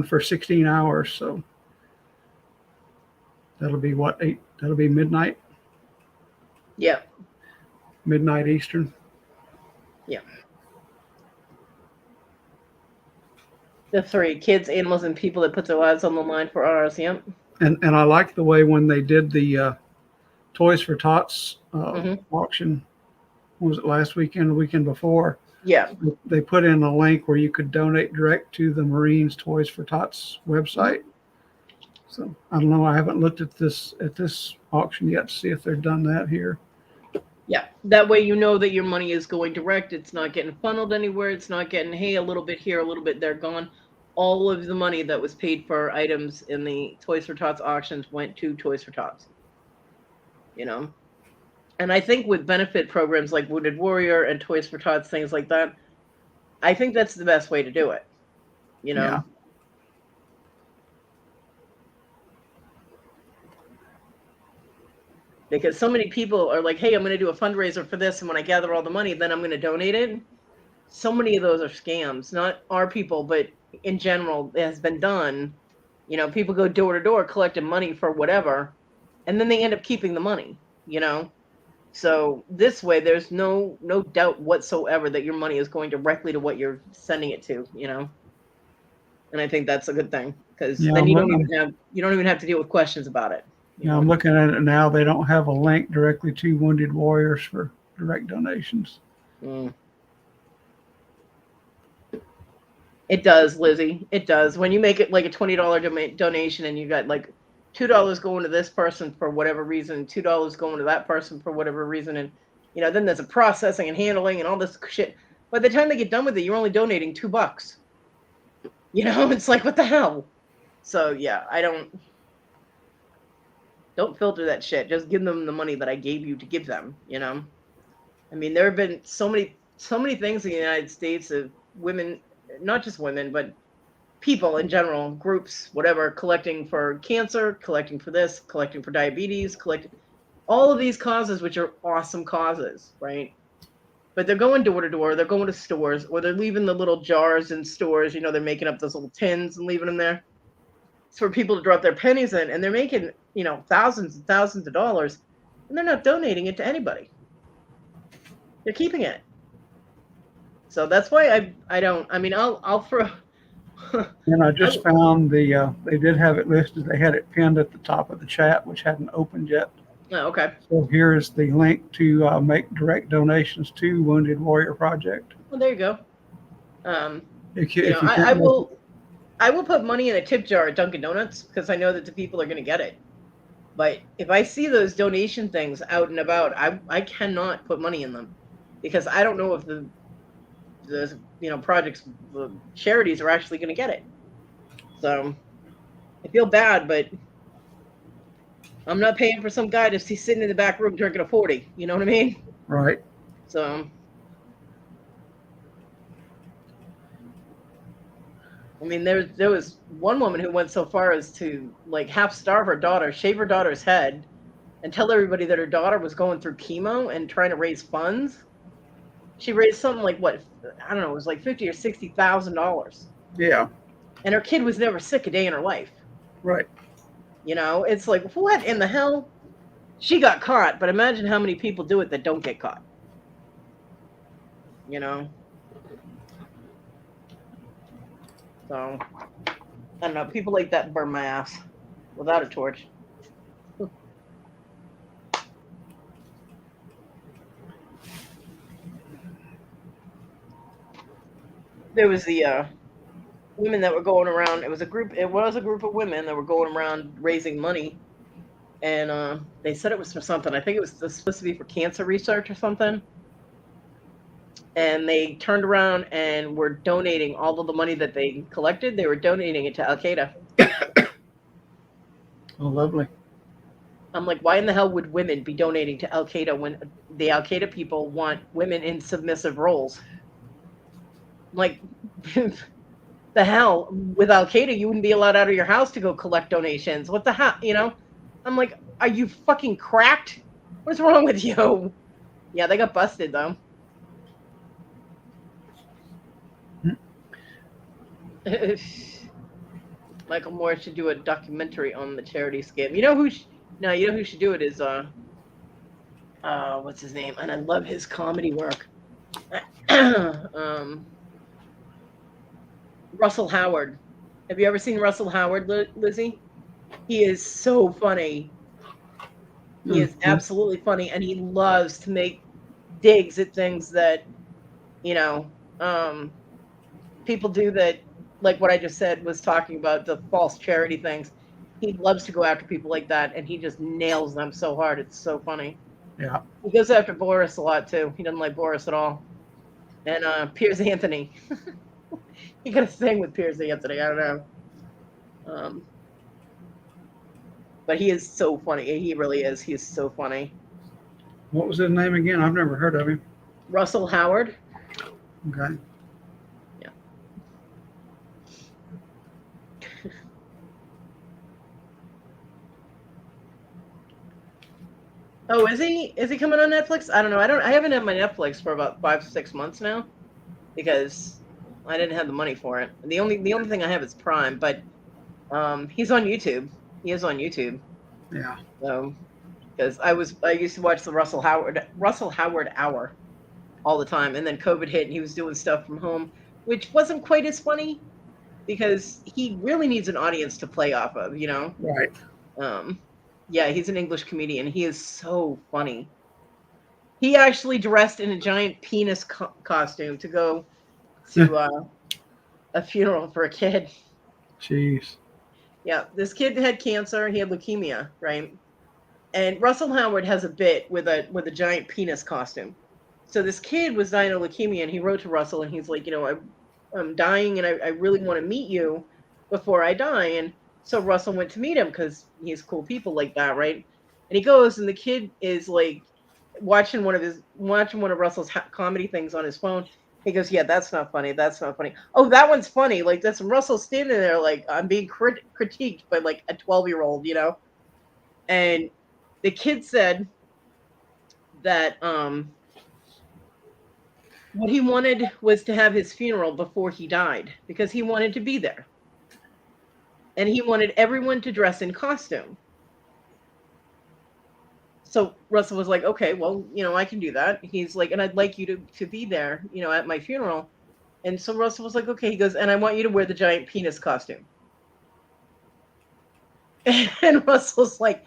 for 16 hours. So that'll be what, 8? That'll be midnight Yeah. Eastern. Yeah. The three kids, animals, and people that put their lives on the line for ours. Yep. And I like the way when they did the Toys for Tots hmm auction. Was it last weekend, the weekend before? Yeah. They put in a link where you could donate direct to the Marines Toys for Tots website. So I don't know. I haven't looked at this auction yet to see if they've done that here. Yeah. That way you know that your money is going direct. It's not getting funneled anywhere. It's not getting, hey, a little bit here, a little bit there, gone. All of the money that was paid for items in the Toys for Tots auctions went to Toys for Tots. You know? And I think with benefit programs like Wounded Warrior and Toys for Tots, things like that, I think that's the best way to do it. You know? Yeah. Because so many people are like, hey, I'm going to do a fundraiser for this. And when I gather all the money, then I'm going to donate it. So many of those are scams, not our people, but in general, it has been done. You know, people go door to door collecting money for whatever, and then they end up keeping the money, you know? So this way, there's no doubt whatsoever that your money is going directly to what you're sending it to, you know? And I think that's a good thing because Yeah, then you don't even have to deal with questions about it. You Yeah, know? I'm looking at it now. They don't have a link directly to Wounded Warriors for direct donations. Mm. It does, Lizzie. It does. When you make it like a $20 donation and you got like $2 going to this person for whatever reason, $2 going to that person for whatever reason, and then there's a processing and handling and all this shit. By the time they get done with it, you're only donating $2. It's like what the hell. So yeah, I don't filter that shit. Just give them the money that I gave you to give them. I mean, there have been so many things in the United States of women, not just women, but people in general, groups, whatever, collecting for cancer, collecting for this, collecting for diabetes, collecting all of these causes, which are awesome causes, right? But they're going door to door, they're going to stores, or they're leaving the little jars in stores. They're making up those little tins and leaving them there. It's for people to drop their pennies in, and they're making, thousands and thousands of dollars, and they're not donating it to anybody. They're keeping it. So that's why I don't. I mean, I'll throw. And I just found they did have it listed. They had it pinned at the top of the chat, which hadn't opened yet. Oh, okay. So here is the link to make direct donations to Wounded Warrior Project. Well, there you go. I will put money in a tip jar at Dunkin' Donuts because I know that the people are going to get it. But if I see those donation things out and about, I cannot put money in them because I don't know if the projects, the charities are actually going to get it. So I feel bad, but I'm not paying for some guy to see sitting in the back room drinking a 40. You know what I mean? Right. So, I mean, there was one woman who went so far as to like half starve her daughter, shave her daughter's head, and tell everybody that her daughter was going through chemo and trying to raise funds. She raised something like what, I don't know, it was like $50,000 or $60,000. Yeah. And her kid was never sick a day in her life. Right. It's like, what in the hell? She got caught, but imagine how many people do it that don't get caught. So, I don't know. People like that burn my ass without a torch. There was the women that were going around. It was a group of women that were going around raising money. And they said it was for something. I think it was supposed to be for cancer research or something. And they turned around and were donating all of the money that they collected. They were donating it to Al Qaeda. Oh, lovely. I'm like, why in the hell would women be donating to Al Qaeda when the Al Qaeda people want women in submissive roles? Like, The hell? With Al Qaeda, you wouldn't be allowed out of your house to go collect donations. What the hell? I'm like, are you fucking cracked? What's wrong with you? Yeah, they got busted though. Michael Moore should do a documentary on the charity scam. You know who? No, you know who should do it is what's his name? And I love his comedy work. Russell Howard. Have you ever seen Russell Howard, Lizzie? He is so funny. He is absolutely funny, and he loves to make digs at things that people do that, like what I just said was talking about the false charity things. He loves to go after people like that, and he just nails them so hard. It's so funny. Yeah. He goes after Boris a lot too. He doesn't like Boris at all. And Piers Anthony. He got a thing with Piers Anthony. I don't know. But he is so funny. He really is. He is so funny. What was his name again? I've never heard of him. Russell Howard. Okay. Yeah. Oh, is he? Is he coming on Netflix? I don't know. I haven't had my Netflix for about 5-6 months now because I didn't have the money for it. The only thing I have is Prime, but he's on YouTube. He is on YouTube. Yeah. So, because I used to watch the Russell Howard Hour all the time, and then COVID hit, and he was doing stuff from home, which wasn't quite as funny because he really needs an audience to play off of, Right. Yeah, he's an English comedian. He is so funny. He actually dressed in a giant penis costume to go to a funeral for a kid. Jeez. Yeah, this kid had cancer. He had leukemia, right? And Russell Howard has a bit with a giant penis costume. So this kid was dying of leukemia, and he wrote to Russell, and he's like, I'm dying, and I really want to meet you before I die. And so Russell went to meet him because he's cool people like that, right? And he goes, and the kid is like watching one of Russell's comedy things on his phone. He goes, yeah, that's not funny. That's not funny. Oh, that one's funny. Like, that's Russell standing there like, I'm being critiqued by like a 12-year-old, And the kid said that what he wanted was to have his funeral before he died because he wanted to be there. And he wanted everyone to dress in costume. So Russell was like, okay, well, I can do that. He's like, and I'd like you to be there, at my funeral. And so Russell was like, okay. He goes, and I want you to wear the giant penis costume. And Russell's like,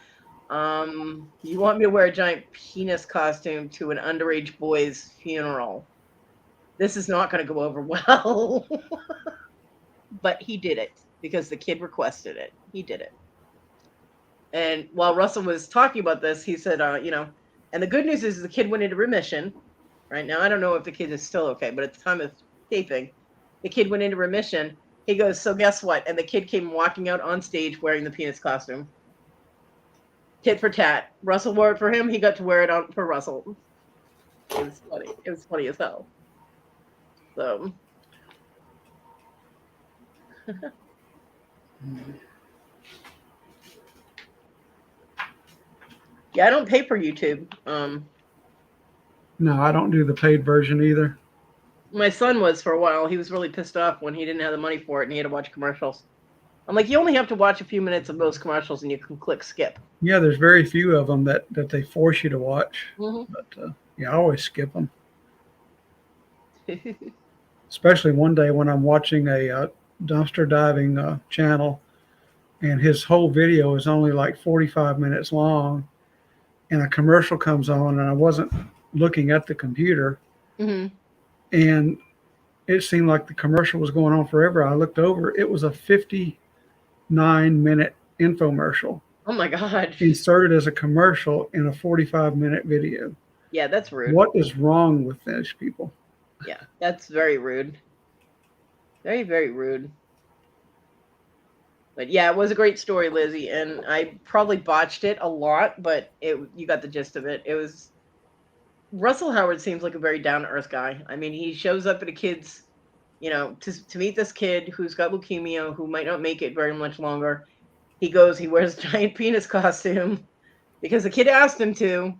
you want me to wear a giant penis costume to an underage boy's funeral? This is not going to go over well. But he did it because the kid requested it. He did it. And while Russell was talking about this, he said, and the good news is the kid went into remission. Right now, I don't know if the kid is still okay, but at the time of taping, the kid went into remission. He goes, so guess what? And the kid came walking out on stage wearing the penis costume. Tit for tat. Russell wore it for him. He got to wear it on for Russell. It was funny. It was funny as hell. So. Yeah, I don't pay for YouTube. No, I don't do the paid version either. My son was for a while. He was really pissed off when he didn't have the money for it and he had to watch commercials. I'm like, you only have to watch a few minutes of those commercials and you can click skip. Yeah, there's very few of them that they force you to watch. Mm-hmm. But yeah, I always skip them. Especially one day when I'm watching a dumpster diving channel, and his whole video is only like 45 minutes long, and a commercial comes on, and I wasn't looking at the computer, Mm-hmm. and it seemed like the commercial was going on forever. I looked over; it was a 59-minute infomercial. Oh my God. Inserted as a commercial in a 45-minute video. Yeah, that's rude. What is wrong with those people? Yeah, that's very rude. Very, very rude. But yeah, it was a great story, Lizzie, and I probably botched it a lot, but you got the gist of it. It was Russell Howard seems like a very down-to-earth guy. I mean, he shows up at a kid's to meet this kid who's got leukemia, who might not make it very much longer. He wears a giant penis costume because the kid asked him to,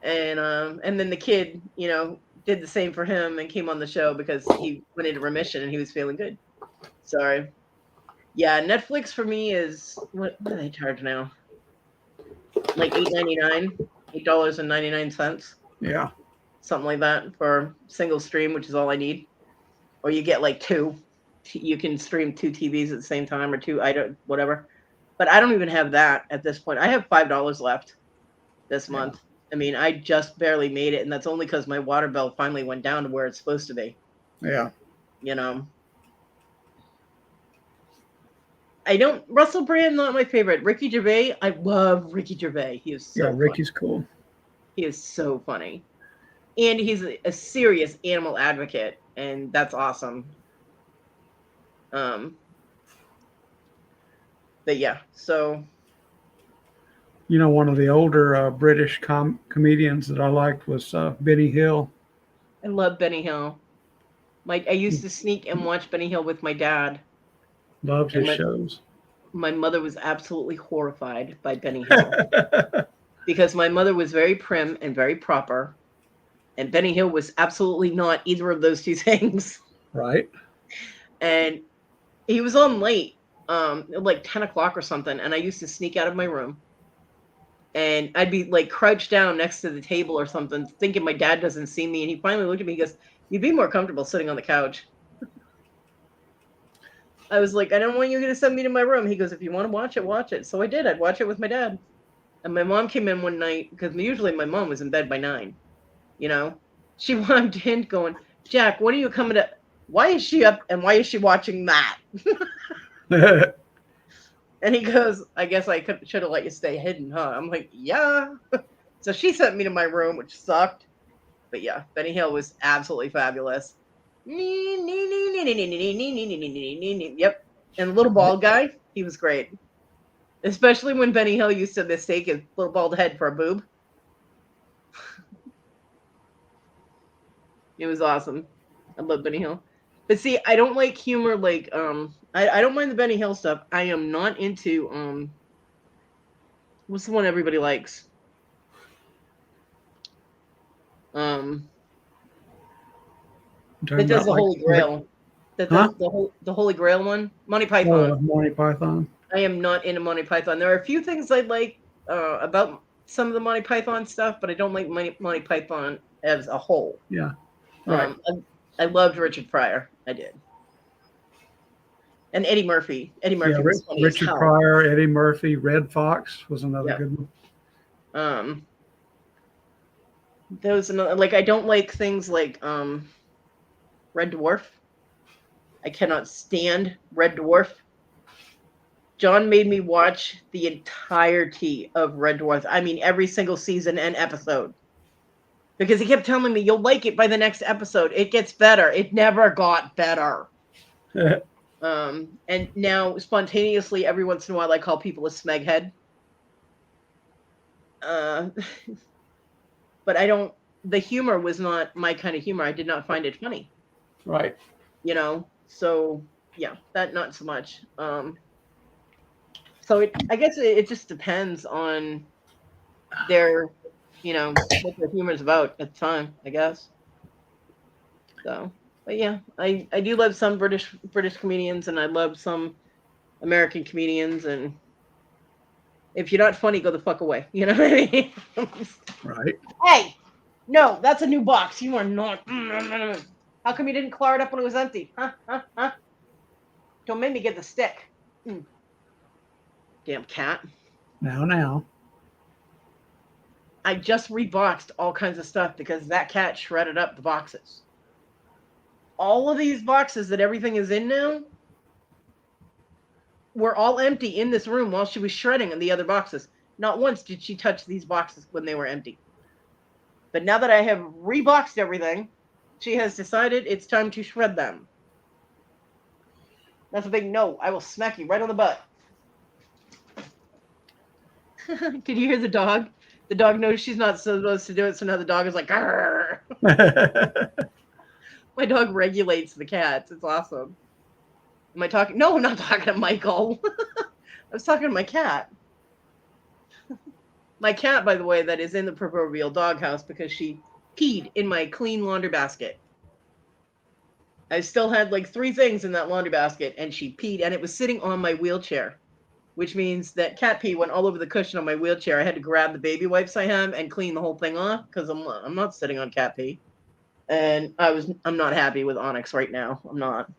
and then the kid, did the same for him and came on the show because he went into remission and he was feeling good. Sorry. Yeah, Netflix for me is what do they charge now? Like $8.99, $8.99, Yeah. something like that for single stream, which is all I need. Or you get like two. You can stream two TVs at the same time or two, whatever. But I don't even have that at this point. I have $5 left this month. I mean, I just barely made it, and that's only because my water bill finally went down to where it's supposed to be. Yeah. Russell Brand, not my favorite. Ricky Gervais, I love Ricky Gervais. He is so Ricky's funny. cool. He is so funny. And he's a serious animal advocate, and that's awesome. But yeah, so. One of the older British comedians that I liked was Benny Hill. I love Benny Hill. I used to sneak and watch Benny Hill with my dad. Loved his shows. My mother was absolutely horrified by Benny Hill because my mother was very prim and very proper, and Benny Hill was absolutely not either of those two things. Right. And he was on late, like 10 o'clock or something, and I used to sneak out of my room. And I'd be like crouched down next to the table or something, thinking my dad doesn't see me. And he finally looked at me and goes, "You'd be more comfortable sitting on the couch." I was like, "I don't want you to send me to my room." He goes, "If you want to watch it, watch it." So I did. I'd watch it with my dad. And my mom came in one night because usually my mom was in bed by 9. She walked in going, "Jack, what are you coming to? Why is she up and why is she watching that?" And he goes, "I guess I should have let you stay hidden, huh?" I'm like, "Yeah." So she sent me to my room, which sucked. But yeah, Benny Hill was absolutely fabulous. Yep. And the little bald guy, he was great. Especially when Benny Hill used to mistake his little bald head for a boob. It was awesome. I love Benny Hill. But see, I don't like humor like I don't mind the Benny Hill stuff. I am not into what's the one everybody likes? That does the Holy Grail. That does the Holy Grail one? Monty Python. Monty Python. I am not into Monty Python. There are a few things I like about some of the Monty Python stuff, but I don't like Monty Python as a whole. Yeah. Right. I loved Richard Pryor. I did. And Eddie Murphy. Eddie Murphy was funny Richard as hell. Pryor, Eddie Murphy, Red Fox was another good one. There was another, like, I don't like things like Red Dwarf. I cannot stand Red Dwarf. John made me watch the entirety of Red Dwarf. I mean, every single season and episode. Because he kept telling me, "You'll like it by the next episode. It gets better." It never got better. And now, spontaneously, every once in a while, I call people a smeghead. But the humor was not my kind of humor. I did not find it funny. Right. So, yeah, that not so much. So I guess it just depends on their, what their humor is about at the time, I guess. So, but yeah, I do love some British comedians, and I love some American comedians, and if you're not funny, go the fuck away. You know what I mean? Right. Hey, no, that's a new box. You are not. How come you didn't clear it up when it was empty? Huh? Don't make me get the stick. Damn cat. Now. I just reboxed all kinds of stuff because that cat shredded up the boxes. All of these boxes that everything is in now were all empty in this room while she was shredding in the other boxes. Not once did she touch these boxes when they were empty. But now that I have reboxed everything, she has decided it's time to shred them. That's a big no. I will smack you right on the butt. Did you hear the dog? The dog knows she's not supposed to do it, so now the dog is like, "Grrr." My dog regulates the cats. It's awesome. Am I talking? No, I'm not talking to Michael. I was talking to my cat. My cat, by the way, that is in the proverbial doghouse because she peed in my clean laundry basket. I still had like 3 things in that laundry basket, and she peed, and it was sitting on my wheelchair, which means that cat pee went all over the cushion on my wheelchair. I had to grab the baby wipes I have and clean the whole thing off because I'm not sitting on cat pee, and I'm not happy with Onyx right now. I'm not.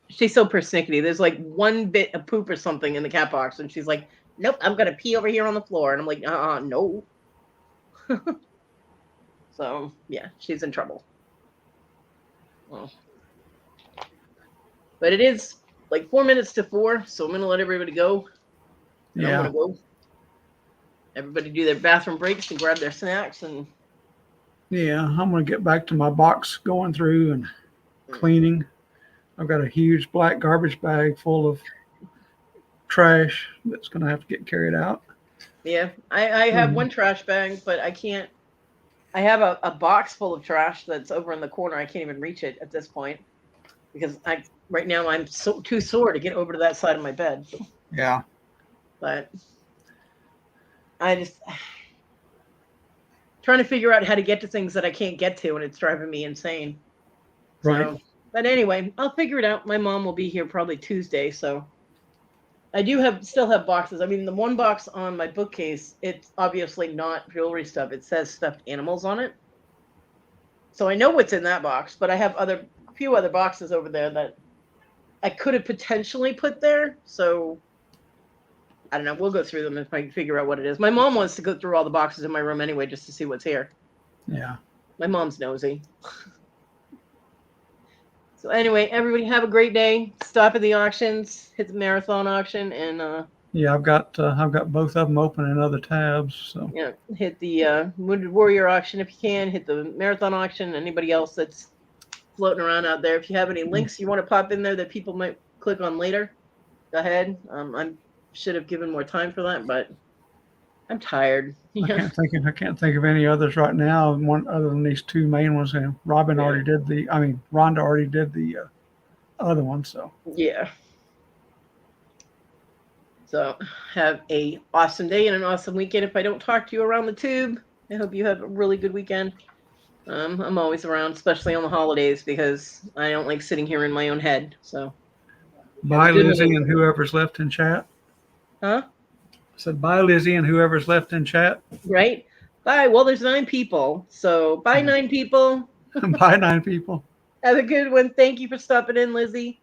She's so persnickety. There's like 1 bit of poop or something in the cat box, and she's like, "Nope, I'm gonna pee over here on the floor," and I'm like, no. So yeah, she's in trouble. Well, but it is like 4 minutes to 4, so I'm gonna let everybody go. And I'm gonna go. Everybody do their bathroom breaks and grab their snacks and. Yeah, I'm gonna get back to my box going through and cleaning. I've got a huge black garbage bag full of trash that's gonna have to get carried out. Yeah, I have 1 trash bag, but I can't. I have a box full of trash that's over in the corner. I can't even reach it at this point because right now I'm too sore to get over to that side of my bed. Yeah. But I just trying to figure out how to get to things that I can't get to, and it's driving me insane. Right. So, but anyway, I'll figure it out. My mom will be here probably Tuesday, so I still have boxes. I mean, the 1 box on my bookcase, it's obviously not jewelry stuff. It says stuffed animals on it. So I know what's in that box, but I have a few other boxes over there that I could have potentially put there. So I don't know. We'll go through them if I can figure out what it is. My mom wants to go through all the boxes in my room anyway, just to see what's here. Yeah. My mom's nosy. So anyway, everybody have a great day. Stop at the auctions, hit the marathon auction, and Yeah, I've got both of them open in other tabs. So yeah, hit the Wounded Warrior auction if you can. Hit the marathon auction. Anybody else that's floating around out there, if you have any links you want to pop in there that people might click on later, go ahead. I should have given more time for that, but I'm tired. I can't think of any others right now. One other than these 2 main ones. And Rhonda already did the other one. So Yeah. So have a awesome day and an awesome weekend. If I don't talk to you around the tube, I hope you have a really good weekend. I'm always around, especially on the holidays, because I don't like sitting here in my own head. So bye, Lizzie, and whoever's left in chat. Huh? I said bye, Lizzie, and whoever's left in chat. Right? Bye. Well, there's 9 people. So bye, 9 people. Bye, 9 people. Have a good one. Thank you for stopping in, Lizzie.